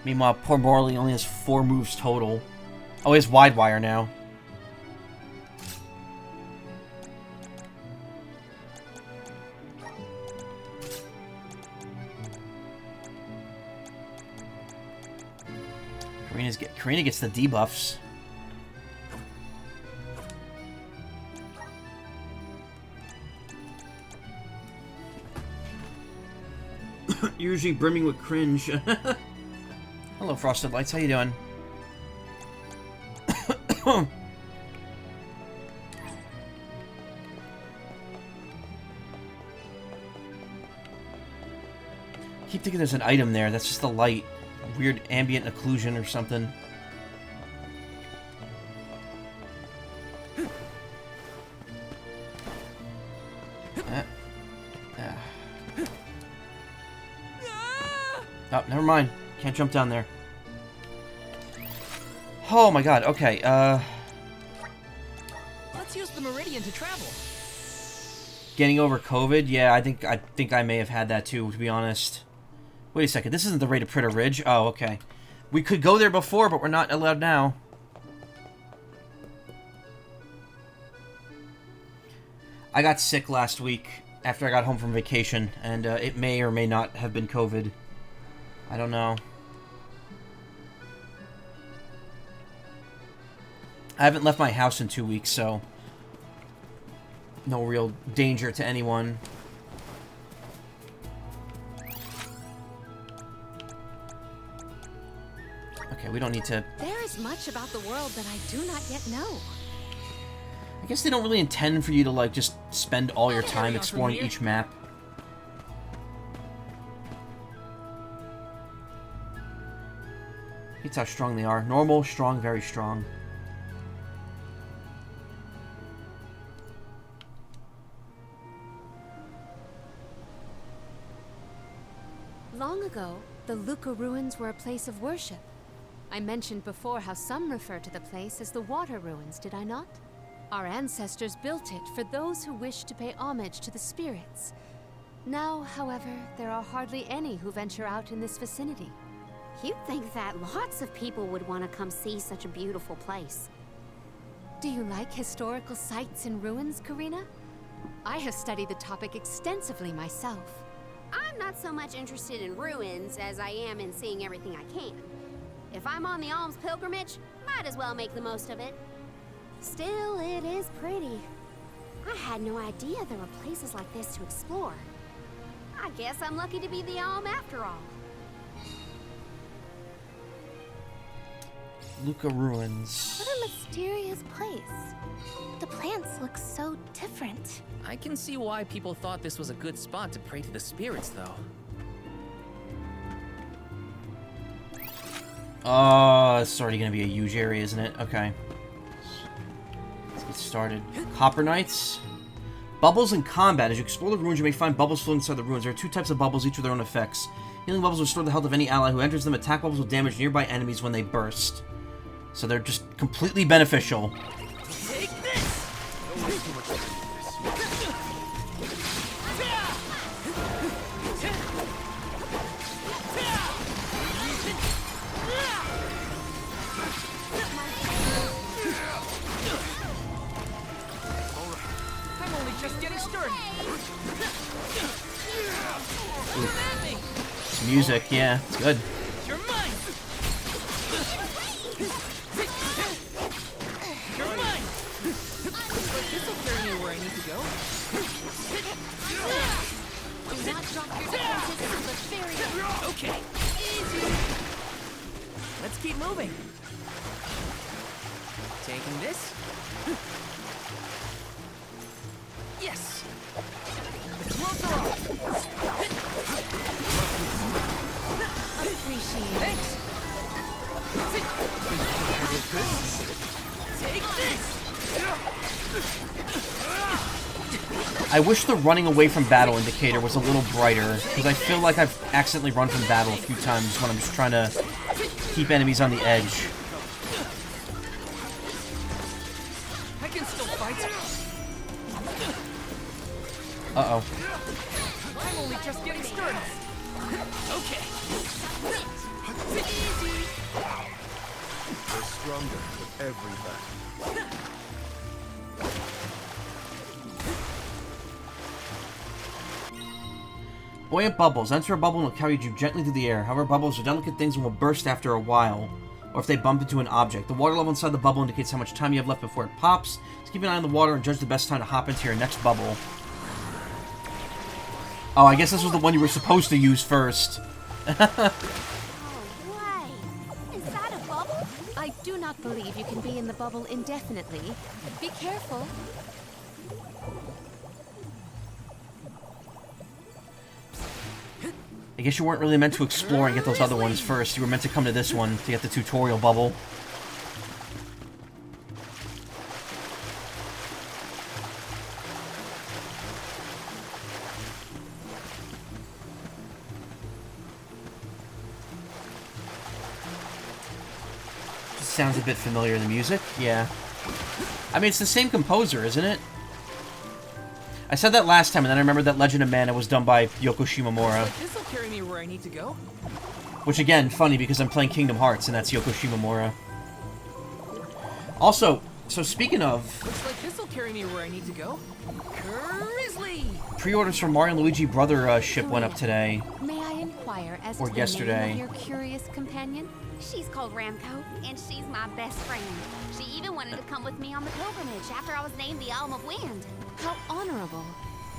Speaker 1: Meanwhile, poor Morley only has 4 moves total. Oh, he has Wide Wire now. Karina gets the debuffs. Usually brimming with cringe. Hello, Frosted Lights. How you doing? Keep thinking there's an item there. That's just the light. Weird ambient occlusion or something. Oh, never mind. Can't jump down there. Oh my god, okay,
Speaker 5: Let's use the Meridian to travel.
Speaker 1: Getting over COVID? Yeah, I think I may have had that too, to be honest. Wait a second, this isn't the Rate of Pritter Ridge? Oh, okay. We could go there before, but we're not allowed now. I got sick last week after I got home from vacation, and it may or may not have been COVID. I don't know. I haven't left my house in 2 weeks, so no real danger to anyone. Okay, we don't need to...
Speaker 10: There is much about the world that I do not yet know.
Speaker 1: I guess they don't really intend for you to, like, just spend all your time exploring each map. It's how strong they are. Normal, strong, very strong.
Speaker 10: Long ago, the Luca ruins were a place of worship. I mentioned before how some refer to the place as the Water Ruins, did I not? Our ancestors built it for those who wished to pay homage to the spirits. Now, however, there are hardly any who venture out in this vicinity.
Speaker 13: You'd think that lots of people would want to come see such a beautiful place.
Speaker 10: Do you like historical sites and ruins, Karina? I have studied the topic extensively myself.
Speaker 13: I'm not so much interested in ruins as I am in seeing everything I can. If I'm on the alms pilgrimage, might as well make the most of it. Still, it is pretty. I had no idea there were places like this to explore. I guess I'm lucky to be the alm after all.
Speaker 1: Luca Ruins.
Speaker 3: What a mysterious place. The plants look so different.
Speaker 5: I can see why people thought this was a good spot to pray to the spirits, though.
Speaker 1: Oh, it's already going to be a huge area, isn't it? Okay. Let's get started. Copper Knights. Bubbles in combat. As you explore the ruins, you may find bubbles floating inside the ruins. There are two types of bubbles, each with their own effects. Healing bubbles restore the health of any ally who enters them. Attack bubbles will damage nearby enemies when they burst. So they're just completely beneficial.
Speaker 2: Take this! I'm only just getting started.
Speaker 1: It's music, yeah, it's good.
Speaker 2: You're mine. You're mine. This'll carry me where I need to go.
Speaker 13: Do not drop your defenses until the very end.
Speaker 2: Okay. Easy. Let's keep moving. Taking this. Yes. The clothes are off.
Speaker 10: Appreciate it.
Speaker 2: Thanks. Take this.
Speaker 1: I wish the running away from battle indicator was a little brighter, because I feel like I've accidentally run from battle a few times when I'm just trying to keep enemies on the edge.
Speaker 2: I can still fight.
Speaker 1: Uh-oh.
Speaker 2: I'm only just getting started. Okay. Easy.
Speaker 4: We're stronger with every battle.
Speaker 1: Buoyant bubbles. Enter a bubble and will carry you gently through the air. However, bubbles are delicate things and will burst after a while, or if they bump into an object. The water level inside the bubble indicates how much time you have left before it pops. So keep an eye on the water and judge the best time to hop into your next bubble. Oh, I guess this was the one you were supposed to use first.
Speaker 13: Is that a bubble?
Speaker 10: I do not believe you can be in the bubble indefinitely. Be careful.
Speaker 1: I guess you weren't really meant to explore and get those other ones first. You were meant to come to this one to get the tutorial bubble. Just sounds a bit familiar, the music. Yeah. I mean, it's the same composer, isn't it? I said that last time, and then I remembered that Legend of Mana was done by Yoko Shimomura.
Speaker 2: This'll carry me where I need to go.
Speaker 1: Which, again, funny because I'm playing Kingdom Hearts, and that's Yoko Shimomura. Also, so speaking of...
Speaker 2: Looks like this'll carry me where I need to go. Grizzly!
Speaker 1: Pre-orders for Mario and Luigi Brother ship went up today.
Speaker 10: May I inquire as
Speaker 1: Or
Speaker 10: to
Speaker 1: yesterday.
Speaker 10: the name of your curious companion?
Speaker 13: She's called Ramco, and she's my best friend. She even wanted to come with me on the pilgrimage after I was named the Alm of Wind.
Speaker 10: How honorable.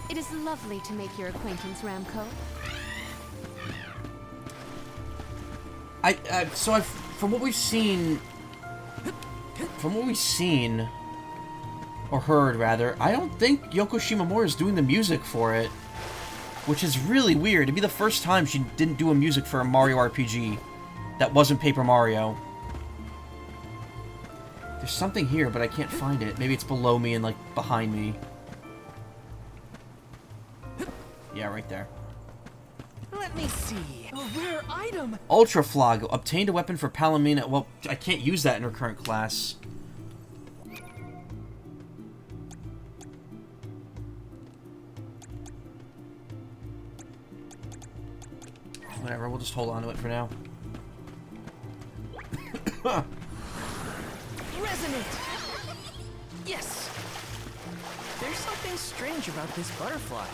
Speaker 10: It is lovely to make your acquaintance, Ramco.
Speaker 1: From what we've seen, or heard rather, I don't think Yoko Shimomura is doing the music for it, which is really weird. It'd be the first time she didn't do a music for a Mario RPG that wasn't Paper Mario. There's something here, but I can't find it. Maybe it's below me and, like, behind me. Yeah, right there.
Speaker 5: Let me see. A rare item.
Speaker 1: Ultra Flog. Obtained a weapon for Palomina. Well, I can't use that in her current class. Whatever, we'll just hold on to it for now.
Speaker 5: Resonant! Yes! There's something strange about this butterfly.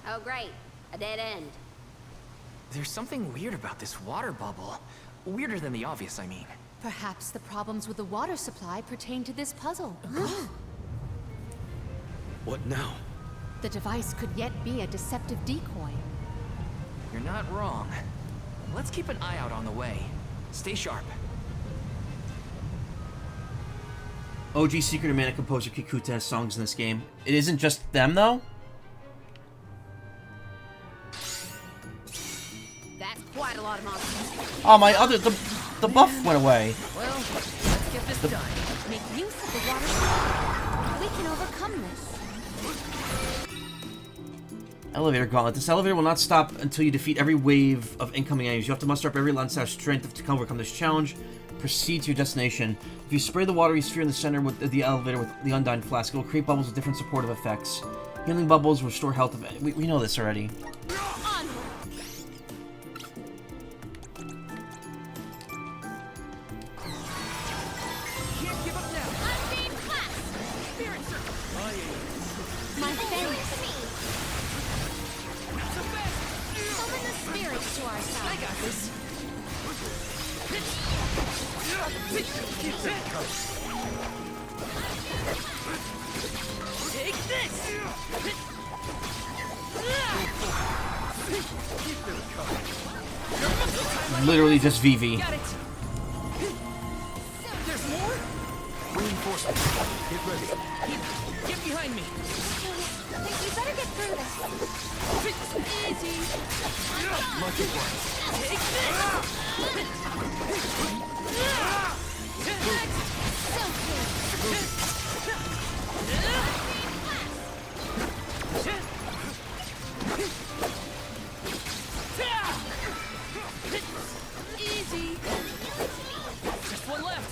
Speaker 13: Oh great, a dead end.
Speaker 5: There's something weird about this water bubble. Weirder than the obvious, I mean.
Speaker 10: Perhaps the problems with the water supply pertain to this puzzle.
Speaker 4: What now?
Speaker 10: The device could yet be a deceptive decoy.
Speaker 5: You're not wrong. Let's keep an eye out on the way. Stay sharp.
Speaker 1: OG Secret of Mana composer Kikuta has songs in this game. It isn't just them, though?
Speaker 13: That's quite a lot of monsters.
Speaker 1: Oh, my other... The buff went away.
Speaker 8: Well, let's get this done.
Speaker 10: Make use of the water supply. We can overcome this.
Speaker 1: Elevator Gauntlet. This elevator will not stop until you defeat every wave of incoming enemies. You have to muster up every lance of strength to overcome this challenge. Proceed to your destination. If you spray the watery sphere in the center with the elevator with the Undyne Flask, it will create bubbles with different supportive effects. Healing bubbles restore health. We know this already.
Speaker 10: My thanks. Summon the spirits to our side.
Speaker 5: I got this. Take this!
Speaker 1: Literally just VV.
Speaker 5: Got it. There's more?
Speaker 4: Reinforcements. Get ready.
Speaker 5: Get behind me.
Speaker 10: We better get through this.
Speaker 5: Easy.
Speaker 4: Much obliged.
Speaker 5: Take Easy. Just one left.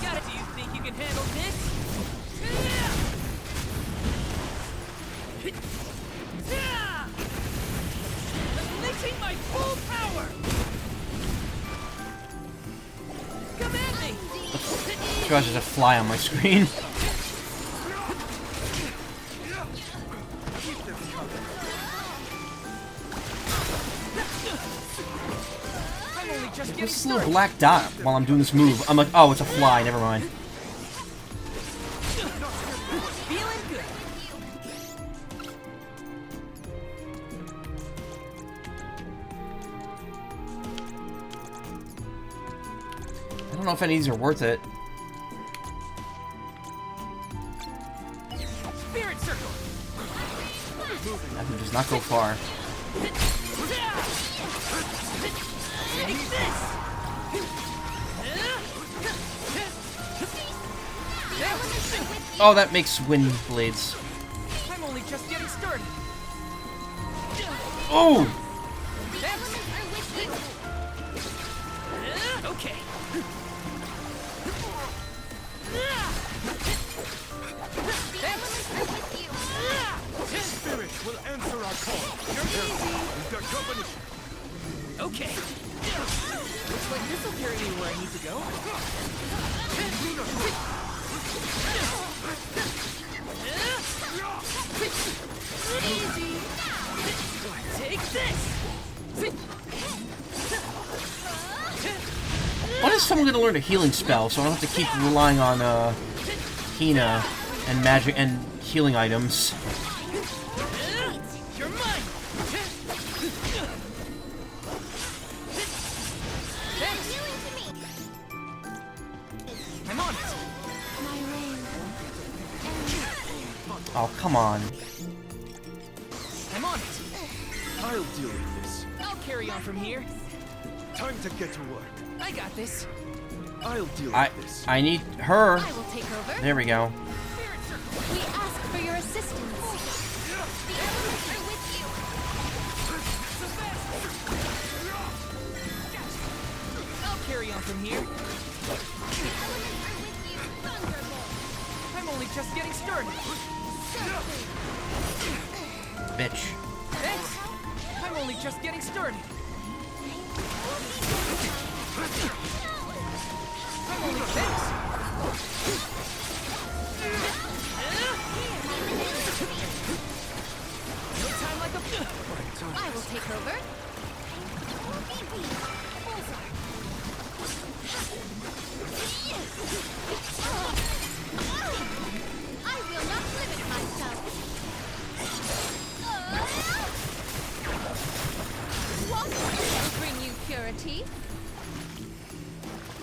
Speaker 5: Got it. Do you think you can handle this? Unleashing my full power. Come at me.
Speaker 1: This guy's just a fly on my screen.
Speaker 5: I'm only just getting
Speaker 1: What's this little
Speaker 5: started.
Speaker 1: black dot while I'm doing this move? I'm like, oh, it's a fly. Never mind.
Speaker 5: Feeling good.
Speaker 1: I don't know if any of these are worth it.
Speaker 5: Spirit circle.
Speaker 1: That one does not go far.
Speaker 5: Take this.
Speaker 1: Oh, that makes wind blades.
Speaker 5: I'm only just getting started.
Speaker 1: Oh!
Speaker 5: Okay.
Speaker 4: Spirit will answer our call. You're easy. We've got company.
Speaker 5: Okay. Looks like this will carry me where I need to go.
Speaker 8: Easy. Take this.
Speaker 1: When is someone gonna learn a healing spell so I don't have to keep relying on Hina and magic and healing items?
Speaker 8: You're mine. I'm on it.
Speaker 1: Oh, come on.
Speaker 5: I'm on it.
Speaker 4: I'll deal with this.
Speaker 5: I'll carry on from here.
Speaker 4: Time to get to work.
Speaker 5: I got this.
Speaker 4: I'll deal with this.
Speaker 1: I need her.
Speaker 10: I will take over.
Speaker 1: There we go.
Speaker 10: We ask for your assistance. The elements are with you.
Speaker 5: I'll carry on from here. I'm only just getting started.
Speaker 1: Bitch.
Speaker 5: Thanks. I'm only just getting started. I'm only thanks. No time like a.
Speaker 10: I will take over.
Speaker 15: I will not limit myself.
Speaker 10: What will bring you purity?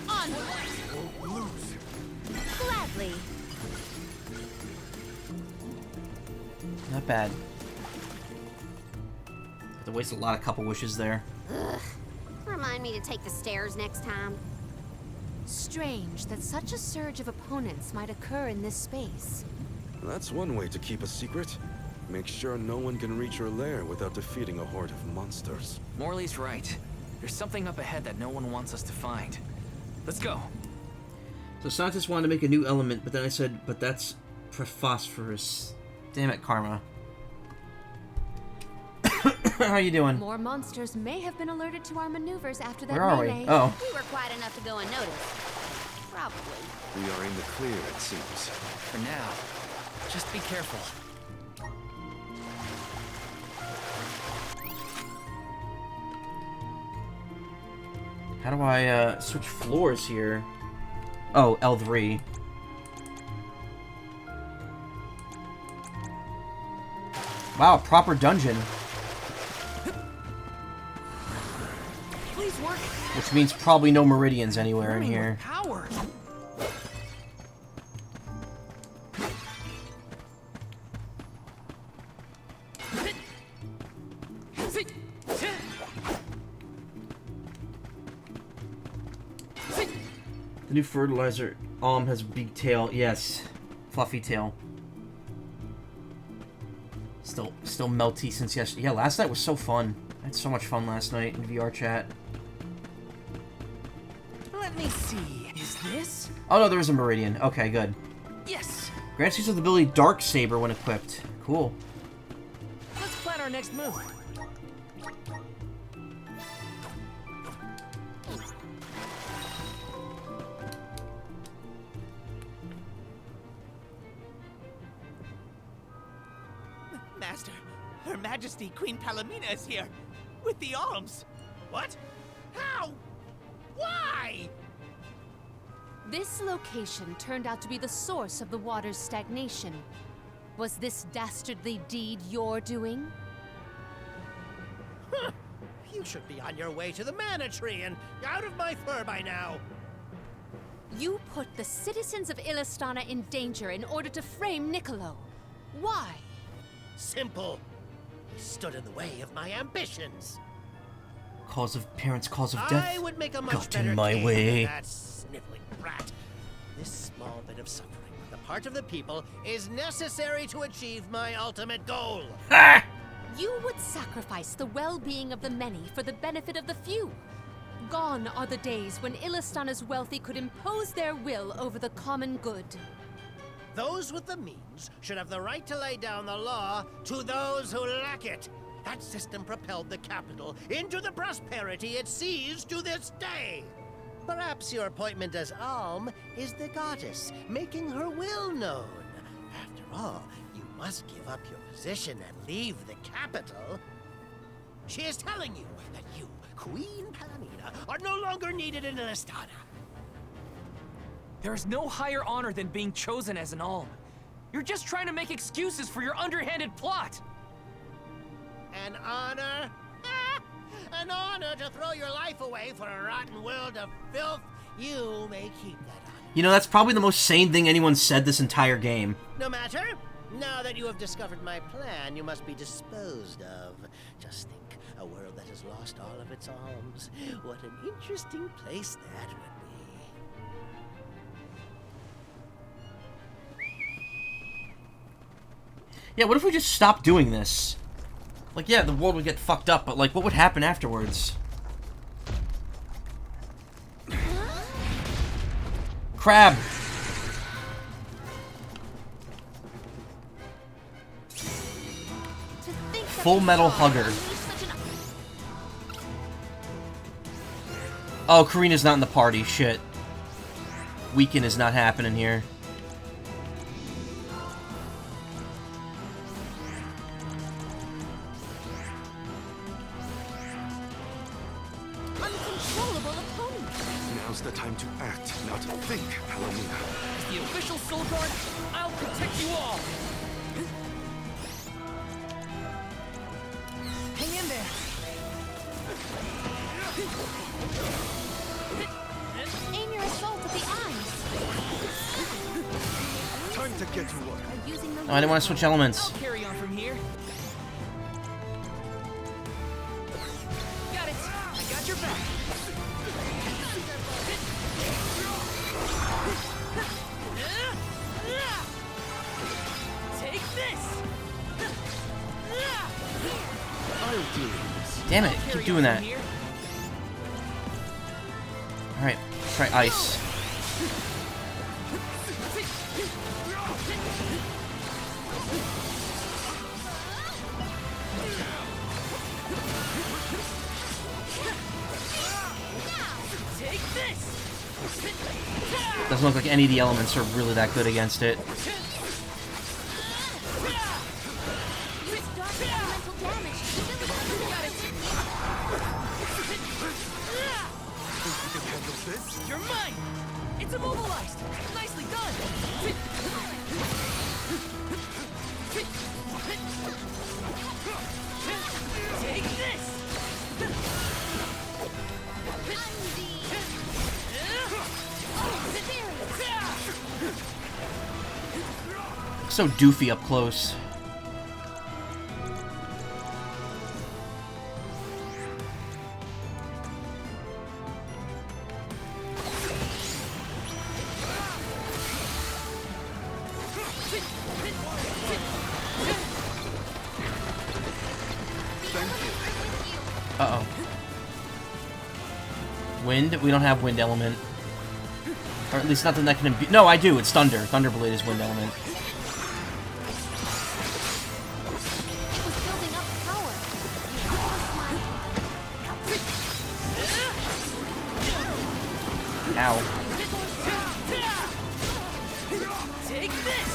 Speaker 10: Onward. Gladly.
Speaker 1: Not bad. Have to waste a lot of couple wishes there.
Speaker 13: Ugh. Remind me to take the stairs next time.
Speaker 10: Strange that such a surge of opponents might occur in this space.
Speaker 4: That's one way to keep a secret. Make sure no one can reach your lair without defeating a horde of monsters.
Speaker 5: Morley's right. There's something up ahead that no one wants us to find. Let's go.
Speaker 1: So scientists wanted to make a new element, but then I said, but that's phosphorus. Damn it, Karma. How you doing?
Speaker 10: More monsters may have been alerted to our maneuvers after that
Speaker 1: Where are we?
Speaker 10: melee.
Speaker 1: Oh.
Speaker 13: We were quiet enough to go unnoticed. Probably.
Speaker 4: We are in the clear, it seems.
Speaker 5: For now, just be careful.
Speaker 1: How do I switch floors here? Oh, L3. Wow, proper dungeon.
Speaker 5: Please work.
Speaker 1: Which means probably no meridians anywhere in here.
Speaker 5: Power.
Speaker 1: The new fertilizer has a big tail. Yes. Fluffy tail. Still melty since yesterday. Yeah, last night was so fun. I had so much fun last night in VR chat.
Speaker 5: Let me see. Is this?
Speaker 1: Oh no, there was a meridian. Okay, good.
Speaker 5: Yes.
Speaker 1: Grants use of the ability Dark Saber when equipped. Cool.
Speaker 5: Let's plan our next move.
Speaker 9: Master, Her Majesty Queen Palomina is here, with the alms. What? How? Why?
Speaker 10: This location turned out to be the source of the water's stagnation. Was this dastardly deed your doing?
Speaker 12: Huh. You should be on your way to the mana tree and out of my fur by now.
Speaker 10: You put the citizens of Illistana in danger in order to frame Niccolo. Why?
Speaker 12: Simple. He stood in the way of my ambitions.
Speaker 1: Cause of parents, cause of death.
Speaker 12: I would make a much
Speaker 1: Got
Speaker 12: better
Speaker 1: in my
Speaker 12: king
Speaker 1: way.
Speaker 12: than that sniveling brat. This small bit of suffering on the part of the people is necessary to achieve my ultimate goal.
Speaker 10: You would sacrifice the well-being of the many for the benefit of the few. Gone are the days when Illistana's wealthy could impose their will over the common good.
Speaker 12: Those with the means should have the right to lay down the law to those who lack it. That system propelled the capital into the prosperity it sees to this day. Perhaps your appointment as Alm is the goddess, making her will known. After all, you must give up your position and leave the capital. She is telling you that you, Queen Palamina, are no longer needed in Elistana.
Speaker 2: There is no higher honor than being chosen as an alm. You're just trying to make excuses for your underhanded plot.
Speaker 12: An honor? An honor to throw your life away for a rotten world of filth? You may keep that honor.
Speaker 1: You know, that's probably the most sane thing anyone said this entire game.
Speaker 12: No matter. Now that you have discovered my plan, you must be disposed of. Just think, a world that has lost all of its alms. What an interesting place that would be.
Speaker 1: Yeah, what if we just stopped doing this? Like, yeah, the world would get fucked up, but, like, what would happen afterwards? Crab! Full Metal Hugger. Oh, Karina's not in the party. Shit. Weekend is not happening here.
Speaker 15: Uncontrollable opponent.
Speaker 4: Now's the time to act, not think, Palomina.
Speaker 2: As the official Soul Guard, I'll protect you all. Hang in there.
Speaker 15: Aim your assault at the eyes.
Speaker 4: Time to get to work.
Speaker 1: Oh, I didn't want to switch elements.
Speaker 2: I'll carry on from here. Got it. I got your back. Take this.
Speaker 4: I'll do this.
Speaker 1: Damn it, keep doing that. Alright, try ice.
Speaker 2: Take this.
Speaker 1: Doesn't look like any of the elements are really that good against it.
Speaker 2: You're mine! It's immobilized! Nicely done! Take this!
Speaker 1: So doofy up close. Uh-oh. Wind? We don't have wind element. Or at least nothing that can imbue. No, I do. It's thunder. Thunderblade is wind element. Ow.
Speaker 2: Take this!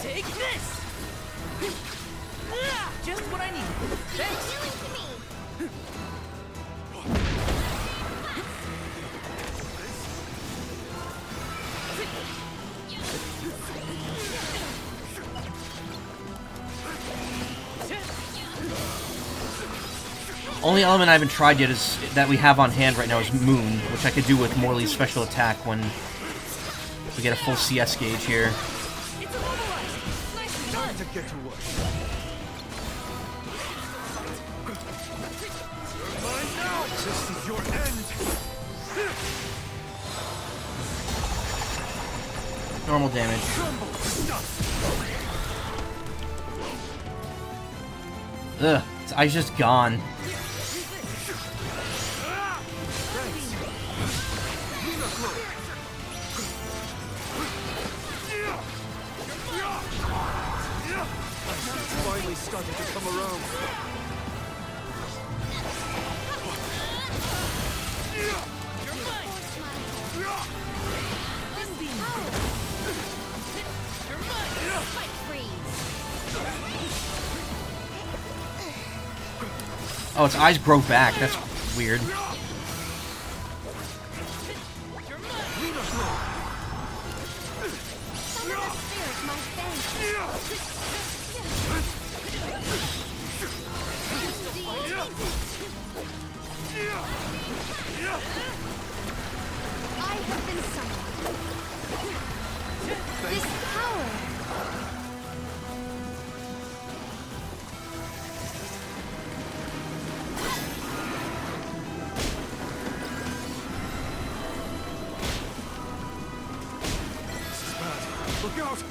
Speaker 2: Take this! Just what I need. Thanks.
Speaker 1: Only element I haven't tried yet is that we have on hand right now is Moon, which I could do with Morley's special attack when we get a full CS gauge here.
Speaker 4: Time to get to work. You're mine now. This is your end.
Speaker 1: Normal damage. Ugh, his eye's just gone.
Speaker 4: Finally starting to come around.
Speaker 1: Oh, its eyes grow back. That's weird.
Speaker 10: I have been summoned. This power.
Speaker 6: Look out!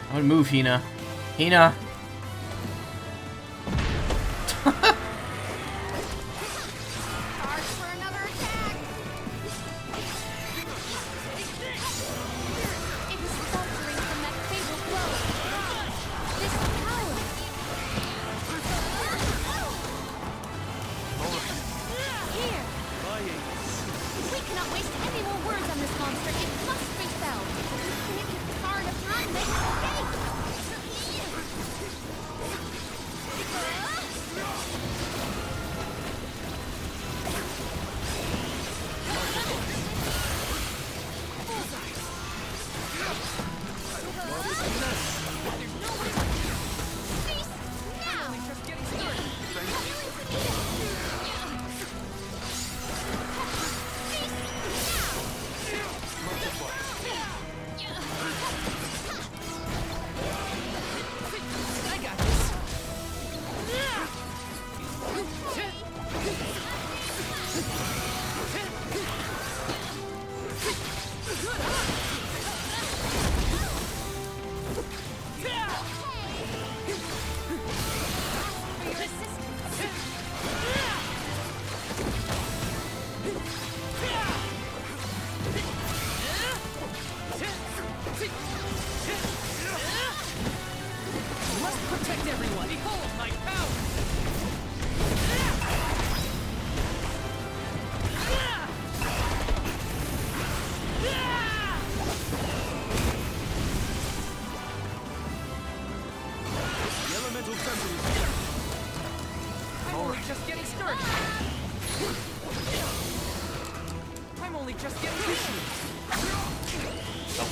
Speaker 1: I'm gonna move, Hina. Hina!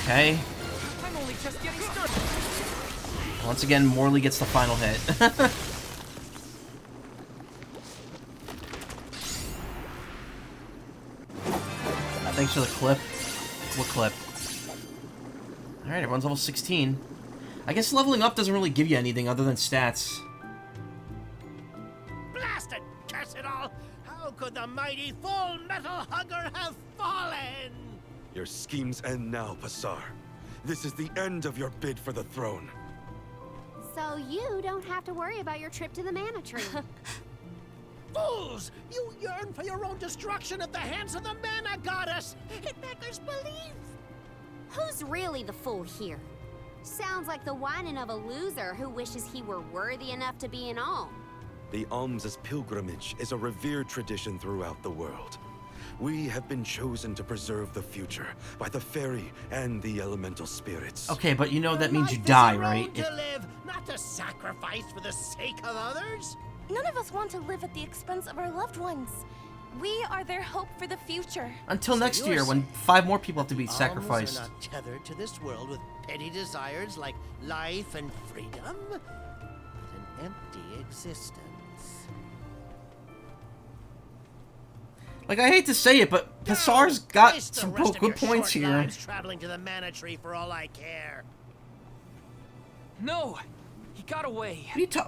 Speaker 1: Okay.
Speaker 2: I'm only just getting started.
Speaker 1: Once again, Morley gets the final hit. Thanks for the clip. What clip? Alright, everyone's level 16. I guess leveling up doesn't really give you anything other than stats.
Speaker 12: Blast it, curse it all! How could the mighty Full Metal Hugger have fallen?
Speaker 4: Your schemes end now, Pasar. This is the end of your bid for the throne.
Speaker 13: So you don't have to worry about your trip to the mana tree.
Speaker 12: Fools! You yearn for your own destruction at the hands of the mana goddess! It beggars belief!
Speaker 13: Who's really the fool here? Sounds like the whining of a loser who wishes he were worthy enough to be an alm.
Speaker 4: The alms' pilgrimage is a revered tradition throughout the world. We have been chosen to preserve the future by the fairy and the elemental spirits.
Speaker 1: Okay, but you know that means you
Speaker 12: Life
Speaker 1: die,
Speaker 12: is a road
Speaker 1: right?
Speaker 12: to live, not to sacrifice for the sake of others.
Speaker 3: None of us want to live at the expense of our loved ones. We are their hope for the future.
Speaker 1: Until
Speaker 12: So
Speaker 1: next
Speaker 12: you're
Speaker 1: year, when
Speaker 12: saying
Speaker 1: 5 more people have to be
Speaker 12: Alms
Speaker 1: sacrificed.
Speaker 12: are not tethered to this world with petty desires like life and freedom, but an empty existence.
Speaker 1: Like, I hate to say it, but Pasar's got
Speaker 12: Waste the
Speaker 1: some
Speaker 12: rest of
Speaker 1: good
Speaker 12: your
Speaker 1: points
Speaker 12: short
Speaker 1: here.
Speaker 12: lives traveling to the mana tree for all I care.
Speaker 2: No! He got away.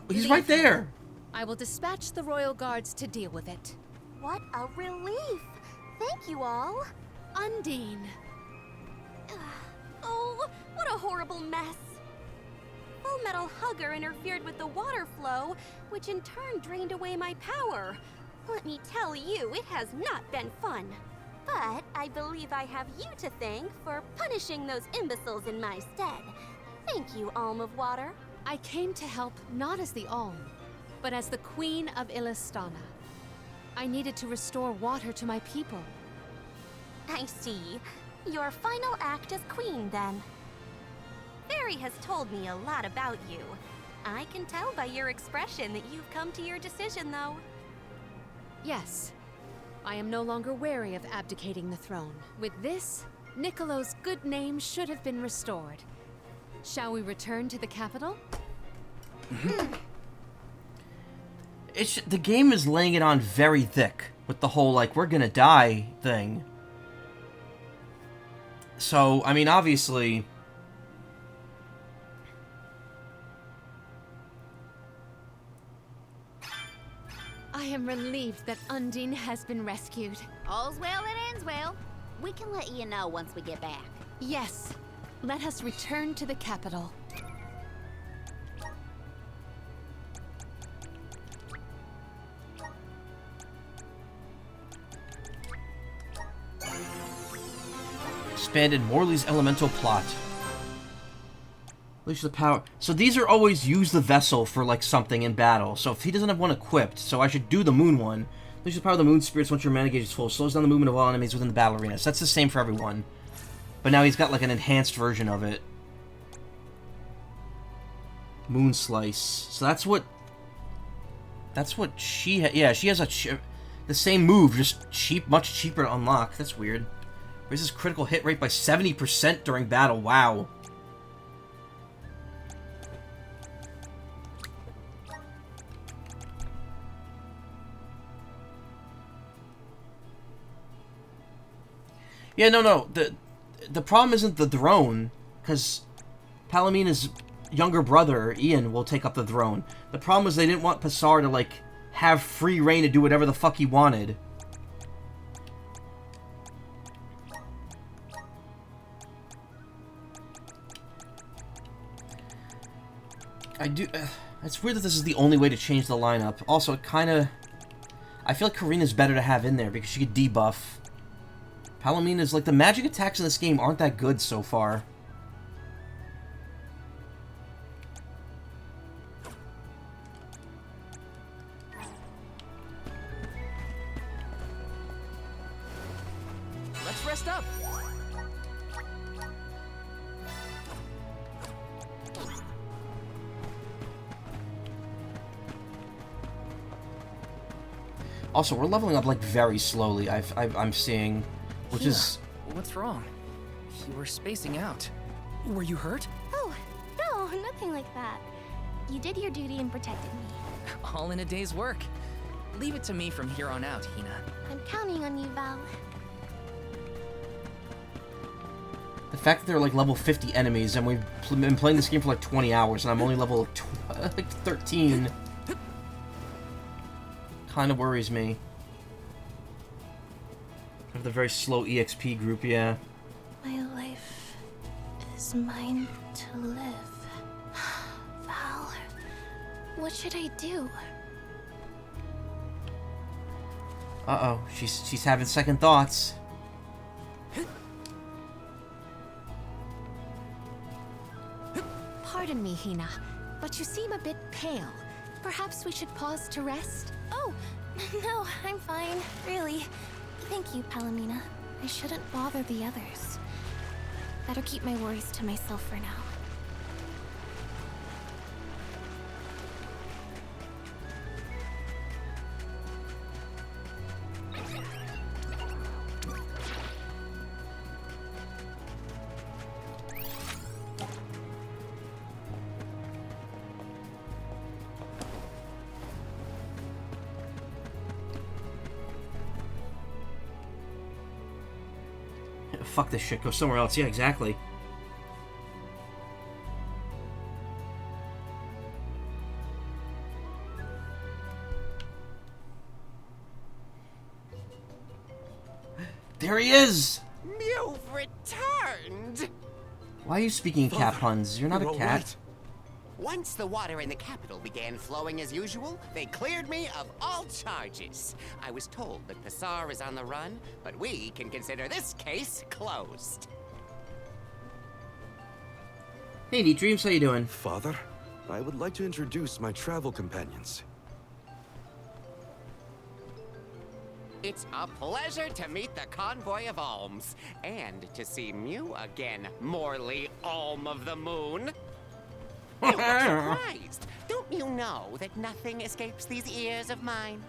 Speaker 1: He's right there.
Speaker 10: I will dispatch the royal guards to deal with it.
Speaker 3: What a relief! Thank you all.
Speaker 10: Undine.
Speaker 3: Oh, what a horrible mess. Full Metal Hugger interfered with the water flow, which in turn drained away my power. Let me tell you, it has not been fun. But I believe I have you to thank for punishing those imbeciles in my stead. Thank you, Alm of Water.
Speaker 10: I came to help not as the Alm, but as the Queen of Illistana. I needed to restore water to my people.
Speaker 11: I see. Your final act as queen, then. Fairy has told me a lot about you. I can tell by your expression that you've come to your decision, though.
Speaker 10: Yes. I am no longer wary of abdicating the throne. With this, Niccolo's good name should have been restored. Shall we return to the capital?
Speaker 1: The game is laying it on very thick with the whole, like, we're gonna die thing. So, I mean, obviously...
Speaker 10: I am relieved that Undine has been rescued.
Speaker 13: All's well that ends well. We can let you know once we get back.
Speaker 10: Yes. Let us return to the capital.
Speaker 1: Expanded Morley's elemental plot. Unleash the power. So these are always use the vessel for like something in battle. So if he doesn't have one equipped, so I should do the moon one. Unleash the power of the moon spirits once your mana gauge is full. Slows down the movement of all enemies within the battle arena. So that's the same for everyone. But now he's got like an enhanced version of it. Moon Slice. So that's what she yeah, she has the same move, just much cheaper to unlock. That's weird. Raises critical hit rate by 70% during battle. Wow. Yeah, no. The problem isn't the throne, because Palamina's younger brother, Ian, will take up the throne. The problem is they didn't want Passar to, like, have free reign to do whatever the fuck he wanted. It's weird that this is the only way to change the lineup. Also, it kinda... I feel like Karina's better to have in there, because she could debuff. Palamina's, like, the magic attacks in this game aren't that good so far.
Speaker 5: Let's rest up.
Speaker 1: Also, we're leveling up, like, very slowly, I'm seeing, which is...
Speaker 5: What's wrong? You were spacing out. Were you hurt?
Speaker 3: Oh, no, nothing like that. You did your duty and protected me.
Speaker 5: All in a day's work. Leave it to me from here on out, Hina.
Speaker 3: I'm counting on you, Val.
Speaker 1: The fact that there are, like, level 50 enemies, and we've been playing this game for, like, 20 hours, and I'm only level, like, 13... kind of worries me. Of the very slow EXP group, yeah.
Speaker 3: My life is mine to live. Val, what should I do?
Speaker 1: Uh-oh, she's having second thoughts.
Speaker 10: Pardon me, Hina, but you seem a bit pale. Perhaps we should pause to rest?
Speaker 3: Oh, no, I'm fine, really. Thank you, Palamina. I shouldn't bother the others. Better keep my worries to myself for now.
Speaker 1: Fuck this shit, go somewhere else. Yeah, exactly. There he is!
Speaker 16: You've returned!
Speaker 1: Why are you speaking cat puns? You're not a cat.
Speaker 16: Right. Once the water in the capital began flowing as usual, they cleared me of all charges. I was told that Passar is on the run, but we can consider this case closed.
Speaker 1: Hey, Neat Dreams, how you doing?
Speaker 4: Father, I would like to introduce my travel companions.
Speaker 16: It's a pleasure to meet the convoy of alms, and to see Mew again, Morley Alm of the Moon. You look surprised. Don't you know that nothing escapes these ears of mine?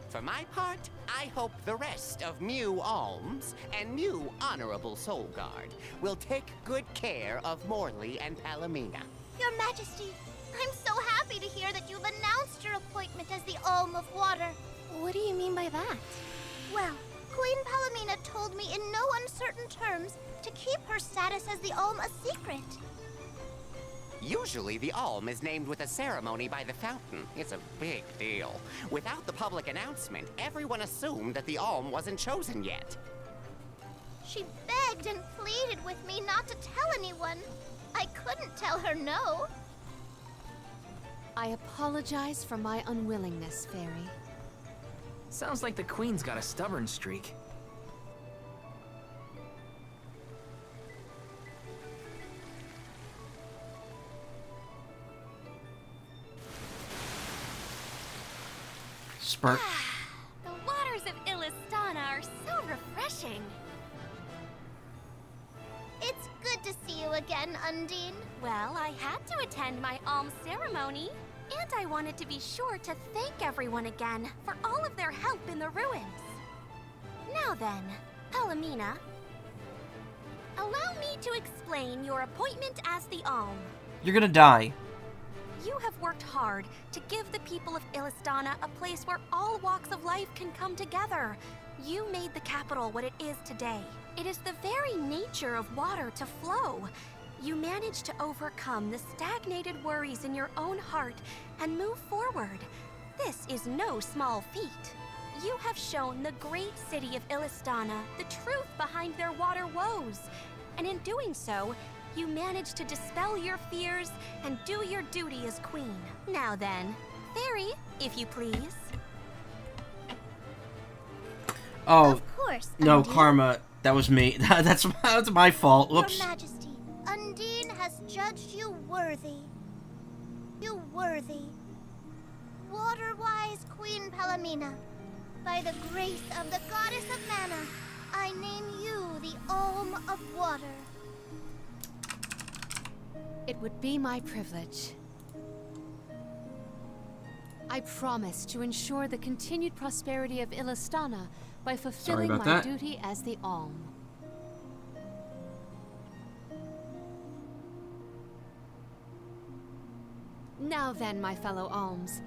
Speaker 16: For my part, I hope the rest of Mew Alms and Mew Honorable Soul Guard will take good care of Morley and Palomina.
Speaker 15: Your Majesty, I'm so happy to hear that you've announced your appointment as the Alm of Water.
Speaker 3: What do you mean by that?
Speaker 15: Well, Queen Palomina told me in no uncertain terms to keep her status as the Alm a secret.
Speaker 16: Usually the Alm is named with a ceremony by the fountain. It's a big deal. Without the public announcement, everyone assumed that the Alm wasn't chosen yet.
Speaker 15: She begged and pleaded with me not to tell anyone. I couldn't tell her no.
Speaker 10: I apologize for my unwillingness, Fairy.
Speaker 2: Sounds like the Queen's got a stubborn streak.
Speaker 1: Spurt.
Speaker 13: The waters of Illistana are so refreshing.
Speaker 15: It's good to see you again, Undine.
Speaker 13: Well, I had to attend my alms ceremony, and I wanted to be sure to thank everyone again for all of their help in the ruins. Now then, Palomina, allow me to explain your appointment as the Alm.
Speaker 1: You're gonna die.
Speaker 13: You have worked hard to give the people of Illistana a place where all walks of life can come together. You made the capital what it is today. It is the very nature of water to flow. You managed to overcome the stagnated worries in your own heart and move forward. This is no small feat. You have shown the great city of Illistana the truth behind their water woes. And in doing so, you managed to dispel your fears and do your duty as queen. Now then, Fairy, if you please.
Speaker 1: Oh,
Speaker 15: Of course,
Speaker 1: no,
Speaker 15: Undine.
Speaker 1: Karma. That was me. That's my fault. Whoops.
Speaker 15: Your Majesty, Undine has judged you worthy. You worthy. Water-wise Queen Palomina, by the grace of the Goddess of Mana, I name you the Alm of Water.
Speaker 10: It would be my privilege. I promise to ensure the continued prosperity of Illistana by fulfilling
Speaker 1: about
Speaker 10: my
Speaker 1: that.
Speaker 10: duty as the Alm. Now then, my fellow Alms,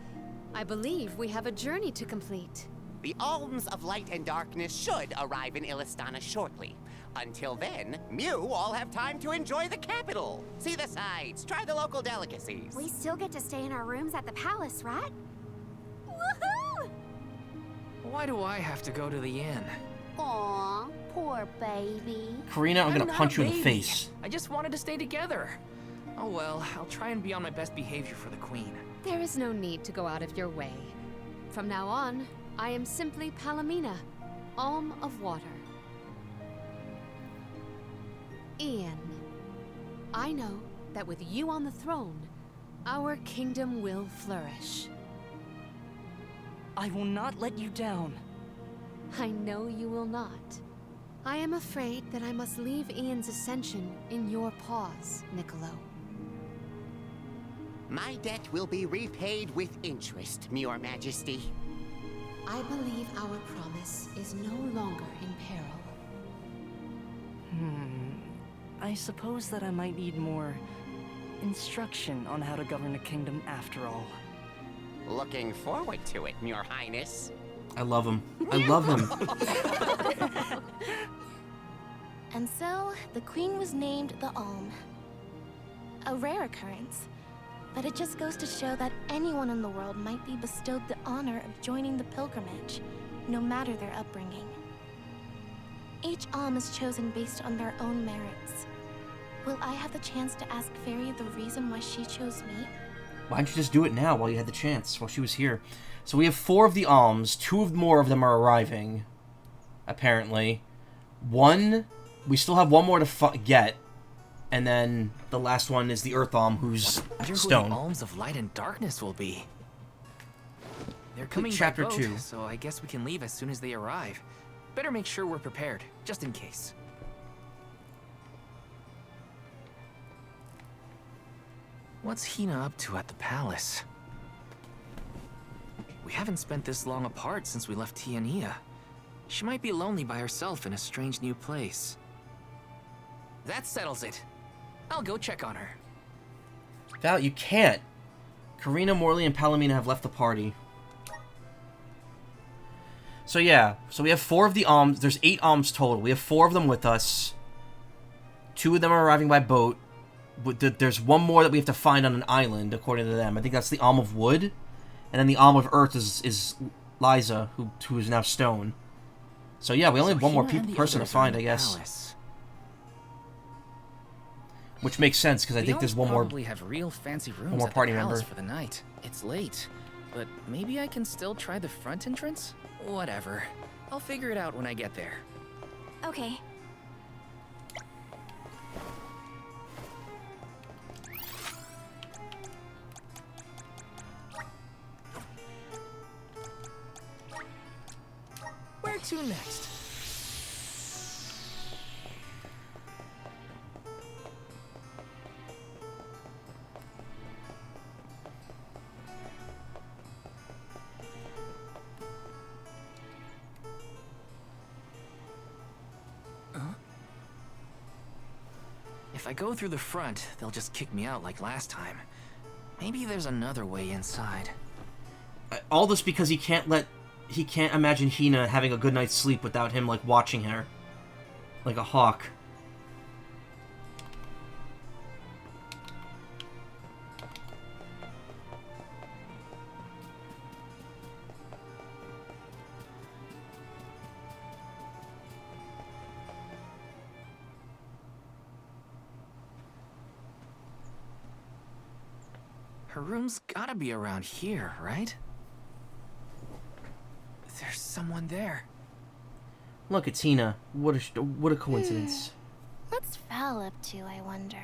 Speaker 10: I believe we have a journey to complete.
Speaker 16: The Alms of Light and Darkness should arrive in Illistana shortly. Until then, Mew all have time to enjoy the capital. See the sights, try the local delicacies.
Speaker 13: We still get to stay in our rooms at the palace, right? Woohoo!
Speaker 2: Why do I have to go to the inn?
Speaker 15: Aw, poor baby.
Speaker 1: Karina, I'm gonna
Speaker 2: not
Speaker 1: punch
Speaker 2: a
Speaker 1: you in the
Speaker 2: baby.
Speaker 1: face.
Speaker 2: I just wanted to stay together. Oh well, I'll try and be on my best behavior for the Queen.
Speaker 10: There is no need to go out of your way. From now on, I am simply Palomina, Alm of Water. Ian, I know that with you on the throne, our kingdom will flourish.
Speaker 14: I will not let you down.
Speaker 10: I know you will not. I am afraid that I must leave Ian's ascension in your paws, Niccolo.
Speaker 16: My debt will be repaid with interest, Your Majesty.
Speaker 10: I believe our promise is no longer in peril.
Speaker 14: I suppose that I might need more instruction on how to govern a kingdom after all.
Speaker 16: Looking forward to it, Your Highness.
Speaker 1: I love him. I love him.
Speaker 3: And so, the Queen was named the Alm. A rare occurrence, but it just goes to show that anyone in the world might be bestowed the honor of joining the pilgrimage, no matter their upbringing. Each Alm is chosen based on their own merits. Will I have the chance to ask Fairy the reason why she chose me?
Speaker 1: Why didn't you just do it now while you had the chance, while she was here? So we have 4 of the alms. 2 more of them are arriving, apparently. We still have 1 more to get. And then the last one is the Earth Alm, who's
Speaker 2: I wonder
Speaker 1: stone.
Speaker 2: who the Alms of Light and Darkness will be.
Speaker 5: They're coming
Speaker 1: Chapter
Speaker 5: by boat,
Speaker 1: 2.
Speaker 5: so I guess we can leave as soon as they arrive. Better make sure we're prepared, just in case. What's Hina up to at the palace? We haven't spent this long apart since we left Tiania. She might be lonely by herself in a strange new place. That settles it. I'll go check on her.
Speaker 1: Val, you can't. Karina, Morley, and Palomina have left the party. So yeah, so we have 4 of the alms. There's 8 alms total. We have 4 of them with us. 2 of them are arriving by boat. There's 1 more that we have to find on an island, according to them. I think that's the alm of wood. And then the alm of earth is Liza, who is now stone. So yeah, we only have 1 more person to find, I guess.
Speaker 5: Palace.
Speaker 1: Which makes sense, because I think there's 1 more.
Speaker 5: Probably have real fancy rooms
Speaker 1: more
Speaker 5: at
Speaker 1: party
Speaker 5: the palace
Speaker 1: member.
Speaker 5: for the night. It's late, but maybe I can still try the front entrance? Whatever. I'll figure it out when I get there.
Speaker 3: Okay.
Speaker 5: Where to next? If I go through the front, they'll just kick me out like last time. Maybe there's another way inside.
Speaker 1: All this because he can't imagine Hina having a good night's sleep without him, like, watching her. Like a hawk.
Speaker 5: Her room's gotta be around here, right? There's someone there.
Speaker 1: Look, it's Hina. What a coincidence.
Speaker 3: What's Val up to, I wonder?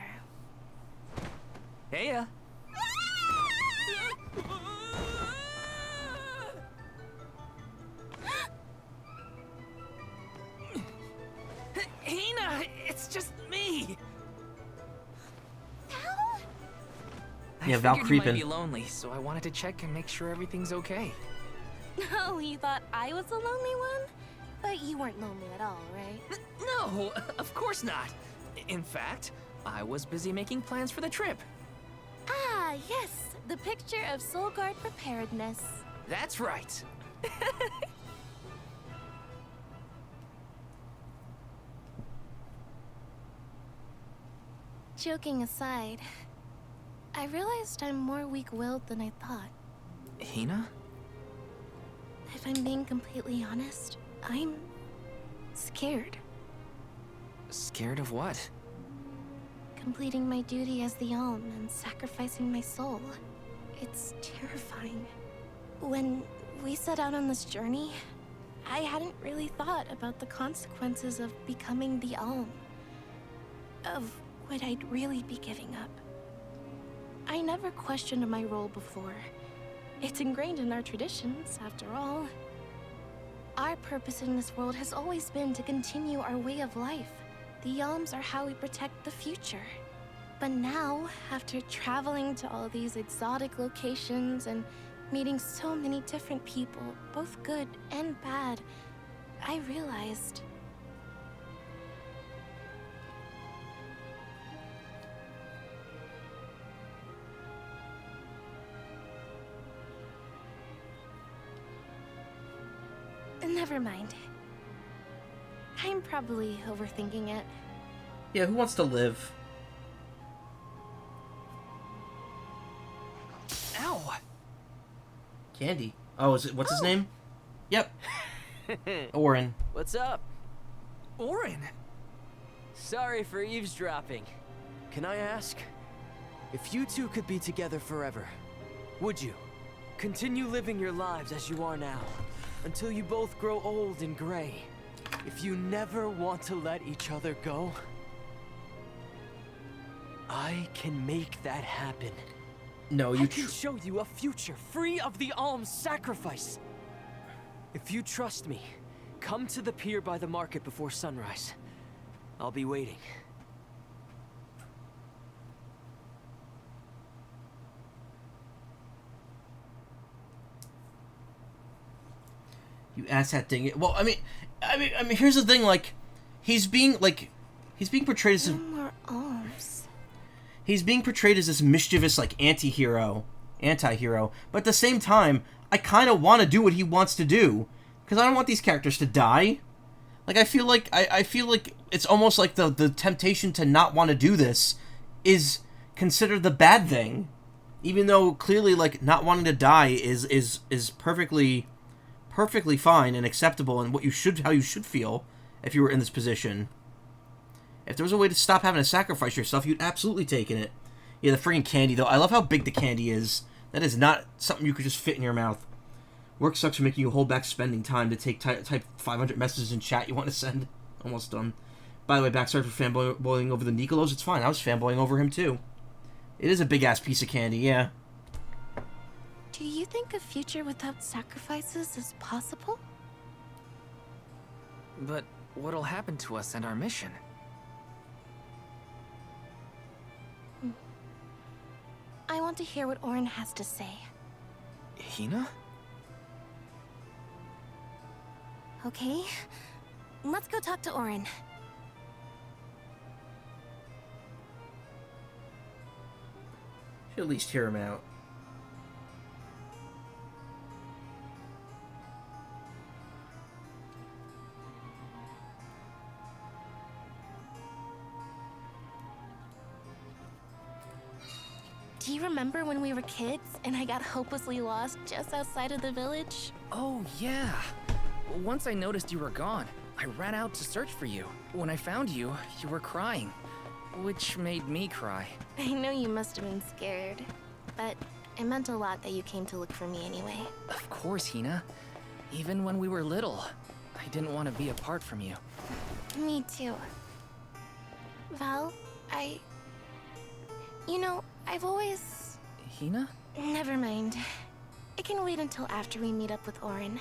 Speaker 5: Heya. Hina, it's just me.
Speaker 1: Yeah,
Speaker 5: I
Speaker 1: Val
Speaker 5: figured you
Speaker 1: creeping.
Speaker 5: might be lonely, so I wanted to check and make sure everything's okay.
Speaker 3: Oh, you thought I was the lonely one? But you weren't lonely at all, right?
Speaker 5: No, of course not. In fact, I was busy making plans for the trip.
Speaker 3: Ah, yes. The picture of Soul Guard preparedness.
Speaker 5: That's right.
Speaker 3: Joking aside, I realized I'm more weak-willed than I thought.
Speaker 5: Hina?
Speaker 3: If I'm being completely honest, I'm scared.
Speaker 5: Scared of what?
Speaker 3: Completing my duty as the Alm and sacrificing my soul. It's terrifying. When we set out on this journey, I hadn't really thought about the consequences of becoming the Alm. Of what I'd really be giving up. I never questioned my role before. It's ingrained in our traditions, after all. Our purpose in this world has always been to continue our way of life. The Alms are how we protect the future. But now, after traveling to all these exotic locations and meeting so many different people, both good and bad, I realized... Never mind. I'm probably overthinking it.
Speaker 1: Yeah, who wants to live?
Speaker 5: Ow!
Speaker 1: Candy. Oh, is it? What's his name? Yep. Orin.
Speaker 17: What's up?
Speaker 5: Orin!
Speaker 17: Sorry for eavesdropping. Can I ask? If you two could be together forever, would you? Continue living your lives as you are now, until you both grow old and gray. If you never want to let each other go, I can make that happen.
Speaker 1: No,
Speaker 17: I can show you a future free of the alms sacrifice. If you trust me, come to the pier by the market before sunrise. I'll be waiting.
Speaker 1: You asshat thing. Well, I mean, here's the thing. Like, he's being portrayed as
Speaker 3: No more alms.
Speaker 1: he's being portrayed as this mischievous, like, anti-hero. But at the same time, I kind of want to do what he wants to do, because I don't want these characters to die. Like, I feel like it's almost like the temptation to not want to do this is considered the bad thing, even though clearly, like, not wanting to die is perfectly fine and acceptable, and how you should feel if you were in this position. If there was a way to stop having to sacrifice yourself, you'd absolutely taken it. Yeah, the friggin' candy, though. I love how big the candy is. That is not something you could just fit in your mouth. Work sucks for making you hold back spending time to type 500 messages in chat you want to send. Almost done. By the way, back sorry for fanboying over the Nicolos. It's fine. I was fanboying over him, too. It is a big-ass piece of candy, yeah.
Speaker 3: Do you think a future without sacrifices is possible?
Speaker 2: But what'll happen to us and our mission?
Speaker 3: I want to hear what Orin has to say.
Speaker 2: Hina?
Speaker 3: Okay, let's go talk to Orin.
Speaker 1: Should at least hear him out.
Speaker 3: Do you remember when we were kids and I got hopelessly lost just outside of the village?
Speaker 2: Oh, yeah. Once I noticed you were gone, I ran out to search for you. When I found you, you were crying, which made me cry.
Speaker 3: I know you must have been scared, but it meant a lot that you came to look for me anyway.
Speaker 2: Of course, Hina. Even when we were little, I didn't want to be apart from you.
Speaker 3: Me too. Val, you know, I've always...
Speaker 2: Hina?
Speaker 3: Never mind. It can wait until after we meet up with Orin.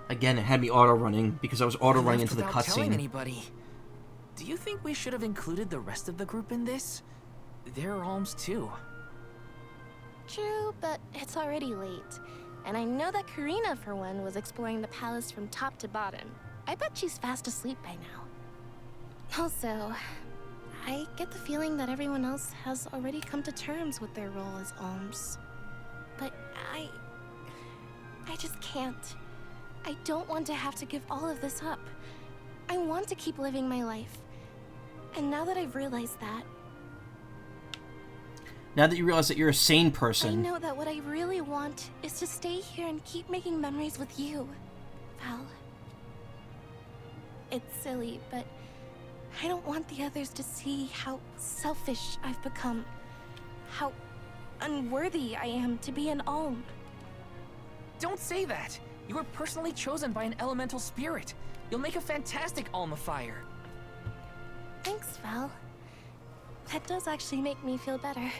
Speaker 1: Again, it had me auto-running, because I was auto-running into the
Speaker 2: Without telling
Speaker 1: cutscene.
Speaker 2: anybody. Do you think we should have included the rest of the group in this? They're alms too.
Speaker 3: True, but it's already late. And I know that Karina, for one, was exploring the palace from top to bottom. I bet she's fast asleep by now. Also, I get the feeling that everyone else has already come to terms with their role as alms. But I just can't. I don't want to have to give all of this up. I want to keep living my life. And now that I've realized that,
Speaker 1: Now that you realize that you're a sane
Speaker 3: I
Speaker 1: person,
Speaker 3: know that what I really want is to stay here and keep making memories with you, Val. It's silly, but I don't want the others to see how selfish I've become. How unworthy I am to be an alm.
Speaker 2: Don't say that! You were personally chosen by an elemental spirit. You'll make a fantastic alma fire.
Speaker 3: Thanks, Val. That does actually make me feel better.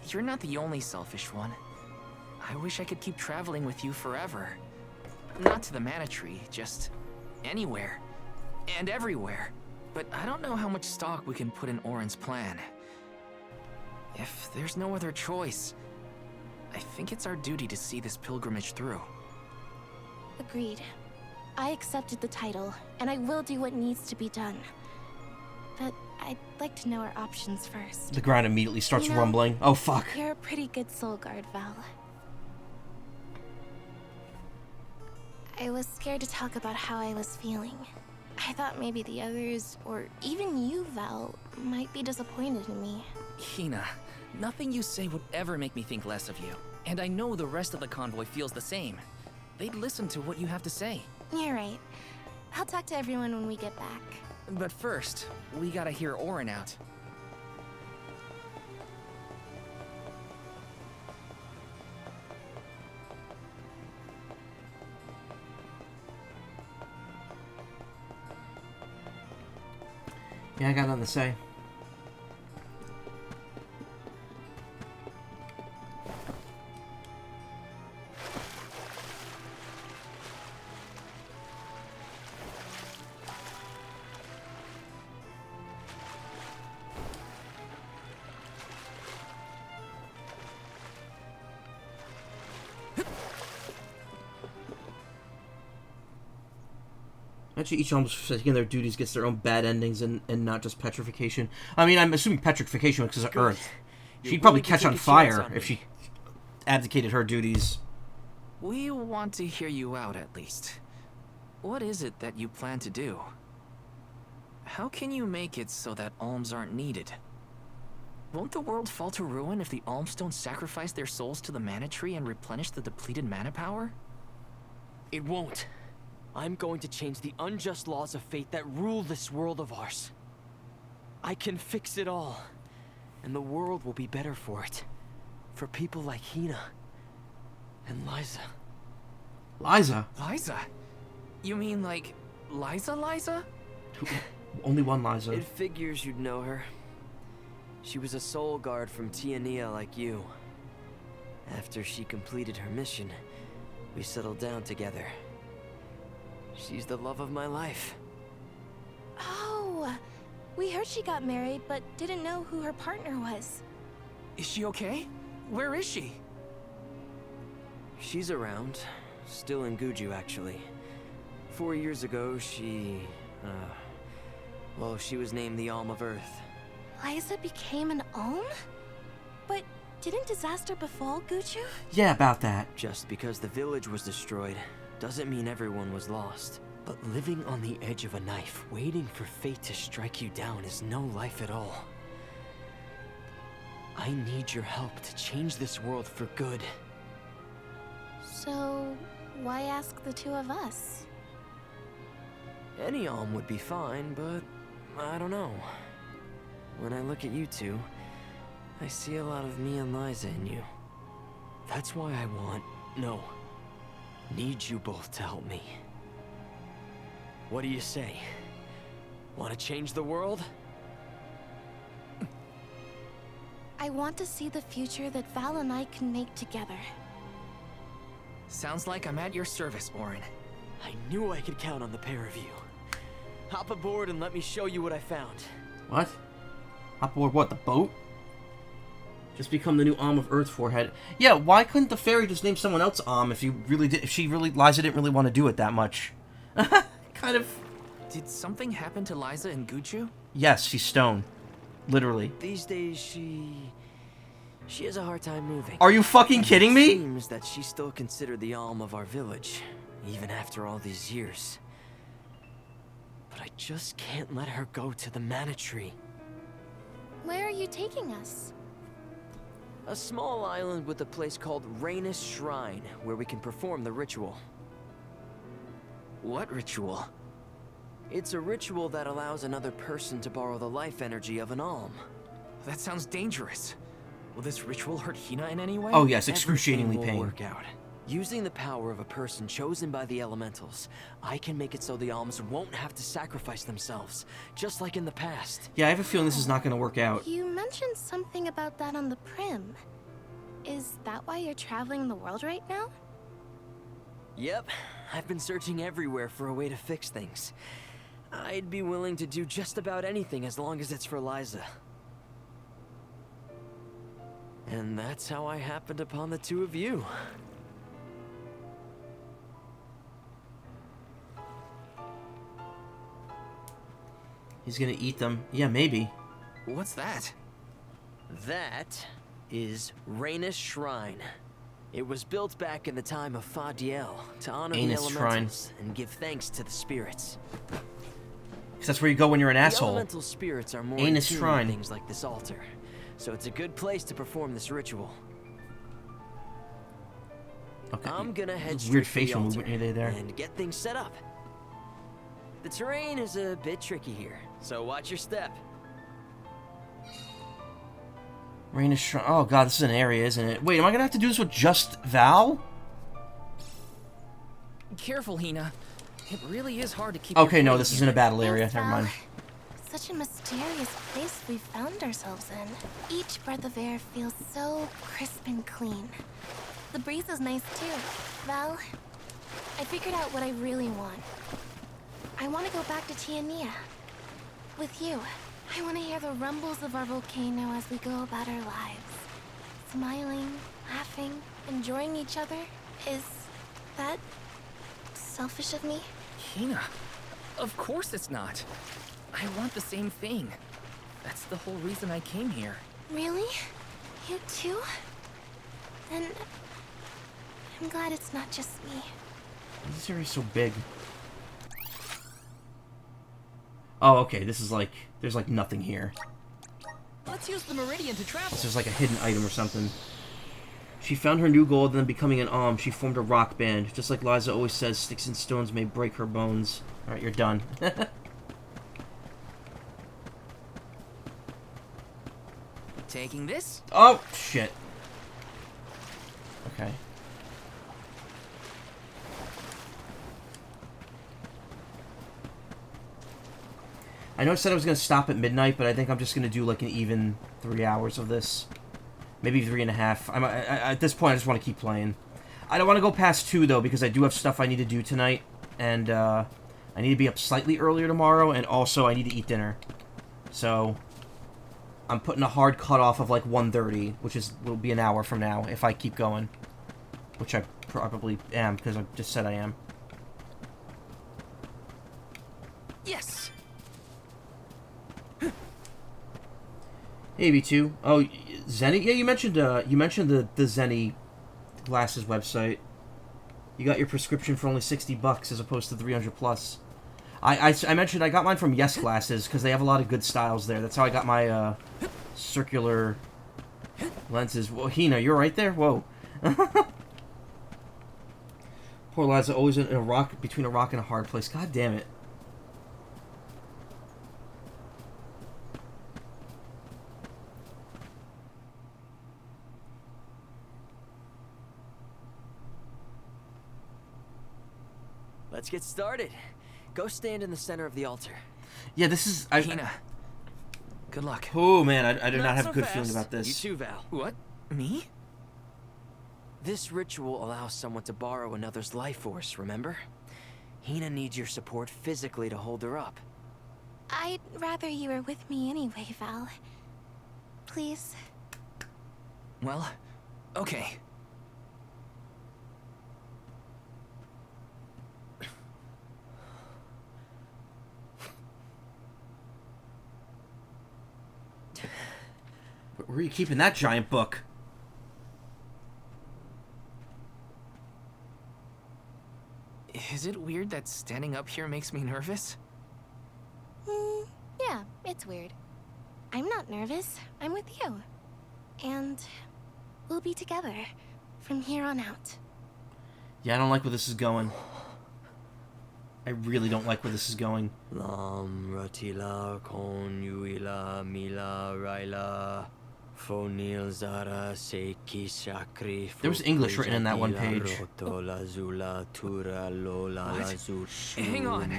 Speaker 2: You're not the only selfish one. I wish I could keep traveling with you forever. Not to the Mana Tree, just anywhere. And everywhere. But I don't know how much stock we can put in Orin's plan. If there's no other choice, I think it's our duty to see this pilgrimage through.
Speaker 3: Agreed. I accepted the title, and I will do what needs to be done. But I'd like to know our options first.
Speaker 1: the ground immediately starts
Speaker 3: You know,
Speaker 1: rumbling. Oh, fuck.
Speaker 3: You're a pretty good soul guard, Val. I was scared to talk about how I was feeling. I thought maybe the others, or even you, Val, might be disappointed in me.
Speaker 2: Hina, nothing you say would ever make me think less of you. And I know the rest of the convoy feels the same. They'd listen to what you have to say.
Speaker 3: You're right. I'll talk to everyone when we get back.
Speaker 2: But first, we gotta hear Orin out.
Speaker 1: Yeah, I got nothing to say. Actually, each almost taking their duties gets their own bad endings and not just petrification. I mean, I'm assuming petrification because of Earth. She'd probably catch on fire if she abdicated her duties.
Speaker 2: We want to hear you out at least. What is it that you plan to do? How can you make it so that alms aren't needed? Won't the world fall to ruin if the alms don't sacrifice their souls to the mana tree and replenish the depleted mana power?
Speaker 17: It won't. I'm going to change the unjust laws of fate that rule this world of ours. I can fix it all, and the world will be better for it. For people like Hina and Liza.
Speaker 1: Liza?
Speaker 2: Liza? You mean like Liza?
Speaker 1: Only one Liza.
Speaker 17: It figures you'd know her. She was a soul guard from Tiania like you. After she completed her mission, we settled down together. She's the love of my life.
Speaker 3: Oh, we heard she got married, but didn't know who her partner was.
Speaker 2: Is she okay? Where is she?
Speaker 17: She's around. Still in Guju, actually. 4 years ago, she was named the Alm of Earth.
Speaker 3: Liza became an Alm? But didn't disaster befall Guju?
Speaker 1: Yeah, about that.
Speaker 17: Just because the village was destroyed doesn't mean everyone was lost. But living on the edge of a knife, waiting for fate to strike you down is no life at all. I need your help to change this world for good.
Speaker 3: So, why ask the two of us?
Speaker 17: Any Alm would be fine, but I don't know. When I look at you two, I see a lot of me and Liza in you. That's why I need you both to help me. What do you say? Want to change the world?
Speaker 3: I want to see the future that Val and I can make together.
Speaker 2: Sounds like I'm at your service, Orin.
Speaker 17: I knew I could count on the pair of you. Hop aboard and let me show you what I found.
Speaker 1: What? Hop aboard what, the boat? Just become the new Alm of Earth forehead. Yeah, why couldn't the fairy just name someone else Alm if Liza didn't really want to do it that much? Kind of.
Speaker 2: Did something happen to Liza in Guju?
Speaker 1: Yes, she's stone. Literally.
Speaker 17: These days, she has a hard time moving.
Speaker 1: Are you fucking kidding me?
Speaker 17: It seems that she's still considered the Alm of our village, even after all these years. But I just can't let her go to the mana tree.
Speaker 3: Where are you taking us?
Speaker 17: A small island with a place called Rhaenys Shrine, where we can perform the ritual.
Speaker 2: What ritual?
Speaker 17: It's a ritual that allows another person to borrow the life energy of an Alm.
Speaker 2: That sounds dangerous. Will this ritual hurt Hina in any way?
Speaker 1: Oh yes, excruciatingly
Speaker 17: Everything will
Speaker 1: pain.
Speaker 17: work out. Using the power of a person chosen by the elementals, I can make it so the Alms won't have to sacrifice themselves, just like in the past.
Speaker 1: Yeah, I have a feeling this is not going to work out.
Speaker 3: You mentioned something about that on the Prim. Is that why you're traveling the world right now?
Speaker 17: Yep, I've been searching everywhere for a way to fix things. I'd be willing to do just about anything as long as it's for Liza. And that's how I happened upon the two of you.
Speaker 1: He's gonna eat them. Yeah, maybe.
Speaker 2: What's that?
Speaker 17: That is Rhaenys Shrine. It was built back in the time of Fadiel to honor the elementals and give thanks to the spirits.
Speaker 1: Because that's where you go when you're an asshole.
Speaker 17: The elemental spirits are more
Speaker 1: Rhaenys
Speaker 17: in tune
Speaker 1: Shrine.
Speaker 17: with things like this altar, so it's a good place to perform this ritual.
Speaker 1: Okay.
Speaker 17: I'm gonna head straight
Speaker 1: Weird
Speaker 17: to the
Speaker 1: facial
Speaker 17: altar
Speaker 1: movement near there.
Speaker 17: and get things set up. The terrain is a bit tricky here, so watch your step.
Speaker 1: Rhaenys Shrine. Oh god, this is an area, isn't it? Wait, am I gonna have to do this with just Val?
Speaker 2: Careful, Hina. It really is hard to keep.
Speaker 1: Okay,
Speaker 2: your
Speaker 1: no,
Speaker 2: footing
Speaker 1: this
Speaker 2: here.
Speaker 1: isn't a battle area. Never mind.
Speaker 3: Such a mysterious place we found ourselves in. Each breath of air feels so crisp and clean. The breeze is nice too. Val, I figured out what I really want. I want to go back to Tiania. With you. I want to hear the rumbles of our volcano as we go about our lives. Smiling, laughing, enjoying each other. Is that selfish of me?
Speaker 5: Hina, of course it's not. I want the same thing. That's the whole reason I came here.
Speaker 3: Really? You too? Then I'm glad it's not just me.
Speaker 1: This area's so big. Oh, okay, this is like... There's like nothing here.
Speaker 5: Let's use the Meridian to travel.
Speaker 1: This is like a hidden item or something. She found her new goal, then becoming an alm, she formed a rock band. Just like Liza always says, sticks and stones may break her bones. Alright, you're done.
Speaker 5: Taking this?
Speaker 1: Oh, shit. Okay. I know I said I was going to stop at midnight, but I think I'm just going to do like an even 3 hours of this. Maybe 3.5. At this point, I just want to keep playing. I don't want to go past 2, though, because I do have stuff I need to do tonight. And I need to be up slightly earlier tomorrow, and also I need to eat dinner. So I'm putting a hard cutoff of like 1:30, which will be an hour from now if I keep going. Which I probably am, because I just said I am.
Speaker 5: Yes!
Speaker 1: Hey, V2. Oh, Zenny? Yeah, you mentioned the Zenny glasses website. You got your prescription for only $60 as opposed to 300 plus. I mentioned I got mine from Yes Glasses because they have a lot of good styles there. That's how I got my circular lenses. Whoa, Hina, you're right there? Whoa. Poor Liza, always in a rock, between a rock and a hard place. God damn it.
Speaker 17: Let's get started. Go stand in the center of the altar.
Speaker 1: Yeah, this is...
Speaker 5: Hina, good luck.
Speaker 1: Oh, man, I do not have
Speaker 17: so
Speaker 1: a good
Speaker 17: fast.
Speaker 1: feeling about this.
Speaker 17: You too, Val.
Speaker 5: What? Me?
Speaker 17: This ritual allows someone to borrow another's life force, remember? Hina needs your support physically to hold her up.
Speaker 3: I'd rather you were with me anyway, Val. Please.
Speaker 5: Well, okay.
Speaker 1: Where are you keeping that giant book?
Speaker 5: Is it weird that standing up here makes me nervous?
Speaker 3: Yeah, it's weird. I'm not nervous. I'm with you. And we'll be together from here on out.
Speaker 1: Yeah, I don't like where this is going. I really don't like where this is going.
Speaker 17: Lam ratila kon yuila mila raila fonil zara seki shakri.
Speaker 1: There was English written in that one page.
Speaker 5: Hang on.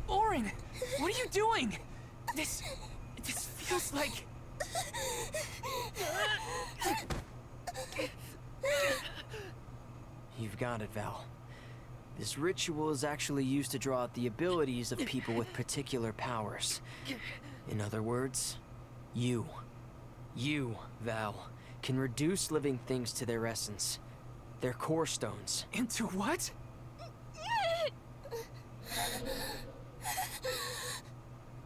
Speaker 5: Orin, what are you doing? This feels like...
Speaker 17: You've got it, Val. This ritual is actually used to draw out the abilities of people with particular powers. In other words, you, Val, can reduce living things to their essence. Their core stones.
Speaker 5: Into what?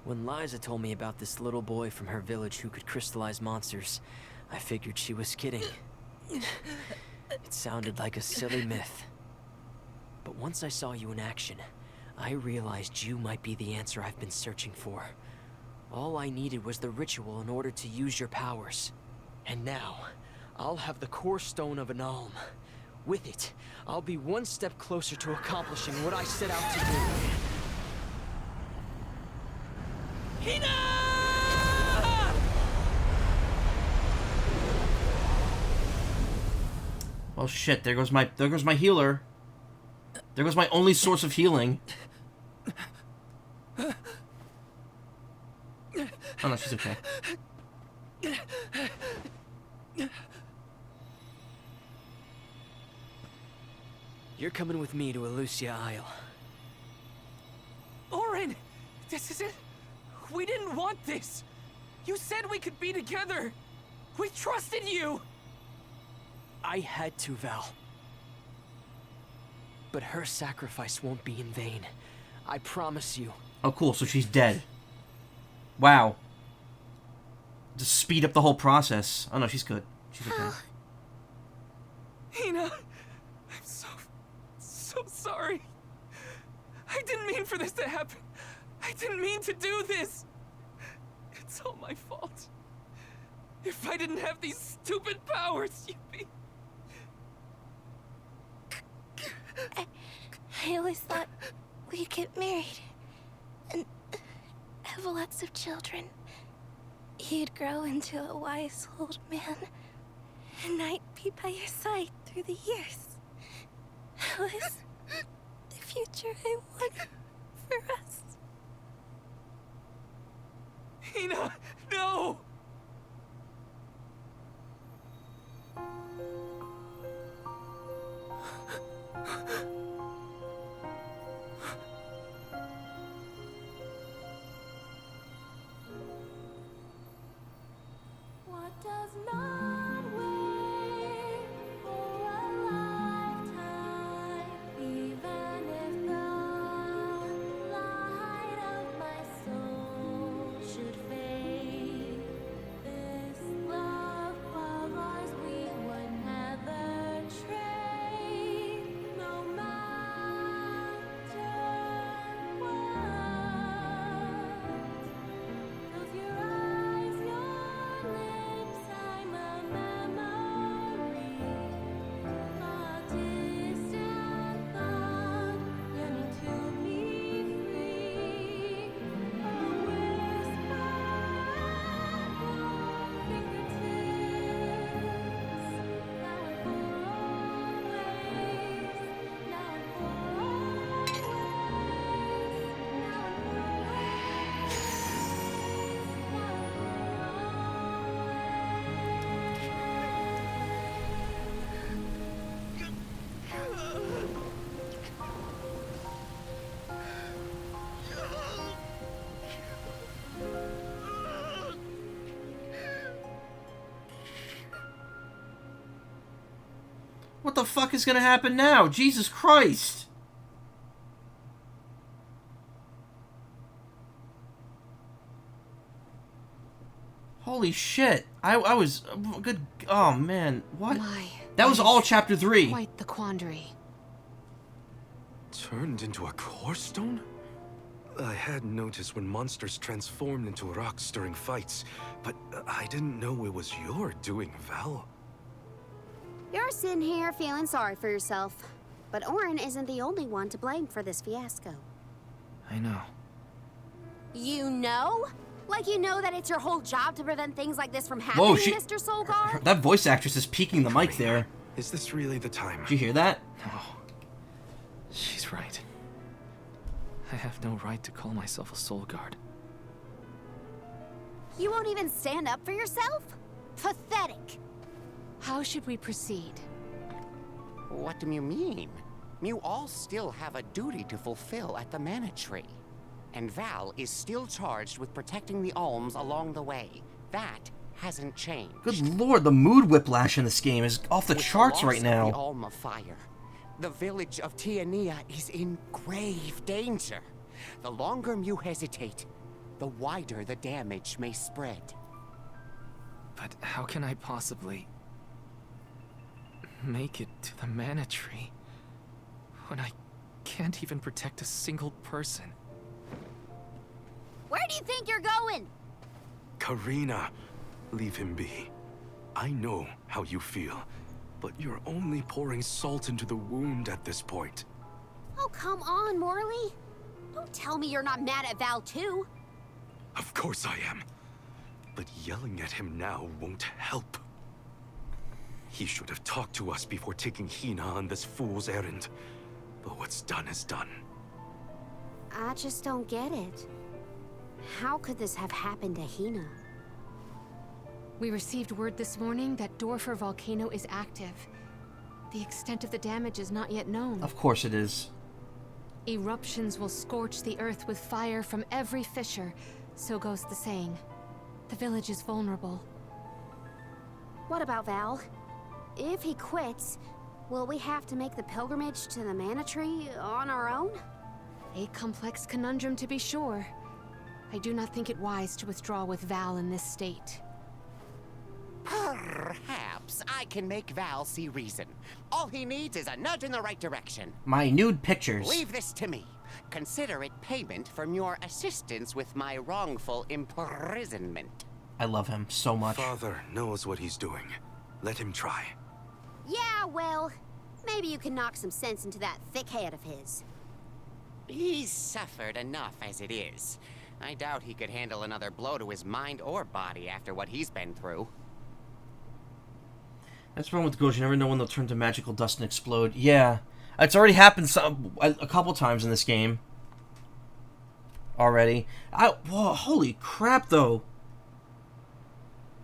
Speaker 17: When Liza told me about this little boy from her village who could crystallize monsters, I figured she was kidding. It sounded like a silly myth. But once I saw you in action, I realized you might be the answer I've been searching for. All I needed was the ritual in order to use your powers. And now, I'll have the core stone of an alm, With it, I'll be one step closer to accomplishing what I set out to do. Hina!
Speaker 1: Well, shit. There goes my healer. There goes my only source of healing. Oh no, she's okay.
Speaker 17: You're coming with me to Elusia Isle.
Speaker 5: Orin! This is it? We didn't want this! You said we could be together! We trusted you!
Speaker 17: I had to, Val. But her sacrifice won't be in vain. I promise you.
Speaker 1: Oh, cool. So she's dead. Wow. Just speed up the whole process. Oh no, she's good. She's okay.
Speaker 5: Hina, I'm so sorry. I didn't mean for this to happen. I didn't mean to do this. It's all my fault. If I didn't have these stupid powers, you'd be...
Speaker 3: I always thought we'd get married and have lots of children. You'd grow into a wise old man, and I'd be by your side through the years. That was the future I wanted for us.
Speaker 5: Hina, no!
Speaker 18: What does not wait for a lifetime, even if the light of my soul should fade? This love of ours we would never trade, no matter what. Close your eyes, your lips, I'm a memory, a distant thought, yearning to be free, a whisper at your fingertips, now and for always, now and for always, now
Speaker 1: What the fuck is gonna happen now? Jesus Christ! Holy shit! I was good. Oh man, what? That was all chapter 3.
Speaker 10: Quite the quandary.
Speaker 4: Turned into a core stone? I had noticed when monsters transformed into rocks during fights, but I didn't know it was your doing, Val.
Speaker 13: You're sitting here feeling sorry for yourself. But Orin isn't the only one to blame for this fiasco.
Speaker 5: I know.
Speaker 13: You know? Like you know that it's your whole job to prevent things like this from happening, Mr. Soulguard?
Speaker 1: That voice actress is peeking the mic there.
Speaker 4: Is this really the time?
Speaker 1: Did you hear that?
Speaker 5: No. She's right. I have no right to call myself a soul guard.
Speaker 13: You won't even stand up for yourself? Pathetic.
Speaker 10: How should we proceed?
Speaker 16: What do you mean? You all still have a duty to fulfill at the Mana Tree. And Val is still charged with protecting the Alms along the way. That hasn't changed.
Speaker 1: Good lord, the mood whiplash in this game is off the charts right now.
Speaker 16: With the Alma fire, the village of Tiania is in grave danger. The longer you hesitate, the wider the damage may spread.
Speaker 5: But how can I possibly make it to the Mana Tree when I can't even protect a single person?
Speaker 13: Where do you think you're going?
Speaker 4: Karina, leave him be. I know how you feel. But you're only pouring salt into the wound at this point.
Speaker 13: Oh, come on, Morley. Don't tell me you're not mad at Val, too.
Speaker 4: Of course I am. But yelling at him now won't help. He should have talked to us before taking Hina on this fool's errand. But what's done is done.
Speaker 13: I just don't get it. How could this have happened to Hina?
Speaker 10: We received word this morning that Dorfer volcano is active. The extent of the damage is not yet known.
Speaker 1: Of course it is.
Speaker 10: Eruptions will scorch the earth with fire from every fissure, so goes the saying. The village is vulnerable.
Speaker 13: What about Val? If he quits, will we have to make the pilgrimage to the Mana Tree on our own?
Speaker 10: A complex conundrum to be sure. I do not think it wise to withdraw with Val in this state.
Speaker 16: Perhaps I can make Val see reason. All he needs is a nudge in the right direction.
Speaker 1: My nude pictures.
Speaker 16: Leave this to me. Consider it payment from your assistance with my wrongful imprisonment.
Speaker 1: I love him so much.
Speaker 4: Father knows what he's doing. Let him try.
Speaker 13: Yeah, well, maybe you can knock some sense into that thick head of his.
Speaker 16: He's suffered enough as it is. I doubt he could handle another blow to his mind or body after what he's been through.
Speaker 1: That's the problem with Ghost. You never know when they'll turn to magical dust and explode. Yeah. It's already happened a couple times in this game. Already. Whoa, holy crap, though.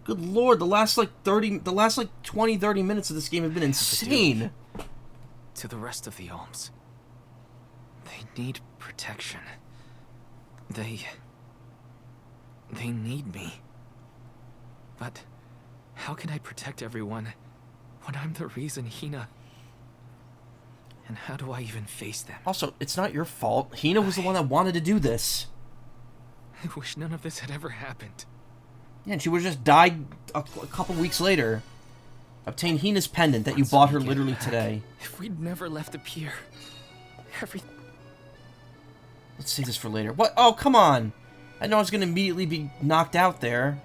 Speaker 1: Good lord, the last 20, 30 minutes of this game have been insane.
Speaker 2: To the rest of the Alms. They need protection. They need me. But how can I protect everyone when I'm the reason Hina... And how do I even face them?
Speaker 1: Also, it's not your fault. Hina was the one that wanted to do this.
Speaker 2: I wish none of this had ever happened.
Speaker 1: Yeah, and she would have just died a couple weeks later. Obtain Hina's pendant that you bought her literally today.
Speaker 2: If we'd never left the pier,
Speaker 1: Let's save this for later. What? Oh, come on! I know I was going to immediately be knocked out there.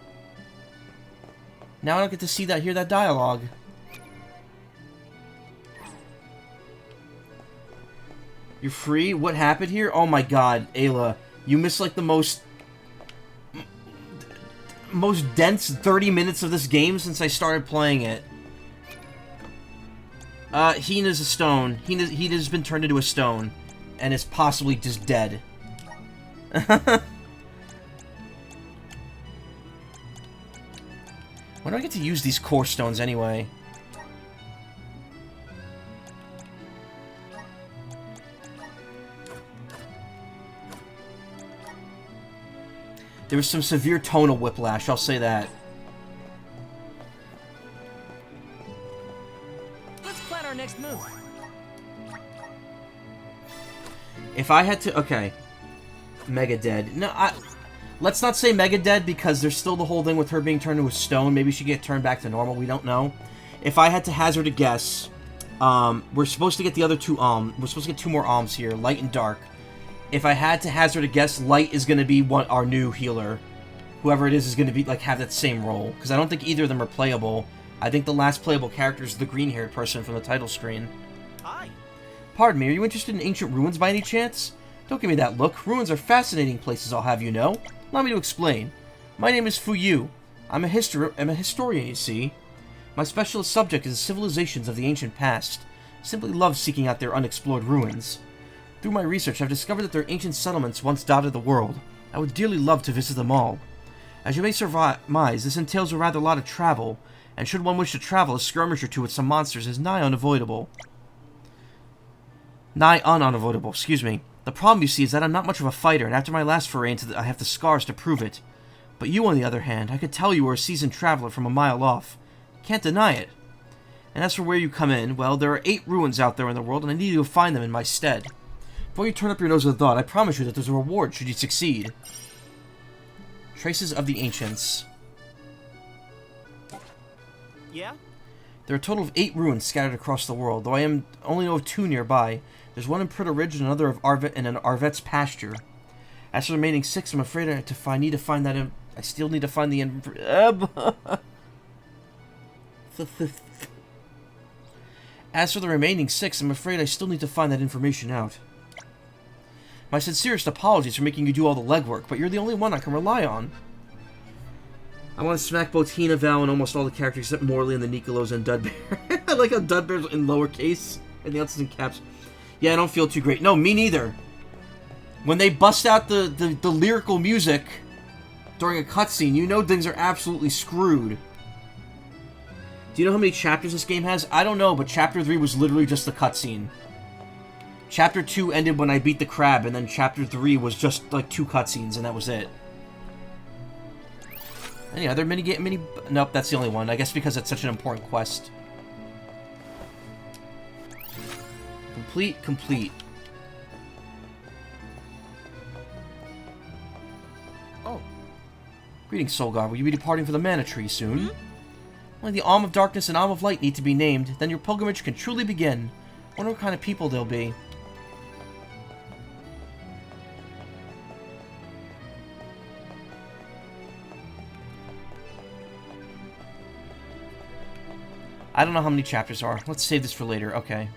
Speaker 1: Now I don't get to see that, hear that dialogue. You're free? What happened here? Oh my god, Ayla. You missed like the most dense 30 minutes of this game since I started playing it. Hina's a stone. Hina's been turned into a stone. And is possibly just dead. When do I get to use these core stones anyway? There was some severe tonal whiplash, I'll say that.
Speaker 14: Let's plan our next move.
Speaker 1: If I had to... Okay. Mega dead. No, let's not say Mega dead because there's still the whole thing with her being turned into a stone. Maybe she get turned back to normal. We don't know. If I had to hazard a guess, we're supposed to get the other two we're supposed to get two more alms here, Light and Dark. If I had to hazard a guess, Light is going to be our new healer. Whoever it is going to be have that same role. Because I don't think either of them are playable. I think the last playable character is the green-haired person from the title screen.
Speaker 9: Hi.
Speaker 1: Pardon me, are you interested in ancient ruins by any chance? Don't give me that look. Ruins are fascinating places, I'll have you know. Allow me to explain. My name is Fuyu. I'm a historian, you see. My specialist subject is the civilizations of the ancient past. Simply love seeking out their unexplored ruins. Through my research, I've discovered that there are ancient settlements once dotted the world. I would dearly love to visit them all. As you may surmise, this entails a rather lot of travel, and should one wish to travel, a skirmish or two with some monsters is nigh unavoidable. Excuse me. The problem, you see, is that I'm not much of a fighter, and after my last foray I have the scars to prove it. But you, on the other hand, I could tell you were a seasoned traveler from a mile off. Can't deny it. And as for where you come in, well, there are 8 ruins out there in the world, and I need you to find them in my stead. Before you turn up your nose with a thought, I promise you that there's a reward should you succeed. Traces of the Ancients.
Speaker 9: Yeah?
Speaker 1: There are a total of 8 ruins scattered across the world, though I only know of 2 nearby. There's one in Pritta Ridge and another of Arvet's pasture. As for the remaining 6, I'm afraid I need to find that. I still need to find the. As for the remaining 6, I'm afraid I still need to find that information out. My sincerest apologies for making you do all the legwork, but you're the only one I can rely on. I want to smack both Hina, Val, and almost all the characters except Morley and the Nicolos and Dudbear. I like how Dudbear's in lowercase and the else is in caps. Yeah, I don't feel too great. No, me neither. When they bust out the lyrical music during a cutscene, you know things are absolutely screwed. Do you know how many chapters this game has? I don't know, but Chapter 3 was literally just the cutscene. Chapter 2 ended when I beat the crab, and then Chapter 3 was just like 2 cutscenes, and that was it. Any other mini... Nope, that's the only one. I guess because it's such an important quest. Complete.
Speaker 5: Oh.
Speaker 1: Greetings, Solgar. Will you be departing for the Mana Tree soon? Only the Alm of Darkness and Alm of Light need to be named, then your pilgrimage can truly begin. Wonder what kind of people they'll be. I don't know how many chapters are. Let's save this for later. Okay.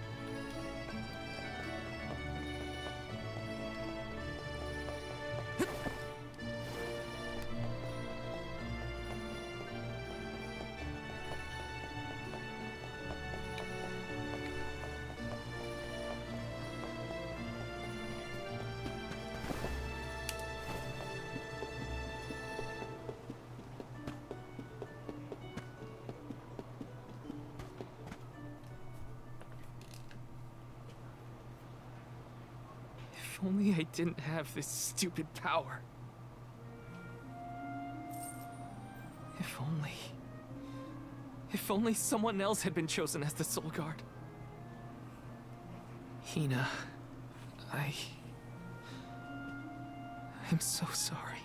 Speaker 5: If only I didn't have this stupid power. If only someone else had been chosen as the Soul Guard. Hina, I'm so sorry.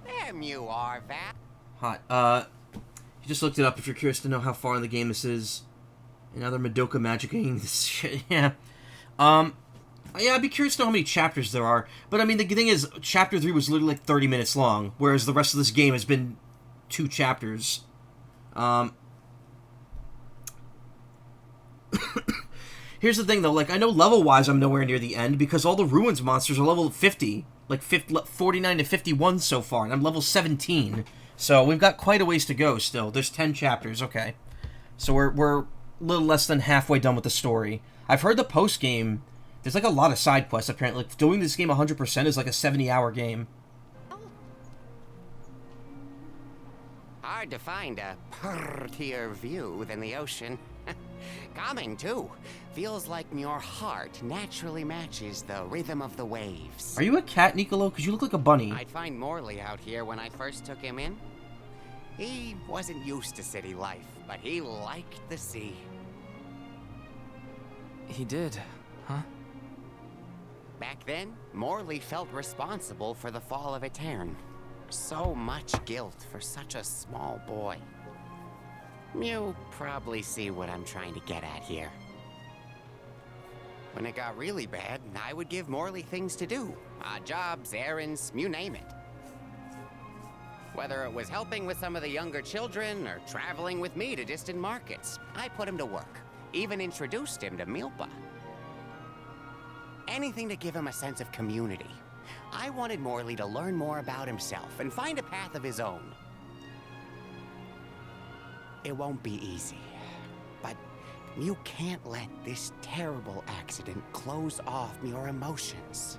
Speaker 16: There you are, Val.
Speaker 1: Hot. You just looked it up if you're curious to know how far in the game this is. Another Madoka magicking this shit, yeah. Yeah, I'd be curious to know how many chapters there are. But, I mean, the thing is, Chapter 3 was literally like 30 minutes long, whereas the rest of this game has been 2 chapters. Here's the thing, though. Like, I know level-wise I'm nowhere near the end, because all the Ruins monsters are level 50. Like, 49 to 51 so far, and I'm level 17. So, we've got quite a ways to go still. There's 10 chapters, okay. So, we're a little less than halfway done with the story. I've heard the post-game... There's, like, a lot of side quests, apparently. Like, doing this game 100% is, like, a 70-hour game.
Speaker 16: Hard to find a prettier view than the ocean. Calming, too. Feels like your heart naturally matches the rhythm of the waves.
Speaker 1: Are you a cat, Nicolo? Because you look like a bunny.
Speaker 16: I'd find Morley out here when I first took him in. He wasn't used to city life, but he liked the sea.
Speaker 5: He did, huh?
Speaker 16: Back then, Morley felt responsible for the fall of Etern. So much guilt for such a small boy. You probably see what I'm trying to get at here. When it got really bad, I would give Morley things to do. Odd jobs, errands, you name it. Whether it was helping with some of the younger children or traveling with me to distant markets, I put him to work. Even introduced him to Milpa. Anything to give him a sense of community. I wanted Morley to learn more about himself and find a path of his own. It won't be easy, but you can't let this terrible accident close off your emotions.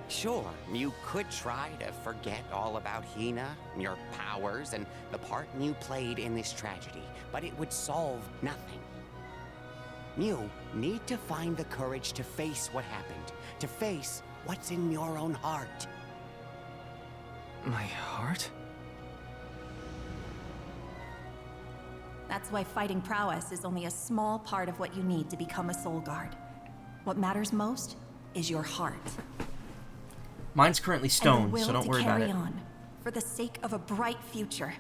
Speaker 16: Sure, you could try to forget all about Hina, your powers, and the part you played in this tragedy, but it would solve nothing. You need to find the courage to face what happened, to face what's in your own heart.
Speaker 5: My heart?
Speaker 19: That's why fighting prowess is only a small part of what you need to become a Soul Guard. What matters most is your heart.
Speaker 1: Mine's currently stoned, so don't worry about it.
Speaker 19: And the will to carry on, for the sake of a bright future.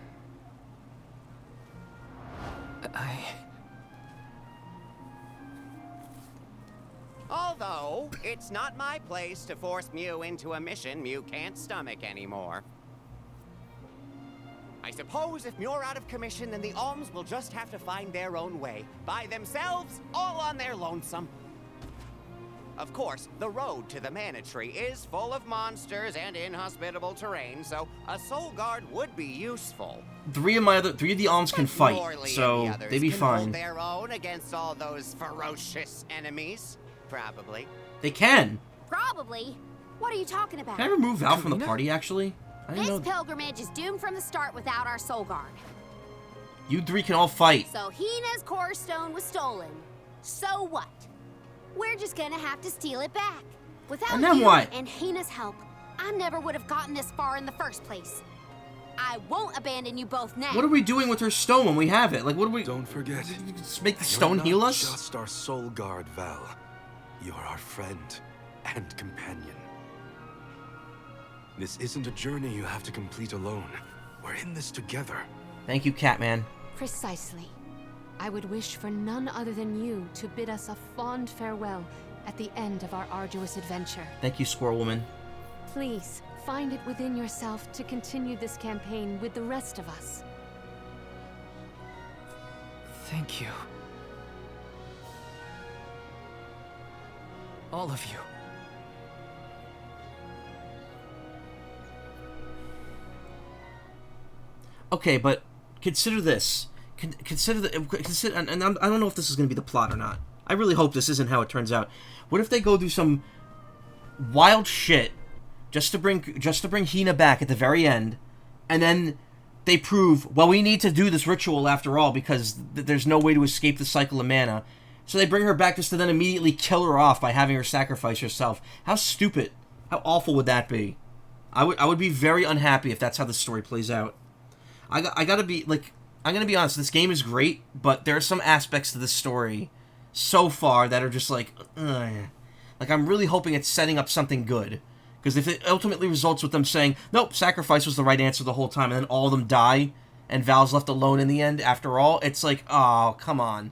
Speaker 16: Although, it's not my place to force Mew into a mission Mew can't stomach anymore. I I suppose if you're out of commission, then the Alms will just have to find their own way. By themselves, all on their lonesome. Of course, the road to the Mana Tree is full of monsters and inhospitable terrain, so a Soul Guard would be useful.
Speaker 1: Three of the Alms can fight,
Speaker 16: Morley
Speaker 1: so
Speaker 16: and the
Speaker 1: they'd be
Speaker 16: others can hold
Speaker 1: fine.
Speaker 16: their own against all those ferocious enemies. Probably.
Speaker 1: They can.
Speaker 13: Probably. What are you talking about?
Speaker 1: Can I remove Val from the party, actually? I didn't
Speaker 13: This
Speaker 1: know.
Speaker 13: pilgrimage is doomed from the start without our Soul Guard.
Speaker 1: You three can all fight.
Speaker 13: So Hina's core stone was stolen. So what? We're just gonna have to steal it back. Without
Speaker 1: And then
Speaker 13: you
Speaker 1: what?
Speaker 13: and Hina's help, I never would have gotten this far in the first place. I won't abandon you both now.
Speaker 1: What are we doing with her stone when we have it? Like, what do we...
Speaker 4: Don't forget.
Speaker 1: Just make the
Speaker 4: you're
Speaker 1: stone
Speaker 4: not
Speaker 1: heal us?
Speaker 4: Just our soul guard, Val. You're our friend and companion. This isn't a journey you have to complete alone. We're in this together.
Speaker 1: Thank you, Catman.
Speaker 10: Precisely. I would wish for none other than you to bid us a fond farewell at the end of our arduous adventure.
Speaker 1: Thank you, Squirrel Woman.
Speaker 10: Please, find it within yourself to continue this campaign with the rest of us.
Speaker 5: Thank you. All of you.
Speaker 1: Okay, but consider this. Consider and I don't know if this is going to be the plot or not. I really hope this isn't how it turns out. What if they go do some wild shit just to bring Hina back at the very end, and then they prove, well, we need to do this ritual after all because there's no way to escape the cycle of mana. So they bring her back just to then immediately kill her off by having her sacrifice herself. How stupid. How awful would that be? I would be very unhappy if that's how the story plays out. I gotta be, like, I'm gonna be honest, this game is great, but there are some aspects to this story so far that are just like, ugh. Like, I'm really hoping it's setting up something good. Because if it ultimately results with them saying, nope, sacrifice was the right answer the whole time, and then all of them die, and Val's left alone in the end after all, it's like, oh, come on.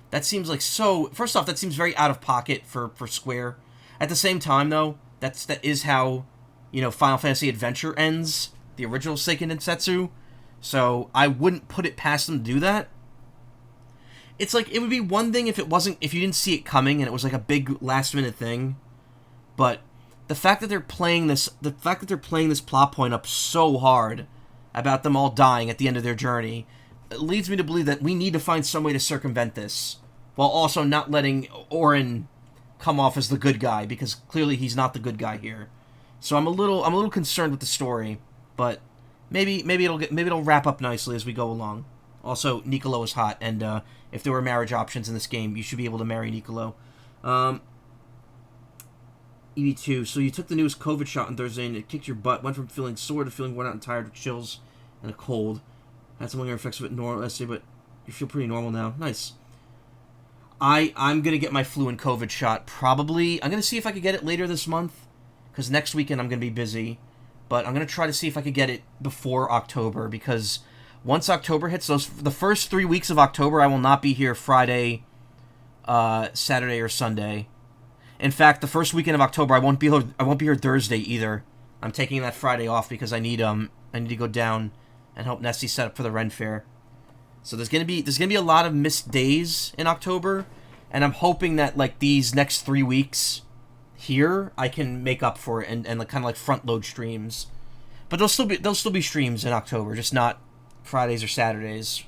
Speaker 1: That seems like so... First off, that seems very out of pocket for Square. At the same time, though, that is how, you know, Final Fantasy Adventure ends, the original Seiken Densetsu. So I wouldn't put it past them to do that. It's like, it would be one thing if you didn't see it coming and it was like a big last minute thing. But the fact that they're playing this plot point up so hard about them all dying at the end of their journey, it leads me to believe that we need to find some way to circumvent this, while also not letting Auron come off as the good guy, because clearly he's not the good guy here. So I'm a little concerned with the story, but maybe it'll wrap up nicely as we go along. Also, Niccolo is hot, and if there were marriage options in this game, you should be able to marry Niccolo. EV2, so you took the newest COVID shot on Thursday and it kicked your butt. Went from feeling sore to feeling worn out and tired with chills and a cold. Had some lingering effects of it normal, let's say, but you feel pretty normal now. Nice. I'm going to get my flu and COVID shot, probably. I'm going to see if I could get it later this month, because next weekend I'm going to be busy. But I'm going to try to see if I could get it before October, because once October hits, the first 3 weeks of October, I will not be here Friday, Saturday, or Sunday. In fact, the first weekend of October, I won't be here Thursday either. I'm taking that Friday off because I need to go down and help Nessie set up for the Ren Fair. So there's gonna be a lot of missed days in October, and I'm hoping that like these next 3 weeks here I can make up for it and kind of like front load streams. But there'll still be streams in October, just not Fridays or Saturdays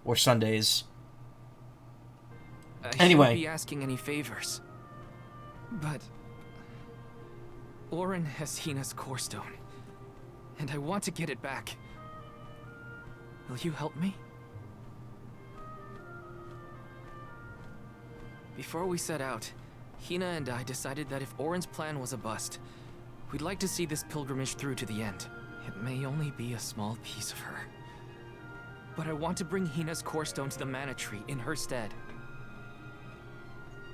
Speaker 1: or Sundays. Anyway,
Speaker 5: shouldn't be asking any favors. But Auron has Hina's core stone, and I want to get it back. Will you help me? Before we set out, Hina and I decided that if Auron's plan was a bust, we'd like to see this pilgrimage through to the end. It may only be a small piece of her, but I want to bring Hina's core stone to the Mana Tree in her stead.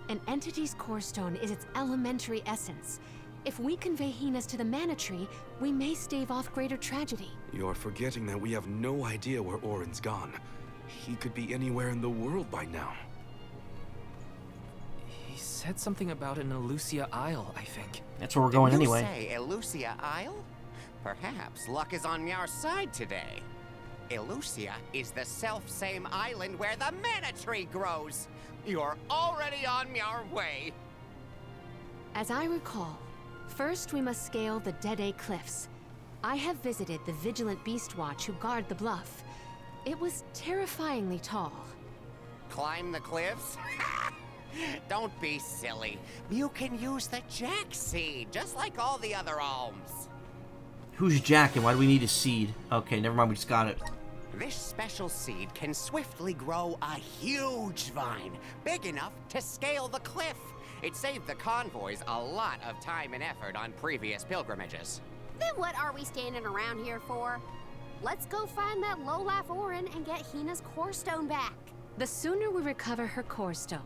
Speaker 10: An entity's core stone is its elementary essence. If we convey Hina's to the Mana Tree, we may stave off greater tragedy.
Speaker 4: You're forgetting that we have no idea where Auron's gone. He could be anywhere in the world by now.
Speaker 5: He said something about an Elusia Isle, I think.
Speaker 1: That's where we're going anyway.
Speaker 16: Did you say Elusia Isle? Perhaps luck is on your side today. Elusia is the self-same island where the mana tree grows. You're already on your way.
Speaker 10: As I recall, first we must scale the Dead Cliffs. I have visited the Vigilant Beast Watch who guard the bluff. It was terrifyingly tall.
Speaker 16: Climb the cliffs? Don't be silly. You can use the Jack Seed, just like all the other alms.
Speaker 1: Who's Jack and why do we need a seed? Okay, never mind, we just got it.
Speaker 16: This special seed can swiftly grow a huge vine, big enough to scale the cliff. It saved the convoys a lot of time and effort on previous pilgrimages.
Speaker 13: Then what are we standing around here for? Let's go find that lowlife Orin and get Hina's core stone back.
Speaker 10: The sooner we recover her core stone,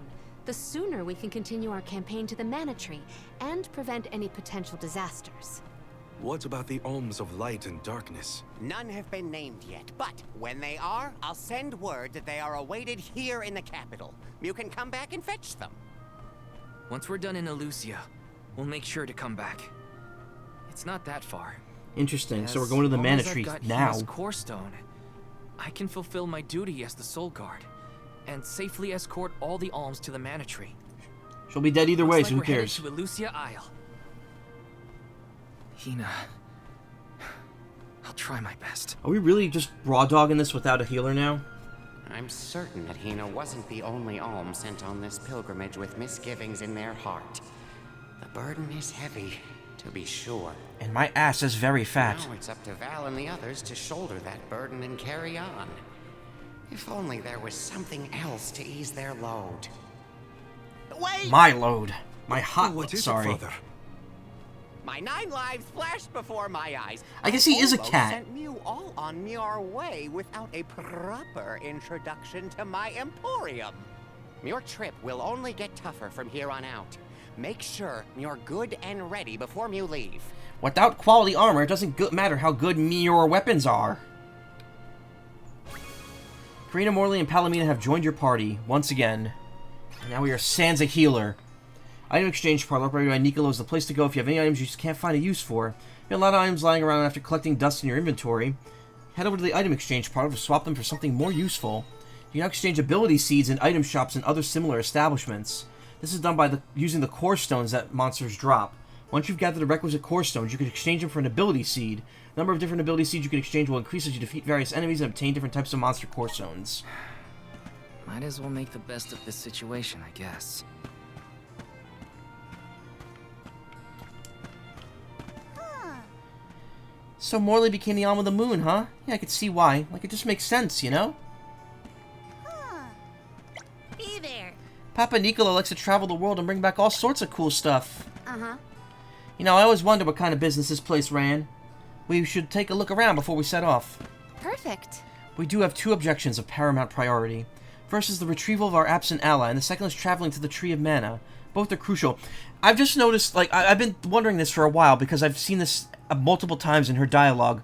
Speaker 10: the sooner we can continue our campaign to the Mana Tree and prevent any potential disasters.
Speaker 4: What about the alms of light and darkness?
Speaker 16: None have been named yet, but when they are, I'll send word that they are awaited here in the capital. You can come back and fetch them.
Speaker 2: Once we're done in Elusia, we'll make sure to come back. It's not that far.
Speaker 1: Interesting. So we're going to the Mana Tree now.
Speaker 2: Hina's core stone, I can fulfill my duty as the Soul Guard and safely escort all the alms to the Mana Tree.
Speaker 1: She'll be dead either way,
Speaker 2: Looks
Speaker 1: so
Speaker 2: like
Speaker 1: who
Speaker 2: we're
Speaker 1: cares?
Speaker 2: headed to Elusia Isle. Hina, I'll try my best.
Speaker 1: Are we really just raw dogging this without a healer now?
Speaker 16: I'm certain that Hina wasn't the only alm sent on this pilgrimage with misgivings in their heart. The burden is heavy, to be sure.
Speaker 1: And my ass is very fat.
Speaker 16: Now it's up to Val and the others to shoulder that burden and carry on. If only there was something else to ease their load. Wait!
Speaker 1: My load. My hot...
Speaker 4: What is
Speaker 1: sorry.
Speaker 4: it, Father?
Speaker 16: My 9 lives flashed before my eyes.
Speaker 1: I guess he is a
Speaker 16: Almost
Speaker 1: cat.
Speaker 16: Sent you all on your way without a proper introduction to my emporium. Your trip will only get tougher from here on out. Make sure you're good and ready before you leave.
Speaker 1: Without quality armor, it doesn't matter how good your weapons are. Karina, Morley, and Palomina have joined your party once again. And now we are sans a healer. Item exchange parlor operated by Nicolo is the place to go if you have any items you just can't find a use for. You have a lot of items lying around after collecting dust in your inventory. Head over to the item exchange parlor to swap them for something more useful. You can now exchange ability seeds in item shops and other similar establishments. This is done by using the core stones that monsters drop. Once you've gathered the requisite core stones, you can exchange them for an ability seed. The number of different ability seeds you can exchange will increase as you defeat various enemies and obtain different types of monster core stones.
Speaker 2: Might as well make the best of this situation, I guess.
Speaker 1: So Morley became the Alm of the Moon, huh? Yeah, I could see why. Like, it just makes sense, you know?
Speaker 11: Hey there.
Speaker 1: Papa Nicolo likes to travel the world and bring back all sorts of cool stuff.
Speaker 13: Uh-huh.
Speaker 1: You know, I always wonder what kind of business this place ran. We should take a look around before we set off.
Speaker 10: Perfect.
Speaker 1: We do have 2 objections of paramount priority. First is the retrieval of our absent ally, and the second is traveling to the Tree of Mana. Both are crucial. I've just noticed, like, I've been wondering this for a while, because I've seen this multiple times in her dialogue.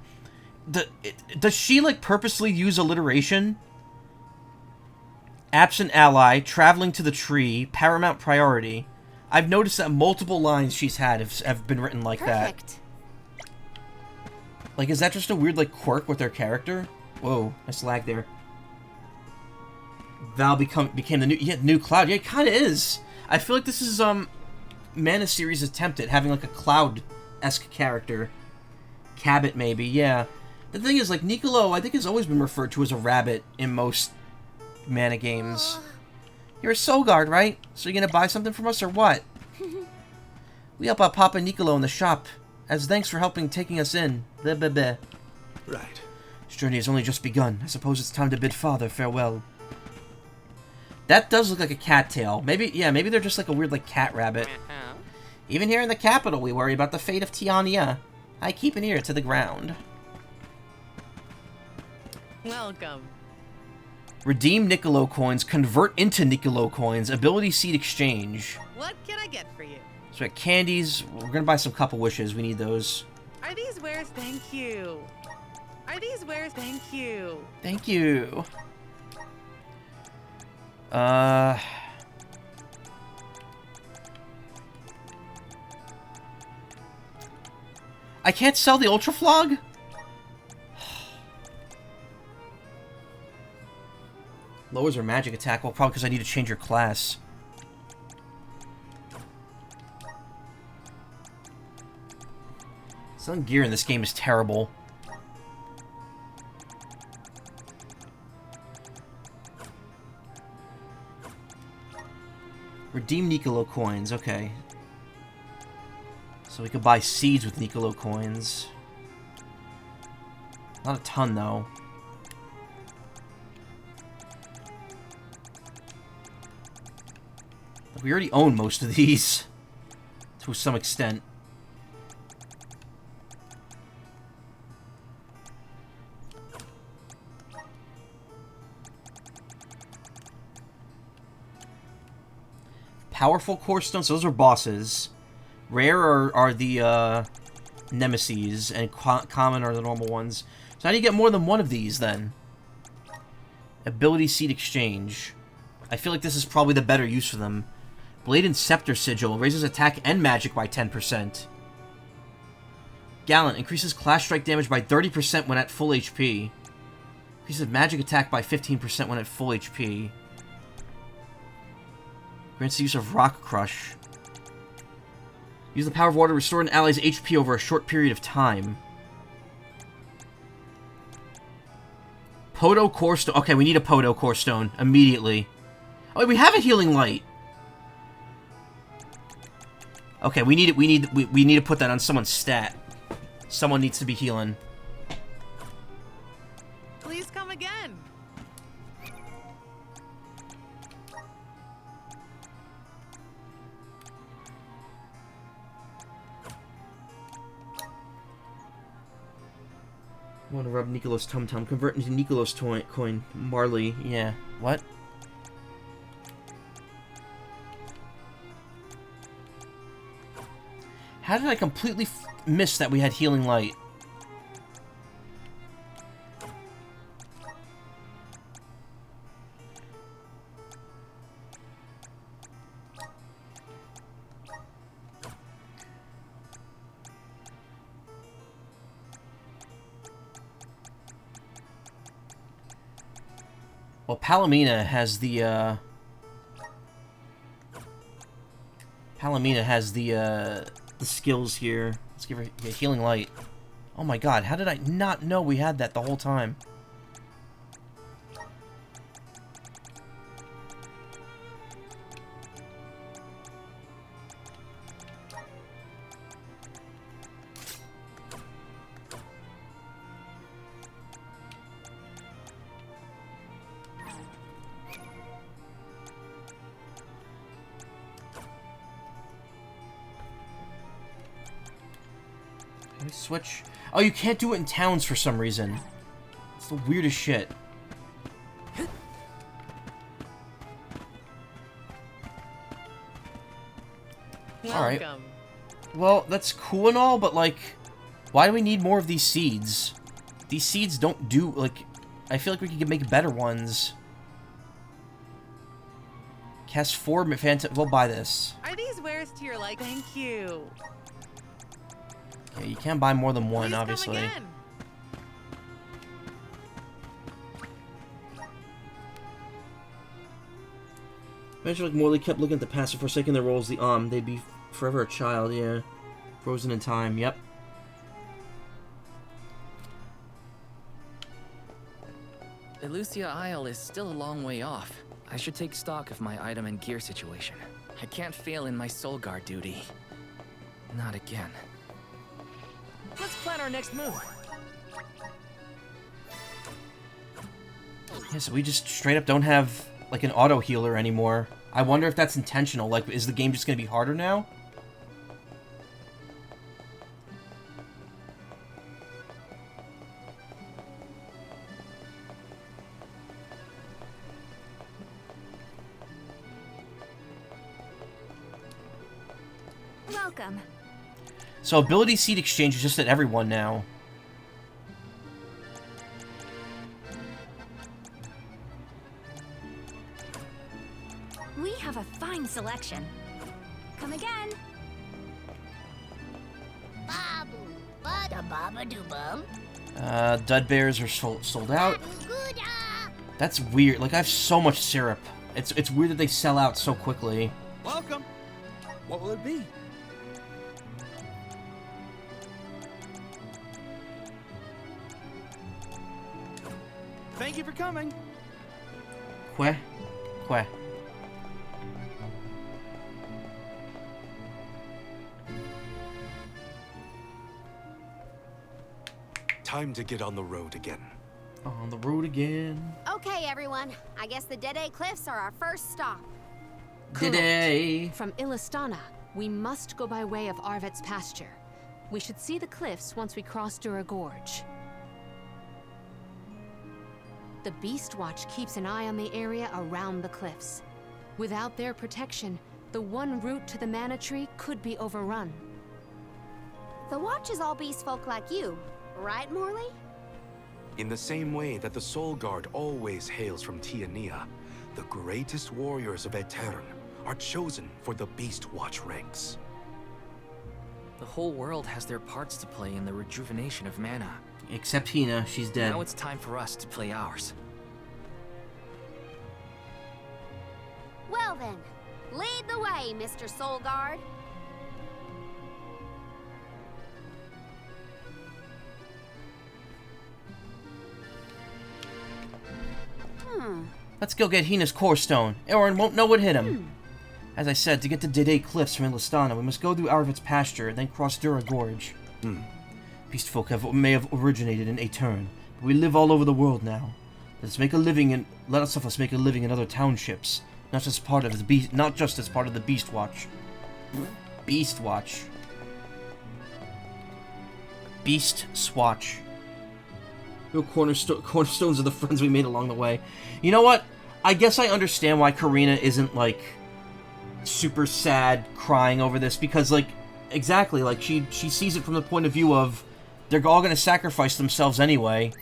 Speaker 1: Does she, like, purposely use alliteration? Absent ally, traveling to the tree, paramount priority. I've noticed that multiple lines she's had have been written like
Speaker 10: Perfect.
Speaker 1: that. Like, is that just a weird, like, quirk with their character? Whoa, nice lag there. Val became the new Cloud. Yeah, it kind of is. I feel like this is, Mana series' attempt at having, like, a Cloud-esque character. Cabot, maybe, yeah. The thing is, like, Nicolo, I think, has always been referred to as a rabbit in most Mana games. You're a Soul Guard, right? So you're gonna buy something from us, or what? We help out Papa Nicolo in the shop, as thanks for helping taking us in. Blah, blah, blah.
Speaker 4: Right.
Speaker 1: This journey has only just begun. I suppose it's time to bid Father farewell. That does look like a cattail. Maybe, yeah, maybe they're just like a weird, like, cat rabbit. Even here in the capital, we worry about the fate of Tiania. I keep an ear to the ground.
Speaker 8: Welcome.
Speaker 1: Redeem Nicolo coins, convert into Nicolo coins, ability seed exchange.
Speaker 8: What can I get for you?
Speaker 1: So we got candies. We're gonna buy some couple wishes. We need those.
Speaker 8: Are these wares? Thank you. Are these wares? Thank you.
Speaker 1: Thank you. I can't sell the Ultra Flog? Lowers her magic attack. Well, probably because I need to change her class. Selling gear in this game is terrible. Redeem Nicolo coins, okay. So we could buy seeds with Nicolo coins. Not a ton, though. We already own most of these. To some extent. Powerful core stones, those are bosses. Rare are the nemesis, and common are the normal ones. So how do you get more than one of these, then? Ability Seed Exchange. I feel like this is probably the better use for them. Blade and Scepter Sigil raises attack and magic by 10%. Gallant increases Clash Strike damage by 30% when at full HP. Increases magic attack by 15% when at full HP. Grants the use of Rock Crush. Use the power of water to restore an ally's HP over a short period of time. Podo Core Stone. Okay, we need a Podo Core Stone immediately. Oh, wait, we have a Healing Light. Okay, we need to put that on someone's stat. Someone needs to be healing.
Speaker 8: Please come again.
Speaker 1: I want to rub Nicolo's tum-tum. Convert into Nicolo's coin. Marley. Yeah. What? How did I completely miss that we had Healing Light? Well, Palomina has the, the skills here. Let's give her a Healing Light. Oh my god, how did I not know we had that the whole time? Switch. Oh, you can't do it in towns for some reason. It's the weirdest shit. Alright. Well, that's cool and all, but, like, why do we need more of these seeds? These seeds don't do, like, I feel like we could make better ones. Cast 4 Phantom. We'll buy this.
Speaker 8: Are these wares to your liking? Thank you.
Speaker 1: Yeah, you can't buy more than one, obviously. Imagine like Morley kept looking at the past and forsaking their roles, they'd be forever a child, yeah. Frozen in time, yep.
Speaker 5: Elusia Isle is still a long way off. I should take stock of my item and gear situation. I can't fail in my Soul Guard duty. Not again. Let's plan our next move.
Speaker 1: Yeah, so we just straight up don't have, like, an auto healer anymore. I wonder if that's intentional. Like, is the game just gonna be harder now?
Speaker 11: Welcome.
Speaker 1: So ability seed exchange is just at everyone now.
Speaker 11: We have a fine selection. Come again.
Speaker 15: Babu, bada baba do bum.
Speaker 1: Dud bears are sold out.
Speaker 15: Gooda,
Speaker 1: That's weird. Like, I have so much syrup. It's weird that they sell out so quickly.
Speaker 6: Welcome. What will it be? Thank you for coming.
Speaker 1: Que?
Speaker 4: Time to get on the road again.
Speaker 1: On the road again.
Speaker 13: Okay, everyone. I guess the Dede Cliffs are our first stop.
Speaker 1: Dede.
Speaker 10: From Illistana, we must go by way of Arvet's pasture. We should see the cliffs once we cross Dura Gorge. The Beast Watch keeps an eye on the area around the cliffs. Without their protection, the one route to the Mana Tree could be overrun.
Speaker 13: The Watch is all beast folk like you, right, Morley?
Speaker 4: In the same way that the Soul Guard always hails from Tiania, the greatest warriors of Aetern are chosen for the Beast Watch ranks.
Speaker 5: The whole world has their parts to play in the rejuvenation of mana.
Speaker 1: Except Hina, she's dead.
Speaker 5: Now it's time for us to play ours.
Speaker 13: Well then, lead the way, Mr. Soul Guard.
Speaker 1: Let's go get Hina's core stone. Aaron won't know what hit him. As I said, to get to Dede Cliffs from Illistana, we must go through Arvet's pasture, then cross Dura Gorge. Beast folk may have originated in Aetern, but we live all over the world now. Let us make a living in other townships, not just as part of the Beast Watch. Beast Watch. Beast Swatch. Real cornerstones of the friends we made along the way. You know what? I guess I understand why Karina isn't, like, super sad crying over this, because, like, exactly, like, she sees it from the point of view of they're all gonna sacrifice themselves anyway.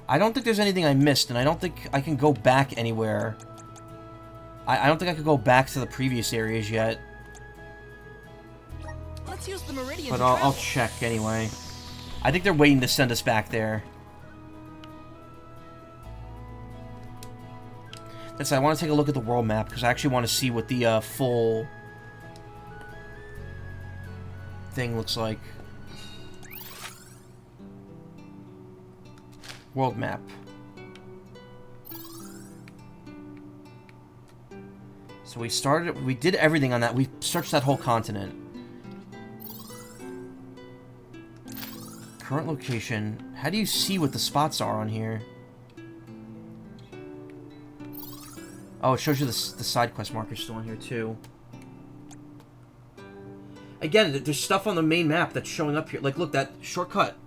Speaker 1: I don't think there's anything I missed, and I don't think I can go back anywhere. I don't think I could go back to the previous areas yet.
Speaker 5: Let's use the Meridian.
Speaker 1: But I'll check anyway. I think they're waiting to send us back there. That's I want to take a look at the world map, because I actually want to see what the full thing looks like. World map. So we did everything on that. We searched that whole continent. Current location. How do you see what the spots are on here? Oh, it shows you the side quest markers still on here too. Again, there's stuff on the main map that's showing up here. Like, look, that shortcut.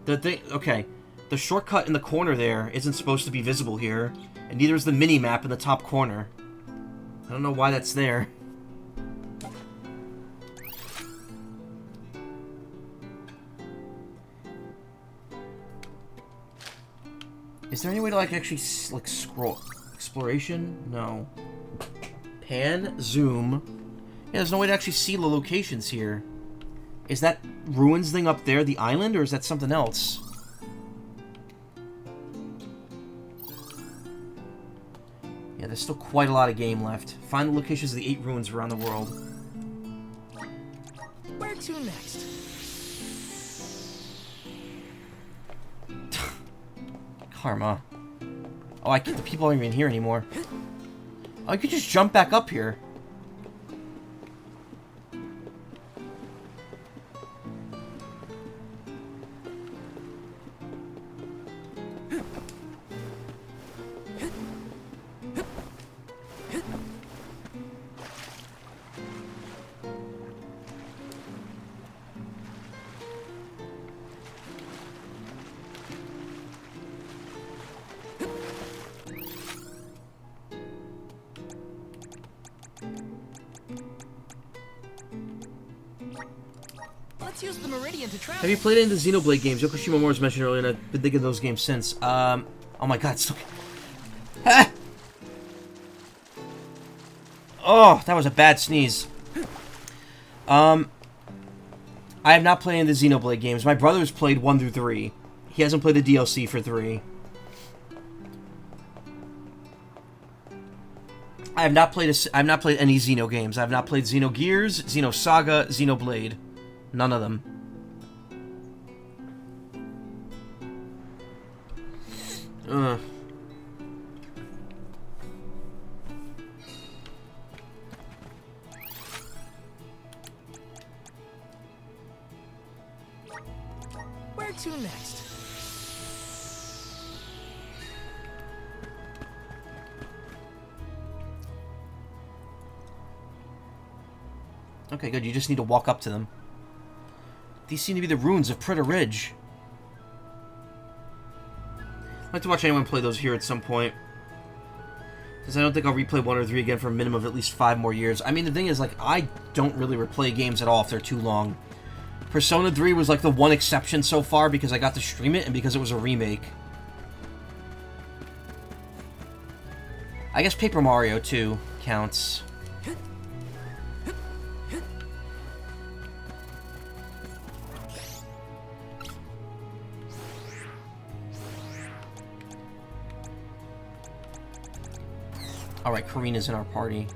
Speaker 1: The thing. Okay, the shortcut in the corner there isn't supposed to be visible here, and neither is the mini map in the top corner. I don't know why that's there. Is there any way to, like, actually, like, scroll? Exploration? No. Pan? Zoom? Yeah, there's no way to actually see the locations here. Is that ruins thing up there the island, or is that something else? Yeah, there's still quite a lot of game left. Find the locations of the 8 ruins around the world.
Speaker 5: Where to next?
Speaker 1: Karma. Oh, the people aren't even here anymore. Oh, I could just jump back up here.
Speaker 5: Let's use the Meridian to travel.
Speaker 1: Have you played any of the Xenoblade games? Yoko Shimomura's mentioned earlier, and I've been thinking of those games since. Oh my god, it's so... Ah! Oh, that was a bad sneeze. I have not played any of the Xenoblade games. My brother's played 1 through 3. He hasn't played the DLC for 3. I have not played any Xeno games. I have not played Xenogears, Xenosaga, Xenoblade. None of them.
Speaker 2: Where to next?
Speaker 1: Okay, good. You just need to walk up to them. These seem to be the ruins of Pritta Ridge. I'd like to watch anyone play those here at some point. Because I don't think I'll replay 1 or 3 again for a minimum of at least 5 more years. I mean, the thing is, like, I don't really replay games at all if they're too long. Persona 3 was, like, the one exception so far because I got to stream it and because it was a remake. I guess Paper Mario 2 counts. Alright, Karina's in our party.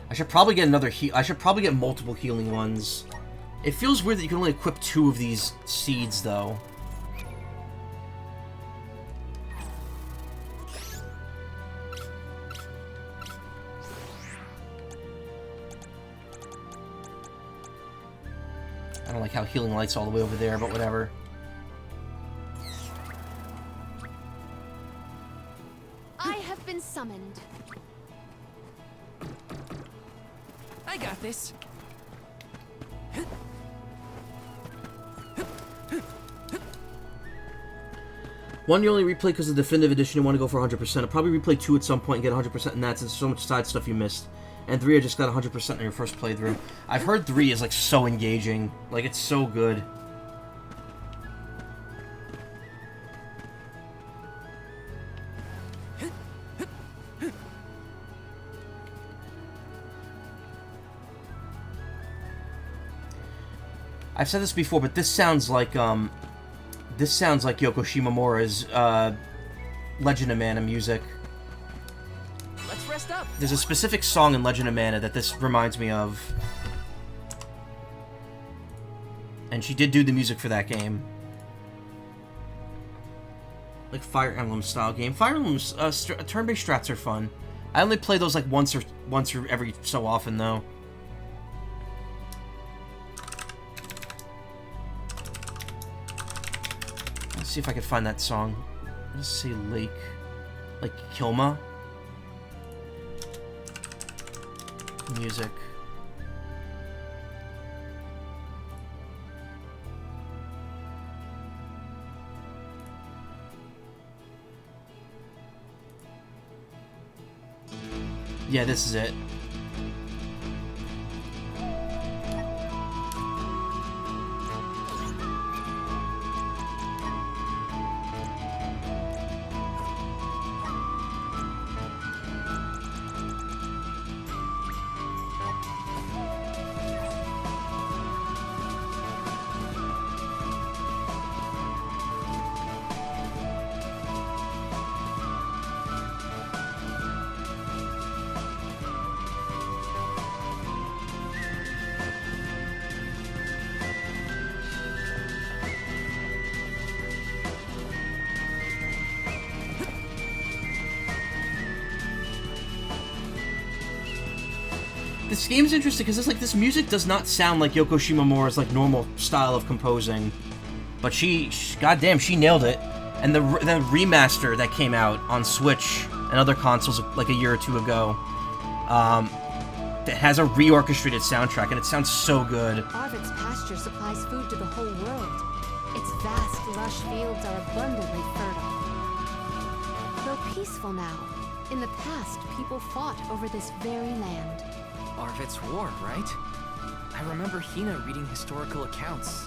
Speaker 1: I should probably get another I should probably get multiple healing ones. It feels weird that you can only equip 2 of these seeds, though. I don't like how healing light's all the way over there, but whatever.
Speaker 10: I have been summoned.
Speaker 5: I got this.
Speaker 1: One you only replay because of the definitive edition, you want to go for 100%. I'll probably replay 2 at some point and get 100% in that since there's so much side stuff you missed. And 3 I just got 100% in your first playthrough. I've heard 3 is like so engaging. Like, it's so good. I've said this before, but this sounds like Yoko Shimomura's Legend of Mana music.
Speaker 5: Let's rest up.
Speaker 1: There's a specific song in Legend of Mana that this reminds me of. And she did do the music for that game. Like Fire Emblem style game. Fire Emblem's turn-based strats are fun. I only play those like once or every so often though. Let's see if I can find that song. Let's see, Lake, like Kilma. Music. Yeah, this is it. This game's interesting because it's like this music does not sound like Yoko Shimomura's like normal style of composing, but she goddamn, she nailed it. And the remaster that came out on Switch and other consoles like a year or 2 ago, that has a reorchestrated soundtrack and it sounds so good.
Speaker 10: Arvik's pasture supplies food to the whole world. Its vast, lush fields are abundantly fertile. Though peaceful now, in the past people fought over this very land.
Speaker 2: Arvid's war, right? I remember Hina reading historical accounts.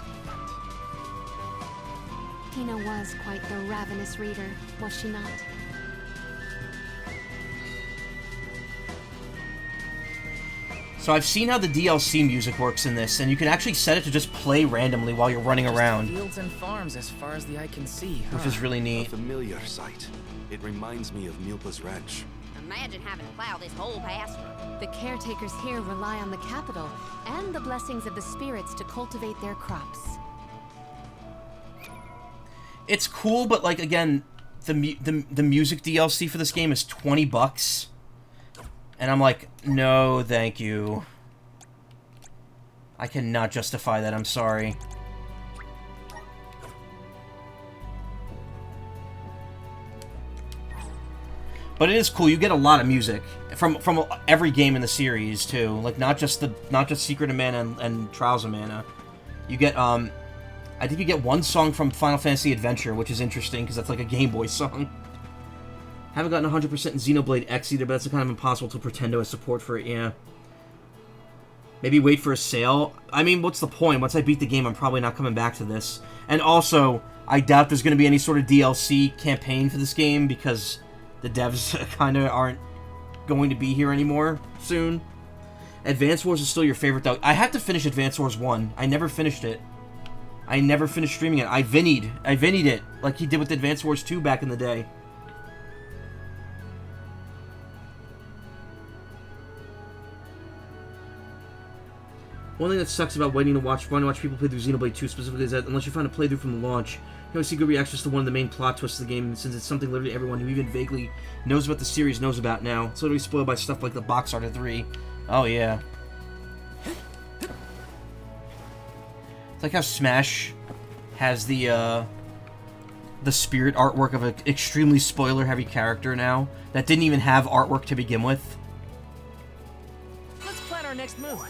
Speaker 10: Hina was quite the ravenous reader, was she not?
Speaker 1: So I've seen how the DLC music works in this, and you can actually set it to just play randomly while you're running around.
Speaker 2: Fields and farms as far as the eye can see, huh?
Speaker 1: Which is really neat.
Speaker 4: A familiar sight. It reminds me of Milpa's ranch.
Speaker 16: A
Speaker 13: Imagine having to plow this whole pasture.
Speaker 10: The caretakers here rely on the capital and the blessings of the spirits to cultivate their crops.
Speaker 1: It's cool, but like again, the music DLC for this game is $20, and I'm like, no, thank you. I cannot justify that. I'm sorry. But it is cool. You get a lot of music from every game in the series too. Like not just Secret of Mana and Trials of Mana. You get I think you get one song from Final Fantasy Adventure, which is interesting because that's like a Game Boy song. Haven't gotten 100% in Xenoblade X either, but that's kind of impossible to pretend to have support for it. Yeah. Maybe wait for a sale. I mean, what's the point? Once I beat the game, I'm probably not coming back to this. And also, I doubt there's going to be any sort of DLC campaign for this game because the devs kind of aren't going to be here anymore soon. Advance Wars is still your favorite, though. I had to finish Advance Wars 1. I never finished it. I never finished streaming it. I Vini'd it, like he did with Advance Wars 2 back in the day. One thing that sucks about wanting to watch people play through Xenoblade 2 specifically is that unless you find a playthrough from the launch, you always see good reactions to one of the main plot twists of the game, since it's something literally everyone who even vaguely knows about the series knows about now. It's literally spoiled by stuff like the box art of 3. Oh yeah. It's like how Smash has the spirit artwork of an extremely spoiler-heavy character now that didn't even have artwork to begin with.
Speaker 5: Let's plan our next move.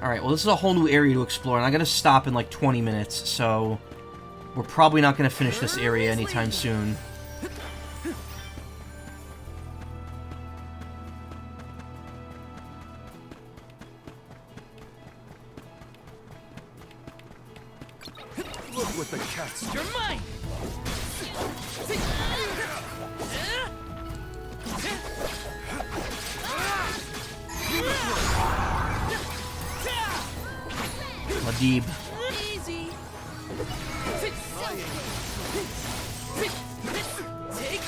Speaker 1: Alright, well this is a whole new area to explore, and I gotta stop in like 20 minutes, so we're probably not gonna finish this area anytime soon.
Speaker 4: Look what the cats.
Speaker 5: You're mine!
Speaker 1: Ladib.
Speaker 5: Easy. Take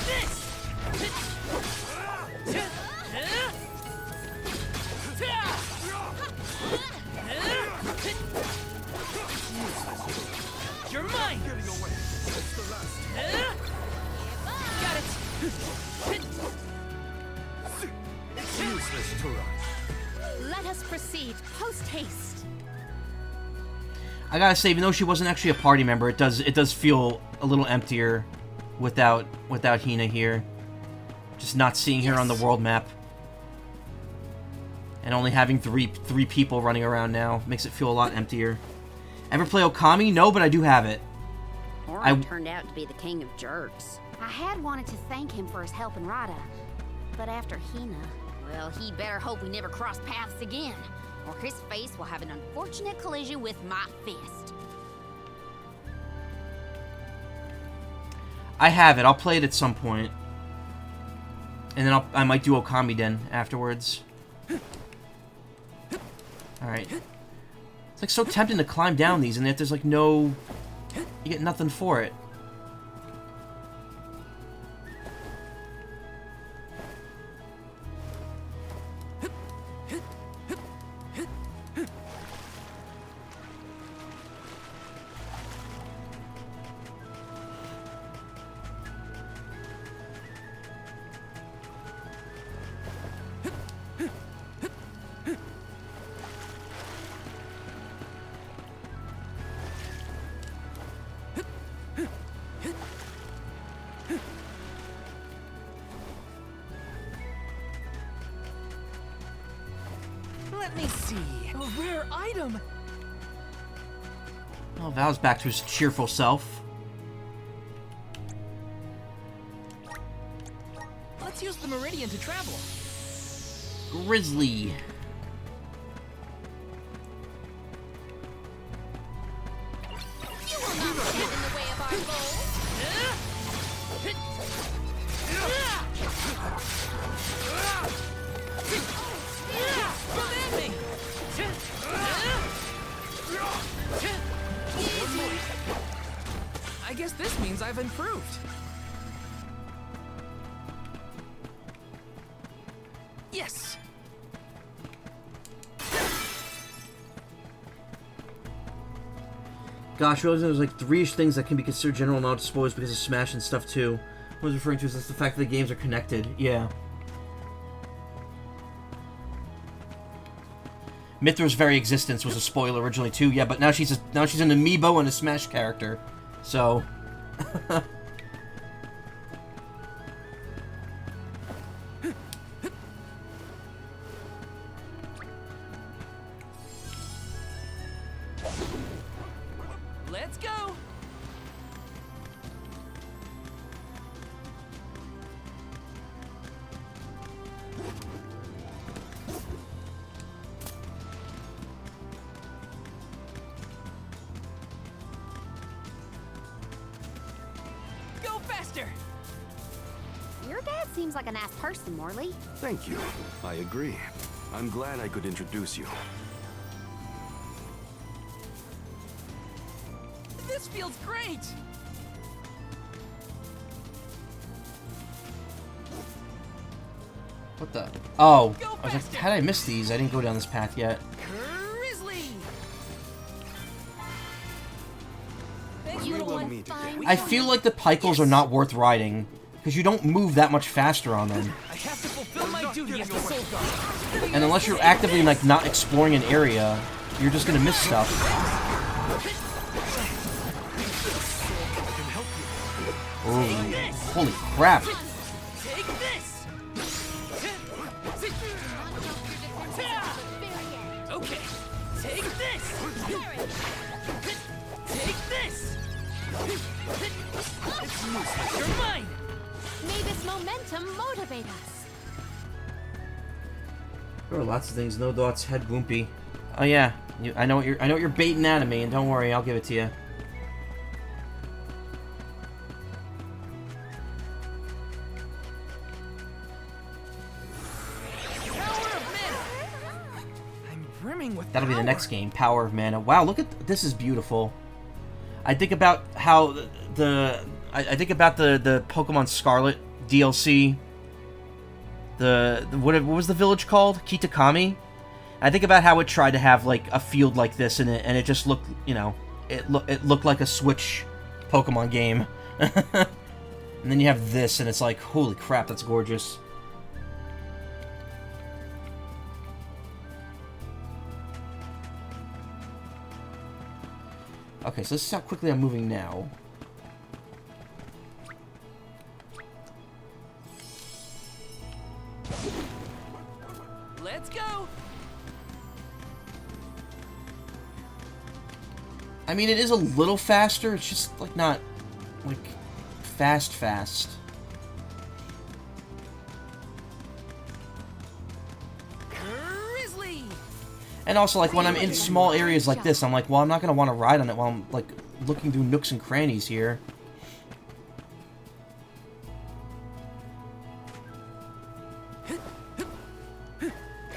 Speaker 5: this. You're mine.
Speaker 4: Getting away. It's the last.
Speaker 5: Got it.
Speaker 4: It's useless to rush.
Speaker 10: Let us proceed post-haste.
Speaker 1: I gotta say, even though she wasn't actually a party member, it does feel a little emptier without Hina here. Just not seeing her on the world map. And only having three people running around now makes it feel a lot emptier. Ever play Okami? No, but I do have it.
Speaker 13: Orin turned out to be the king of jerks. I had wanted to thank him for his help in Rada, but after Hina, well, he better hope we never cross paths again, or his face will have an unfortunate collision with my fist.
Speaker 1: I have it. I'll play it at some point. And then I might do Okami Den afterwards. Alright. It's like so tempting to climb down these, and yet there's like no... You get nothing for it.
Speaker 5: Let me see. A rare item.
Speaker 1: Well, Val's back to his cheerful self.
Speaker 5: Let's use the Meridian to travel.
Speaker 1: Grizzly.
Speaker 5: I've improved. Yes!
Speaker 1: Gosh, I realized there's like 3-ish things that can be considered general knowledge spoilers because of Smash and stuff too. What I was referring to is the fact that the games are connected. Yeah. Mythra's very existence was a spoiler originally too. Yeah, but now she's an amiibo and a Smash character. So.
Speaker 5: Let's go! Go faster!
Speaker 13: Your dad seems like a nice person, Morley.
Speaker 4: Thank you. I agree. I'm glad I could introduce you.
Speaker 5: This feels great!
Speaker 1: What the? Oh. I was like, how did I miss these? I didn't go down this path yet. I feel like the Pikels are not worth riding, because you don't move that much faster on them.
Speaker 5: I have to fulfill my duty as the Soul Guard.
Speaker 1: And unless you're actively, like, not exploring an area, you're just gonna miss stuff. Ooh, holy crap.
Speaker 5: Take this! Okay, take this! Take this! It's useless, you're mine!
Speaker 10: May this momentum motivate us.
Speaker 1: There are lots of things. No thoughts. Head Boompy. Oh yeah, I know what you're baiting out of me, and don't worry, I'll give it to you. That'll be the next game, Power of Mana. Wow, look at this is beautiful. I think about how I think about the Pokemon Scarlet DLC. What was the village called? Kitakami. I think about how it tried to have like a field like this in it, and it just looked, you know, it looked like a Switch Pokemon game. And then you have this, and it's like, holy crap, that's gorgeous. Okay, so this is how quickly I'm moving now.
Speaker 5: Let's go!
Speaker 1: I mean, it is a little faster. It's just, like, not, like, fast. And also, like, when I'm in small areas like this, I'm like, well, I'm not going to want to ride on it while I'm, like, looking through nooks and crannies here.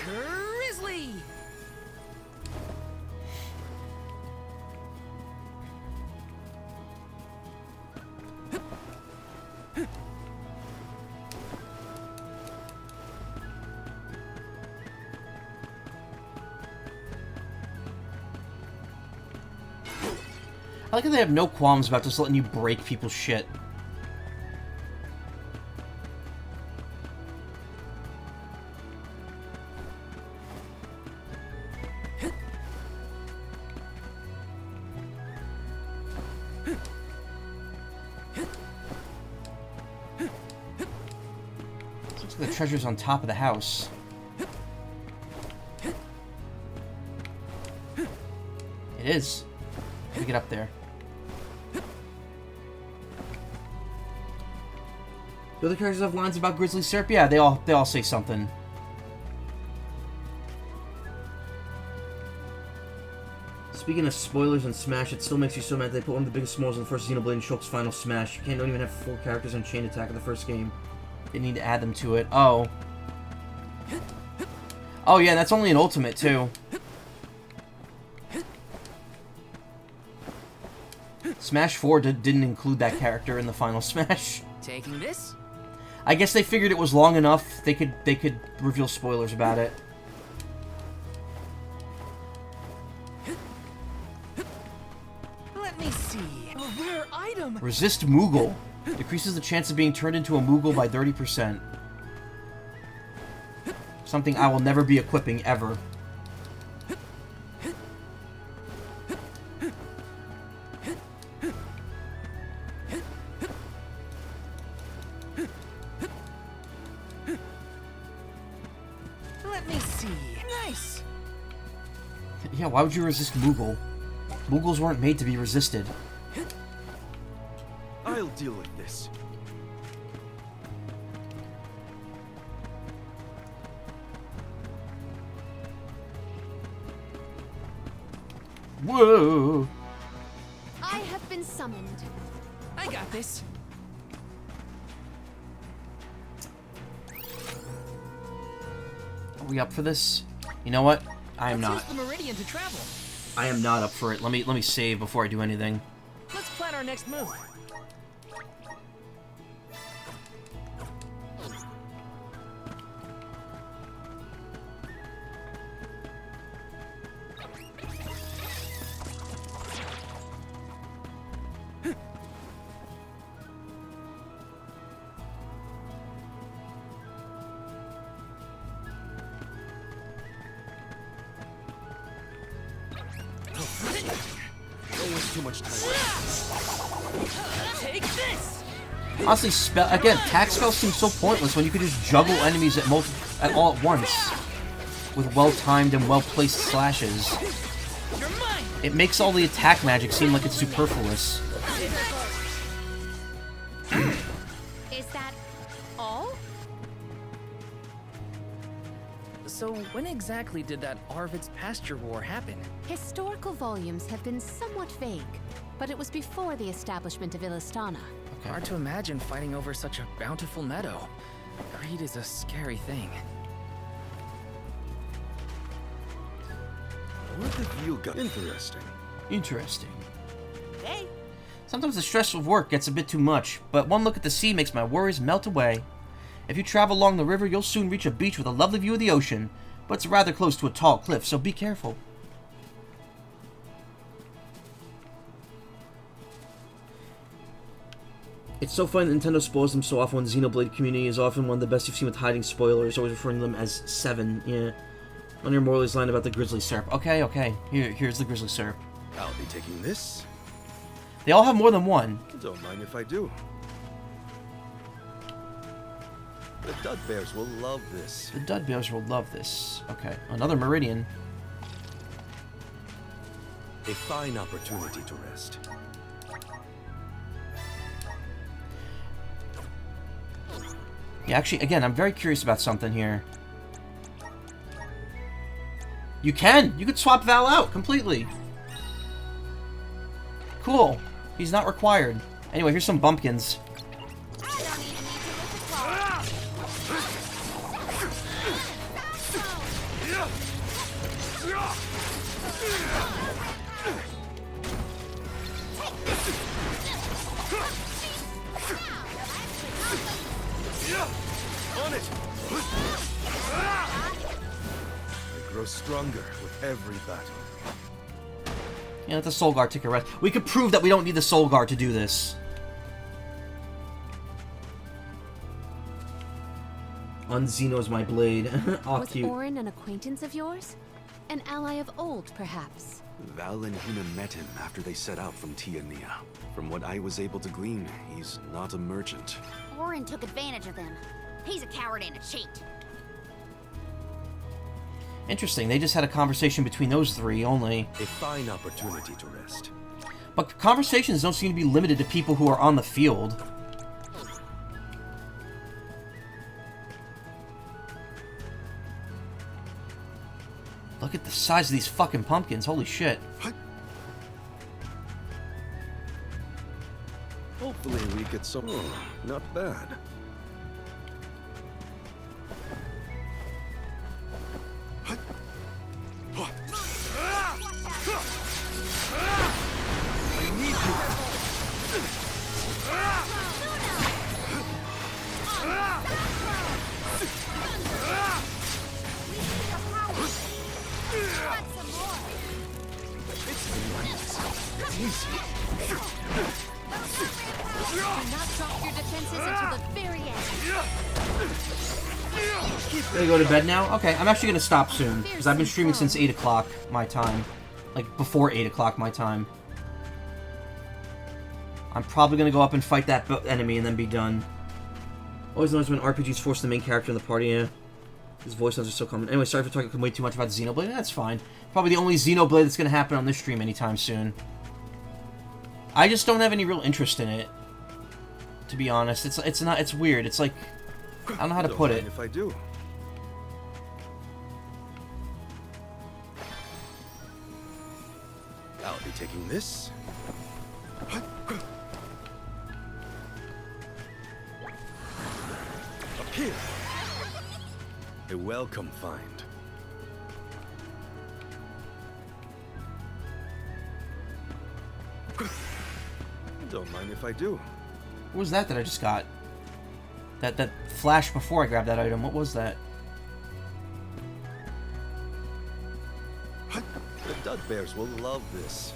Speaker 5: Grizzly!
Speaker 1: I like how they have no qualms about just letting you break people's shit. Looks like the treasure's on top of the house. It is. Let me get up there. Do other characters have lines about Grizzly Syrup? Yeah, they all say something. Speaking of spoilers on Smash, it still makes you so mad they put one of the biggest spoilers in the first Xenoblade in Shulk's final Smash. You don't even have 4 characters on Chain Attack in the first game. They need to add them to it. Oh. Oh yeah, that's only an Ultimate too. Smash 4 didn't include that character in the final Smash.
Speaker 2: Taking this?
Speaker 1: I guess they figured it was long enough. They could reveal spoilers about it.
Speaker 5: Let me see. A rare item.
Speaker 1: Resist Moogle. Decreases the chance of being turned into a Moogle by 30%. Something I will never be equipping ever.
Speaker 5: Let me see. Nice.
Speaker 1: Yeah, why would you resist Moogle? Moogles weren't made to be resisted.
Speaker 4: I'll deal with this.
Speaker 1: Whoa!
Speaker 10: I have been summoned.
Speaker 5: I got this.
Speaker 1: Are we up for this? You know what? I am not.
Speaker 5: Let's use the Meridian to travel.
Speaker 1: I am not up for it. Let me save before I do anything.
Speaker 5: Let's plan our next move.
Speaker 4: Don't waste too much time.
Speaker 5: Take this.
Speaker 1: Honestly, attack spells seem so pointless when you could just juggle enemies at all at once with well-timed and well-placed slashes. It makes all the attack magic seem like it's superfluous.
Speaker 10: Is that all?
Speaker 5: So when exactly did that Arvid's pasture war happen?
Speaker 10: Historical volumes have been somewhat vague, but it was before the establishment of Illistana.
Speaker 5: Hard to imagine fighting over such a bountiful meadow. Greed is a scary thing.
Speaker 4: What have you got? Interesting.
Speaker 1: Interesting.
Speaker 9: Hey.
Speaker 1: Sometimes the stress of work gets a bit too much, but one look at the sea makes my worries melt away. If you travel along the river, you'll soon reach a beach with a lovely view of the ocean, but it's rather close to a tall cliff, so be careful. It's so fun that Nintendo spoils them so often when the Xenoblade community is often one of the best you've seen with hiding spoilers, always referring to them as 7, yeah. On your Morley's line about the grizzly syrup. Okay, okay. Here's the grizzly syrup.
Speaker 4: I'll be taking this.
Speaker 1: They all have more than one.
Speaker 4: Don't mind if I do. The Dud Bears will love this.
Speaker 1: The Dud Bears will love this. Okay, another Meridian.
Speaker 4: A fine opportunity to rest.
Speaker 1: Yeah, actually, again, I'm very curious about something here. You can! You could swap Val out completely. Cool. He's not required. Anyway, here's some bumpkins.
Speaker 4: On it! I grow stronger with every battle.
Speaker 1: Yeah, let the Soul Guard take a rest. We could prove that we don't need the Soul Guard to do this. Unzeno's my blade. Aw,
Speaker 10: Was
Speaker 1: cute.
Speaker 10: Orin an acquaintance of yours? An ally of old, perhaps?
Speaker 4: Val and Hina met him after they set out from Tiania. From what I was able to glean, he's not a merchant.
Speaker 15: Orin took advantage of them. He's a coward and a cheat.
Speaker 1: Interesting, they just had a conversation between those three only.
Speaker 4: A fine opportunity to rest.
Speaker 1: But conversations don't seem to be limited to people who are on the field. Look at the size of these fucking pumpkins, holy shit.
Speaker 4: Hopefully we get some... Oh, not bad. I need you.
Speaker 18: It's easy.
Speaker 10: Do not drop your defenses until the very end.
Speaker 1: Gonna go to bed now? Okay, I'm actually gonna stop soon, because I've been streaming since 8 o'clock my time. Like, before 8 o'clock my time. I'm probably gonna go up and fight that enemy and then be done. Always notice when RPGs force the main character in the party, yeah. His voice sounds are so common. Anyway, sorry for talking way too much about Xenoblade. That's fine. Probably the only Xenoblade that's gonna happen on this stream anytime soon. I just don't have any real interest in it. To be honest, it's weird. It's like, I don't know how to put it.
Speaker 4: If I do. I'll be taking this. Up here. A welcome find. Don't mind if I do.
Speaker 1: What was that I just got? That flash before I grabbed that item. What was that?
Speaker 4: The Dud Bears will love this.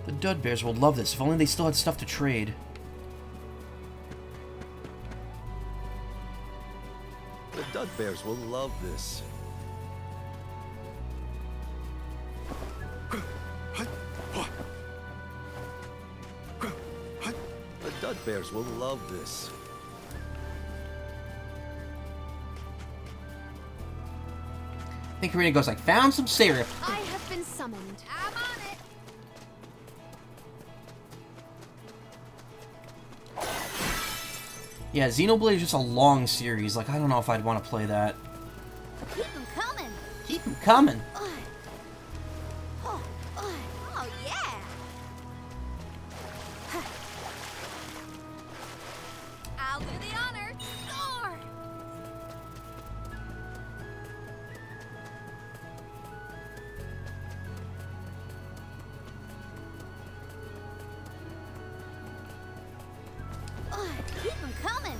Speaker 1: The Dud Bears will love this. If only they still had stuff to trade.
Speaker 4: The Dud Bears will love this. The Dud Bears will love this.
Speaker 1: I think Karina goes like, found some syrup.
Speaker 10: I have been summoned.
Speaker 13: I'm on it.
Speaker 1: Yeah, Xenoblade is just a long series. Like, I don't know if I'd want to play that.
Speaker 13: Keep them coming.
Speaker 1: Keep them coming.
Speaker 13: Oh, yeah. I'll do the honor. Score. Keep them coming.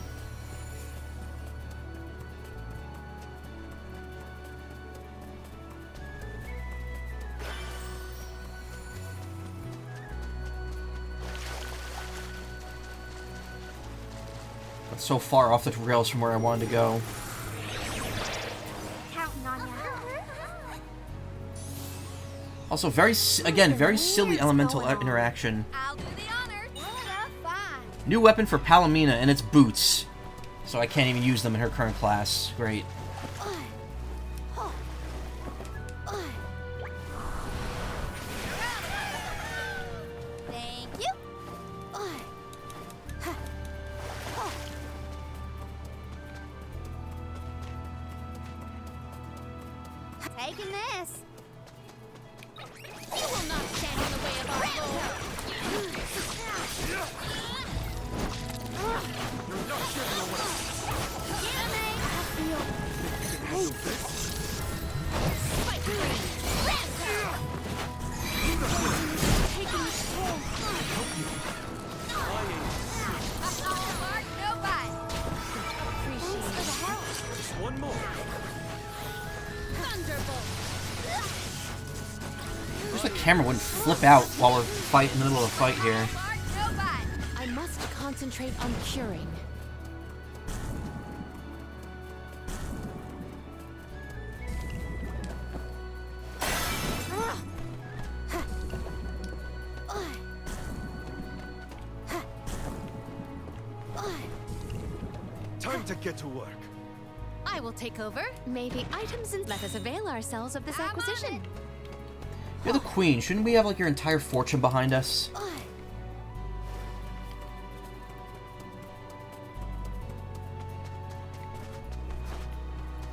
Speaker 1: That's so far off the rails from where I wanted to go.
Speaker 13: Counting on ya.
Speaker 1: Also, very silly elemental interaction.
Speaker 13: I'll do the honor. What a find.
Speaker 1: New weapon for Palomina, and it's boots. So I can't even use them in her current class. Great.
Speaker 13: Thank you. Taking this. You will not stand in the way of our goal.
Speaker 4: Just one more.
Speaker 1: Wish the camera wouldn't flip out while we're in the middle of a fight here.
Speaker 10: I must concentrate on curing.
Speaker 4: Time to get to work.
Speaker 10: I will take over. Maybe items and let us avail ourselves of this acquisition.
Speaker 1: You're the queen. Shouldn't we have like your entire fortune behind us? Did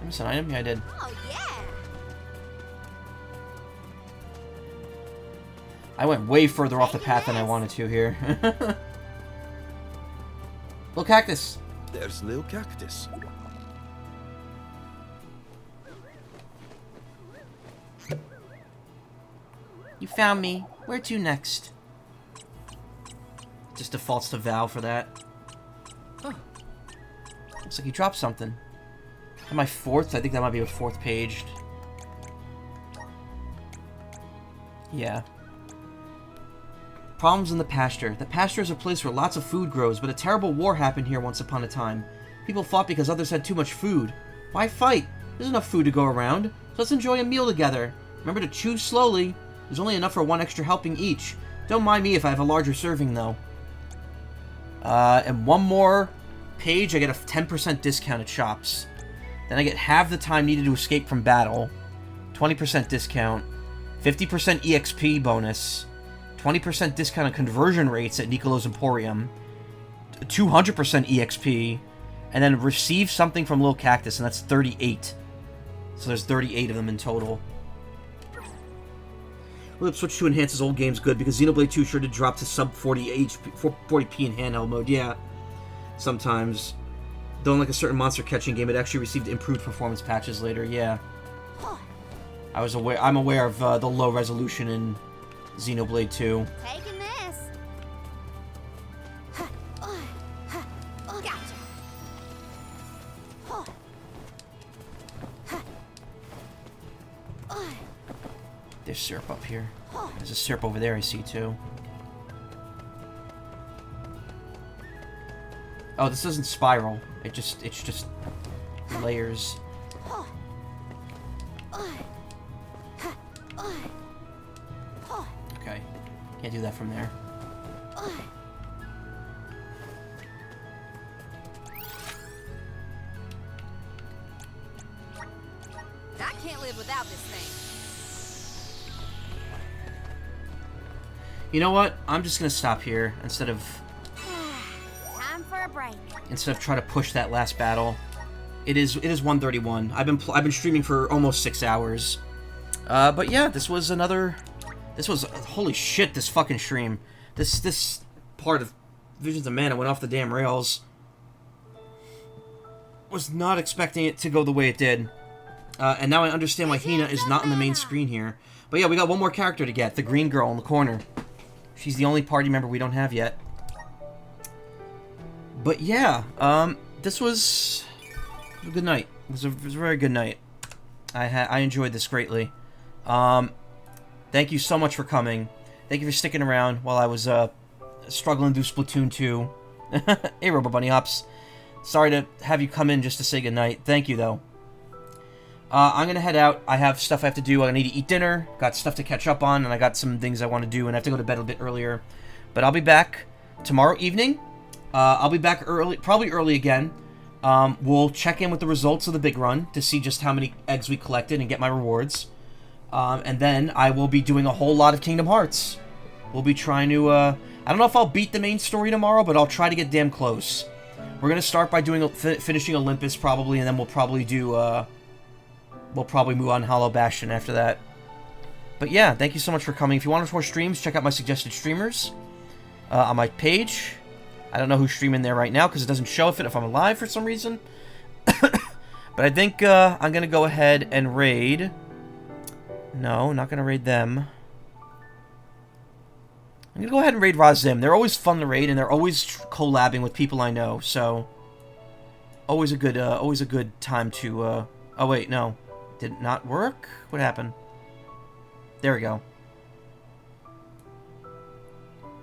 Speaker 1: I miss an item? Yeah, I did.
Speaker 13: Oh, yeah.
Speaker 1: I went way further off the path than I wanted to here. Little cactus.
Speaker 4: There's Lil Cactus.
Speaker 1: You found me. Where to next? Just defaults to Val for that. Looks like he dropped something. Am I fourth? I think that might be a fourth page. Yeah. Problems in the pasture. The pasture is a place where lots of food grows, but a terrible war happened here once upon a time. People fought because others had too much food. Why fight? There's enough food to go around, so let's enjoy a meal together. Remember to chew slowly. There's only enough for one extra helping each. Don't mind me if I have a larger serving, though. And one more page, I get a 10% discount at shops. Then I get half the time needed to escape from battle. 20% discount. 50% EXP bonus. 20% discount on conversion rates at Nicolo's Emporium. 200% EXP. And then receive something from Lil Cactus, and that's 38. So there's 38 of them in total. Flip switch to enhance his old game's good, because Xenoblade 2 sure did drop to sub 40p in handheld mode. Yeah, sometimes. Though in like a certain monster catching game, it actually received improved performance patches later. Yeah, I'm aware of the low resolution in Xenoblade 2.
Speaker 15: Taking this. Gotcha.
Speaker 1: There's syrup up here. There's a syrup over there I see too. Oh, this doesn't spiral. It's just layers. Okay. Can't do that from there.
Speaker 13: I can't live without this thing.
Speaker 1: You know what? I'm just gonna stop here instead of
Speaker 15: Time for a break.
Speaker 1: trying to push that last battle. It is 1:31. I've been streaming for almost 6 hours. But yeah, this was holy shit, this fucking stream. This part of Visions of Mana went off the damn rails. Was not expecting it to go the way it did. And now I understand why Hina is not on the main screen here. But yeah, we got one more character to get, the green girl in the corner. She's the only party member we don't have yet. But yeah, this was a good night. It was a very good night. I enjoyed this greatly. Thank you so much for coming. Thank you for sticking around while I was struggling through Splatoon 2. Hey, Robo Bunny Hops. Sorry to have you come in just to say goodnight. Thank you, though. I'm gonna head out. I have stuff I have to do. I need to eat dinner. Got stuff to catch up on, and I got some things I want to do, and I have to go to bed a bit earlier. But I'll be back tomorrow evening. I'll be back early, probably early again. We'll check in with the results of the big run to see just how many eggs we collected and get my rewards. And then I will be doing a whole lot of Kingdom Hearts. We'll be trying to, I don't know if I'll beat the main story tomorrow, but I'll try to get damn close. We're gonna start by doing finishing Olympus probably, and then we'll probably do, we'll probably move on Hollow Bastion after that. But yeah, thank you so much for coming. If you want more streams, check out my suggested streamers on my page. I don't know who's streaming there right now because it doesn't show if I'm alive for some reason. But I think I'm going to go ahead and raid. No, not going to raid them. I'm going to go ahead and raid Razim. They're always fun to raid, and they're always collabing with people I know, so always a good time to... Oh, wait, no. Did it not work? What happened? There we go.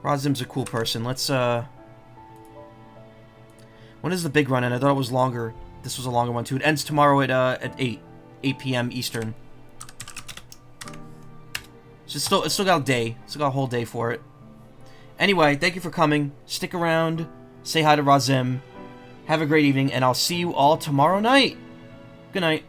Speaker 1: Razim's a cool person. Let's, When is the big run end? I thought it was longer. This was a longer one, too. It ends tomorrow at 8 p.m. Eastern. So it's still got a day. Still got a whole day for it. Anyway, thank you for coming. Stick around. Say hi to Razim. Have a great evening, and I'll see you all tomorrow night. Good night.